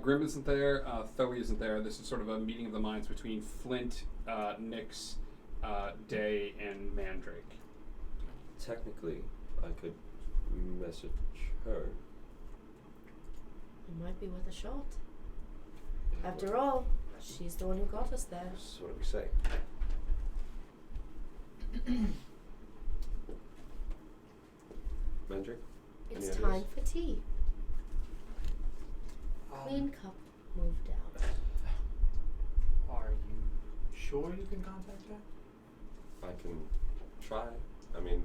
Grim isn't there. Thoe isn't there. This is sort of a meeting of the minds between Flint, Nyx, Day, and Mandrake. Technically, I could message her. It might be worth a shot. After all, she's the one who got us there. So what do we say? Mandrake? It's Any time ideas? for tea. Clean cup moved out. Are you sure you can contact her? I can try. I mean,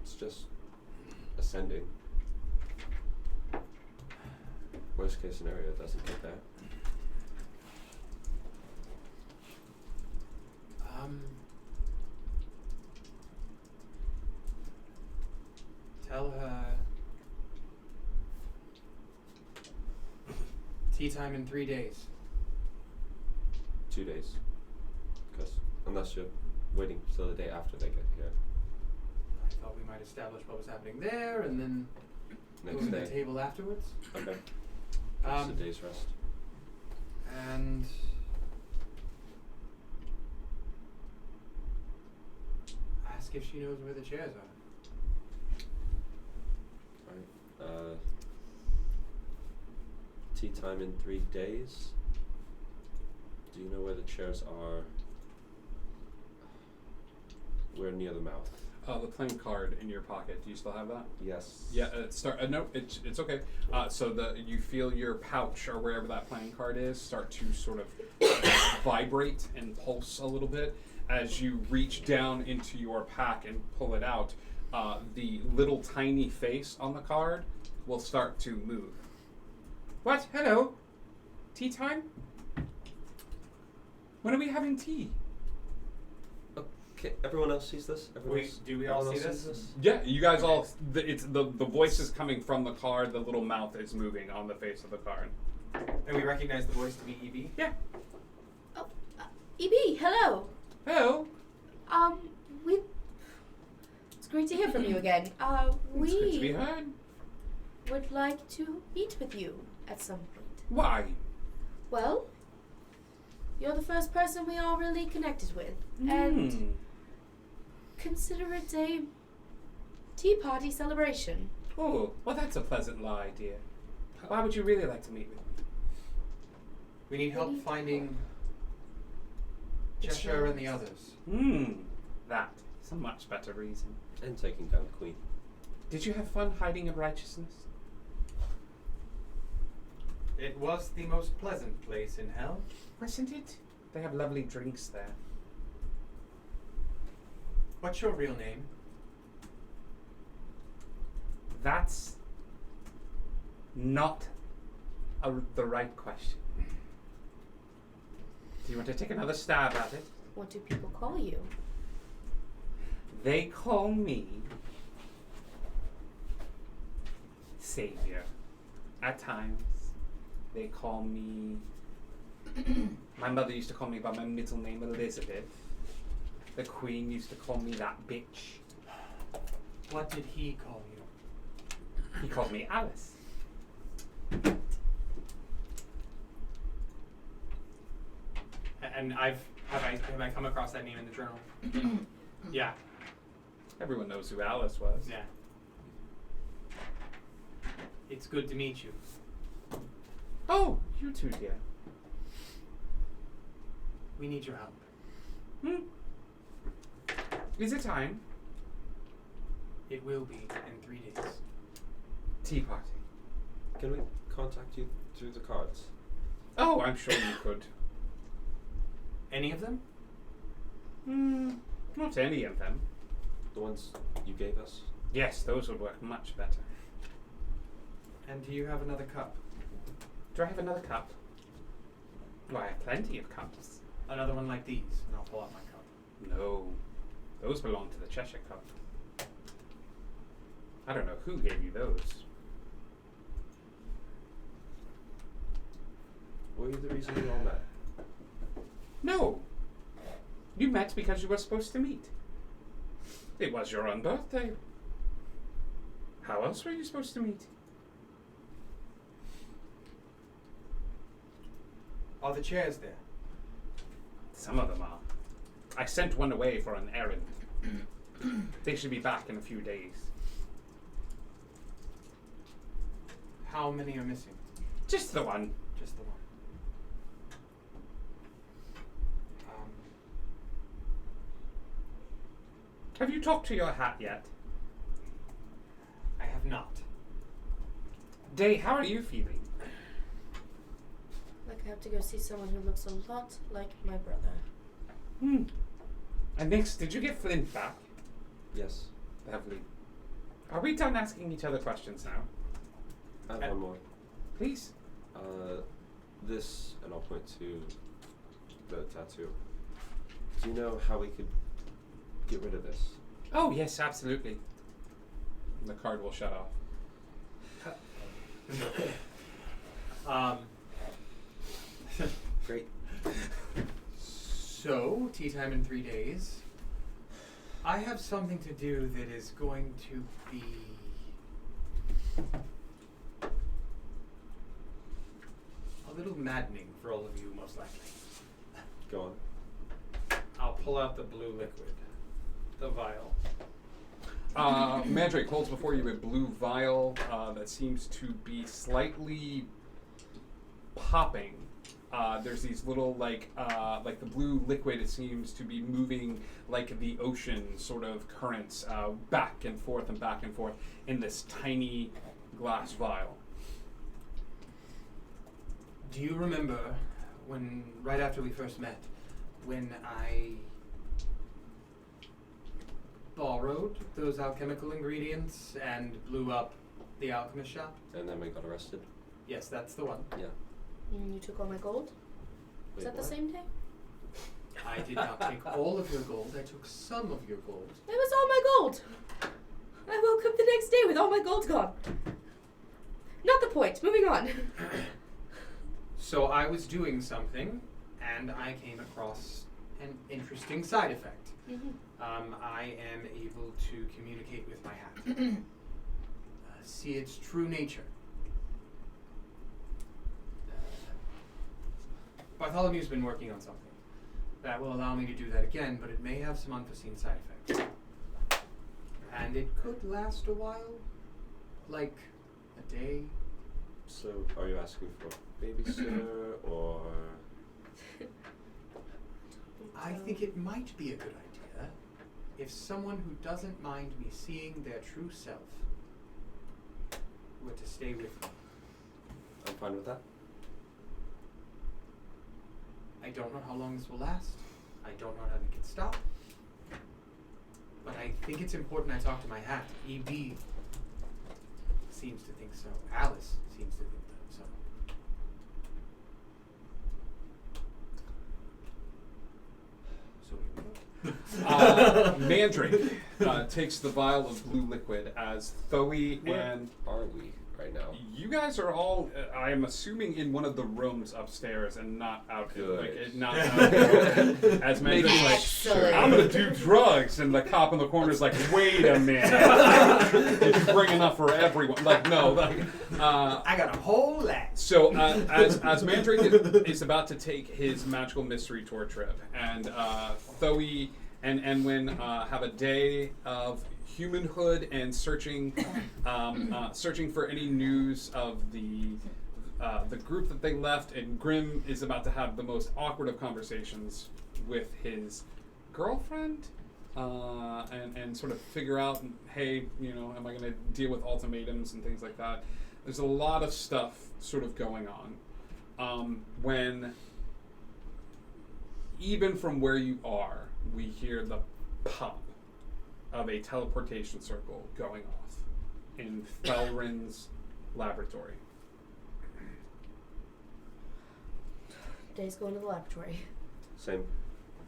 it's just ascending. Worst case scenario, it doesn't get there. Tell her tea time in 3 days. 2 days. Because unless you're waiting till the day after they get here. I thought we might establish what was happening there and then go Next to the day. table afterwards. Okay. It's a Um, day's rest. And ask if she knows where the chairs are. Alright. Tea time in 3 days. Do you know where the chairs are? We're near the mouth. The playing card in your pocket. Do you still have that? Yes. Yeah. No, it's okay. So you feel your pouch or wherever that playing card is start to sort of vibrate and pulse a little bit as you reach down into your pack and pull it out. The little tiny face on the card will start to move. What? Hello? Tea time? When are we having tea? Okay, everyone else sees this? Do we all everyone see else this? sees Yeah, you guys all. The voice is coming from the card. The little mouth is moving on the face of the card. And we recognize the voice to be EB? Yeah. Oh, EB, hello. Hello. It's great to hear from you again. It's good to be We heard. would like to meet with you at some point. Why? Well, you're the first person we all really connected with, and consider it a tea party celebration. Oh, well, that's a pleasant little idea. Why would you really like to meet with me? We need help finding The Cheshire and the chairs. others. That is a much better reason. And taking down the queen. Did you have fun hiding in righteousness? It was the most pleasant place in hell. Wasn't it? They have lovely drinks there. What's your real name? That's not the right question. Do you want to take another stab at it? What do people call you? They call me Savior. At times, they call me. My mother used to call me by my middle name, Elizabeth. The Queen used to call me that bitch. What did he call you? He called me Alice. And have I come across that name in the journal? Yeah. Everyone knows who Alice was. Yeah. It's good to meet you. Oh, you too, dear. We need your help. Is it time? It will be in 3 days. Tea party. Can we contact you through the cards? Oh, I'm sure you could. Any of them? Not any of them. The ones you gave us? Yes, those would work much better. And do you have another cup? Do I have another cup? Well, I have plenty of cups. Another one like these, and I'll pull out my cup. No, those belong to the Cheshire Cup. I don't know who gave you those. Were you the reason we all met? No. You met because you were supposed to meet. It was your own birthday. How else were you supposed to meet? Are the chairs there? Some of them are. I sent one away for an errand. They should be back in a few days. How many are missing? Just the one. Just the one. Have you talked to your hat yet? I have not. Day, how are you feeling? Like I have to go see someone who looks a lot like my brother. And Nix, did you get Flint back? Yes. Lovely. Are we done asking each other questions now? I have one more. Please. This, and I'll point to the tattoo. Do you know how we could get rid of this? Oh, yes, absolutely. The card will shut off. Great. So, tea time in 3 days. I have something to do that is going to be a little maddening for all of you, most likely. Go on. I'll pull out the blue liquid, the vial. Mandrake holds before you a blue vial that seems to be slightly popping. There's these little like the blue liquid. It seems to be moving like the ocean sort of currents back and forth in this tiny glass vial. Do you remember when, right after we first met, when I borrowed those alchemical ingredients and blew up the alchemist shop? And then we got arrested? Yes, that's the one. Yeah. You took all my gold? Was Wait, that the what? same day? I did not take all of your gold, I took some of your gold. It was all my gold. I woke up the next day with all my gold gone. Not the point. Moving on. So I was doing something, and I came across an interesting side effect. I am able to communicate with my hat. See its true nature. Bartholomew's been working on something that will allow me to do that again, but it may have some unforeseen side effects. And it could last a while, like a day. So, are you asking for a babysitter or? I think it might be a good idea if someone who doesn't mind me seeing their true self were to stay with me. I'm fine with that. I don't know how long this will last. I don't know how to make it stop. But I think it's important I talk to my hat. E.B. seems to think so. Alice seems to think so. So here we go. Mandrake takes the vial of blue liquid as Thoe Where and are we right now? you guys are all, I am assuming, in one of the rooms upstairs and not out. Good. Not out. As Mandrake's like, Excellent. I'm gonna do drugs, and the cop in the corner is like, wait a minute, did you bring enough for everyone? Like, no. Like, I got a whole lot. so as Mandrake is about to take his magical mystery tour trip, and Thoe and Enwin have a day of humanhood and searching for any news of the group that they left, and Grim is about to have the most awkward of conversations with his girlfriend. and sort of figure out, hey, am I going to deal with ultimatums and things like that? There's a lot of stuff sort of going on. When, even from where you are, we hear the pop of a teleportation circle going off in Felrin's laboratory. Day's going to the laboratory. Same.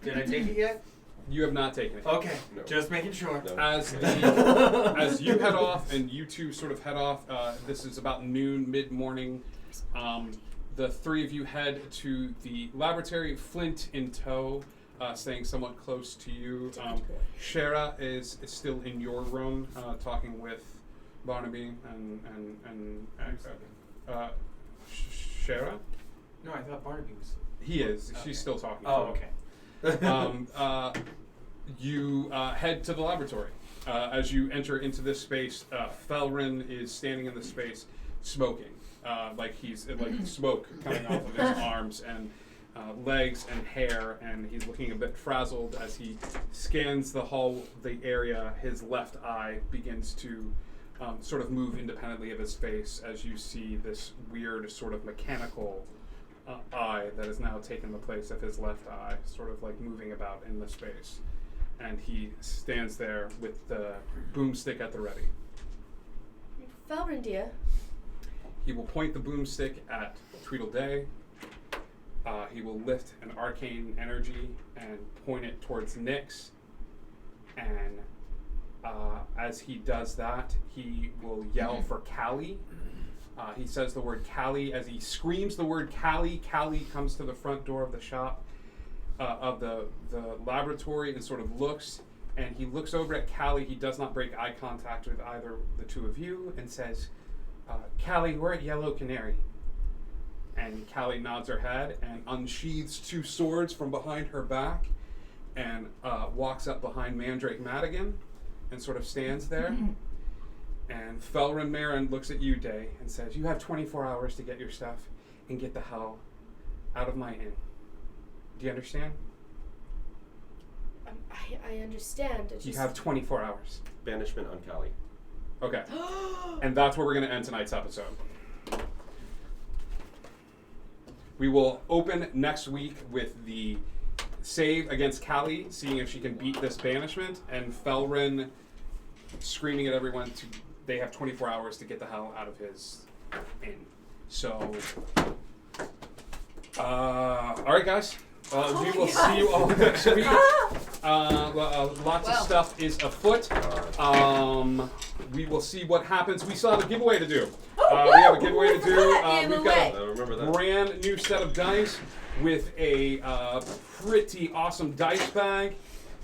Did I take it yet? You have not taken it. Okay, No. just making sure. No. As you head off and you two sort of head off, this is about noon, mid-morning. The three of you head to the laboratory, Flint in tow, staying somewhat close to you. Shara is still in your room, talking with Barnaby and Shara? No, I thought Barnaby was. He is. Okay. She's still talking. Oh, to him. okay. You head to the laboratory. As you enter into this space, Felrin is standing in the space, smoking, like he's like smoke coming off of his arms and legs and hair, and he's looking a bit frazzled as he scans the area. His left eye begins to sort of move independently of his face as you see this weird sort of mechanical eye that has now taken the place of his left eye, sort of like moving about in the space. And he stands there with the boomstick at the ready. Felrin, dear. He will point the boomstick at Tweedleday. He will lift an arcane energy and point it towards Nyx. And as he does that, he will yell for Callie. He says the word Callie. As he screams the word Callie, Callie comes to the front door of the shop, of the laboratory, and sort of looks. And he looks over at Callie. He does not break eye contact with either the two of you and says, Callie, we're at Yellow Canary. And Callie nods her head and unsheathes two swords from behind her back and walks up behind Mandrake Madigan and sort of stands there. And Felrin Marin looks at you, Day, and says, you have 24 hours to get your stuff and get the hell out of my inn. Do you understand? I understand. It's You just have 24 hours. Banishment on Cali. Okay. And that's where we're going to end tonight's episode. We will open next week with the save against Callie, seeing if she can beat this banishment, and Felrin screaming at everyone they have 24 hours to get the hell out of his inn. So, all right, guys. We will see you all next week. Lots of stuff is afoot. We will see what happens. We still have a giveaway to do. We have a giveaway to do. We've got I remember a that. brand new set of dice with a pretty awesome dice bag.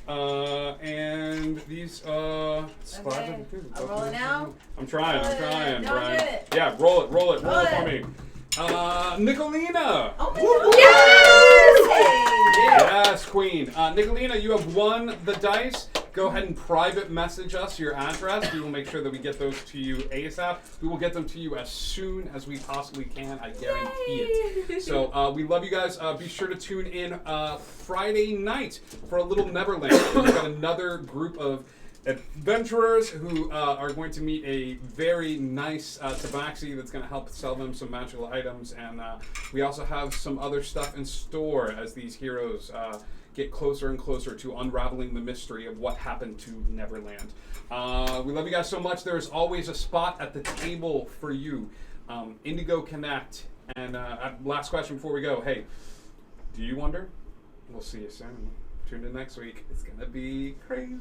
And these Okay. I'm rolling now. I'm trying, No, Brian. do it. Yeah, roll it Roll for it. me. Nicolina! Oh my God. Yes, Queen. Nicolina, you have won the dice. Go ahead and private message us your address. We will make sure that we get those to you ASAP. We will get them to you as soon as we possibly can. I guarantee it. So we love you guys. Be sure to tune in Friday night for a little Neverland. We've got another group of adventurers who are going to meet a very nice tabaxi that's going to help sell them some magical items. And we also have some other stuff in store as these heroes get closer and closer to unraveling the mystery of what happened to Neverland. We love you guys so much. There's always a spot at the table for you. Indigo Connect. And last question before we go. Hey, do you wonder? We'll see you soon. Tune in next week. It's going to be crazy.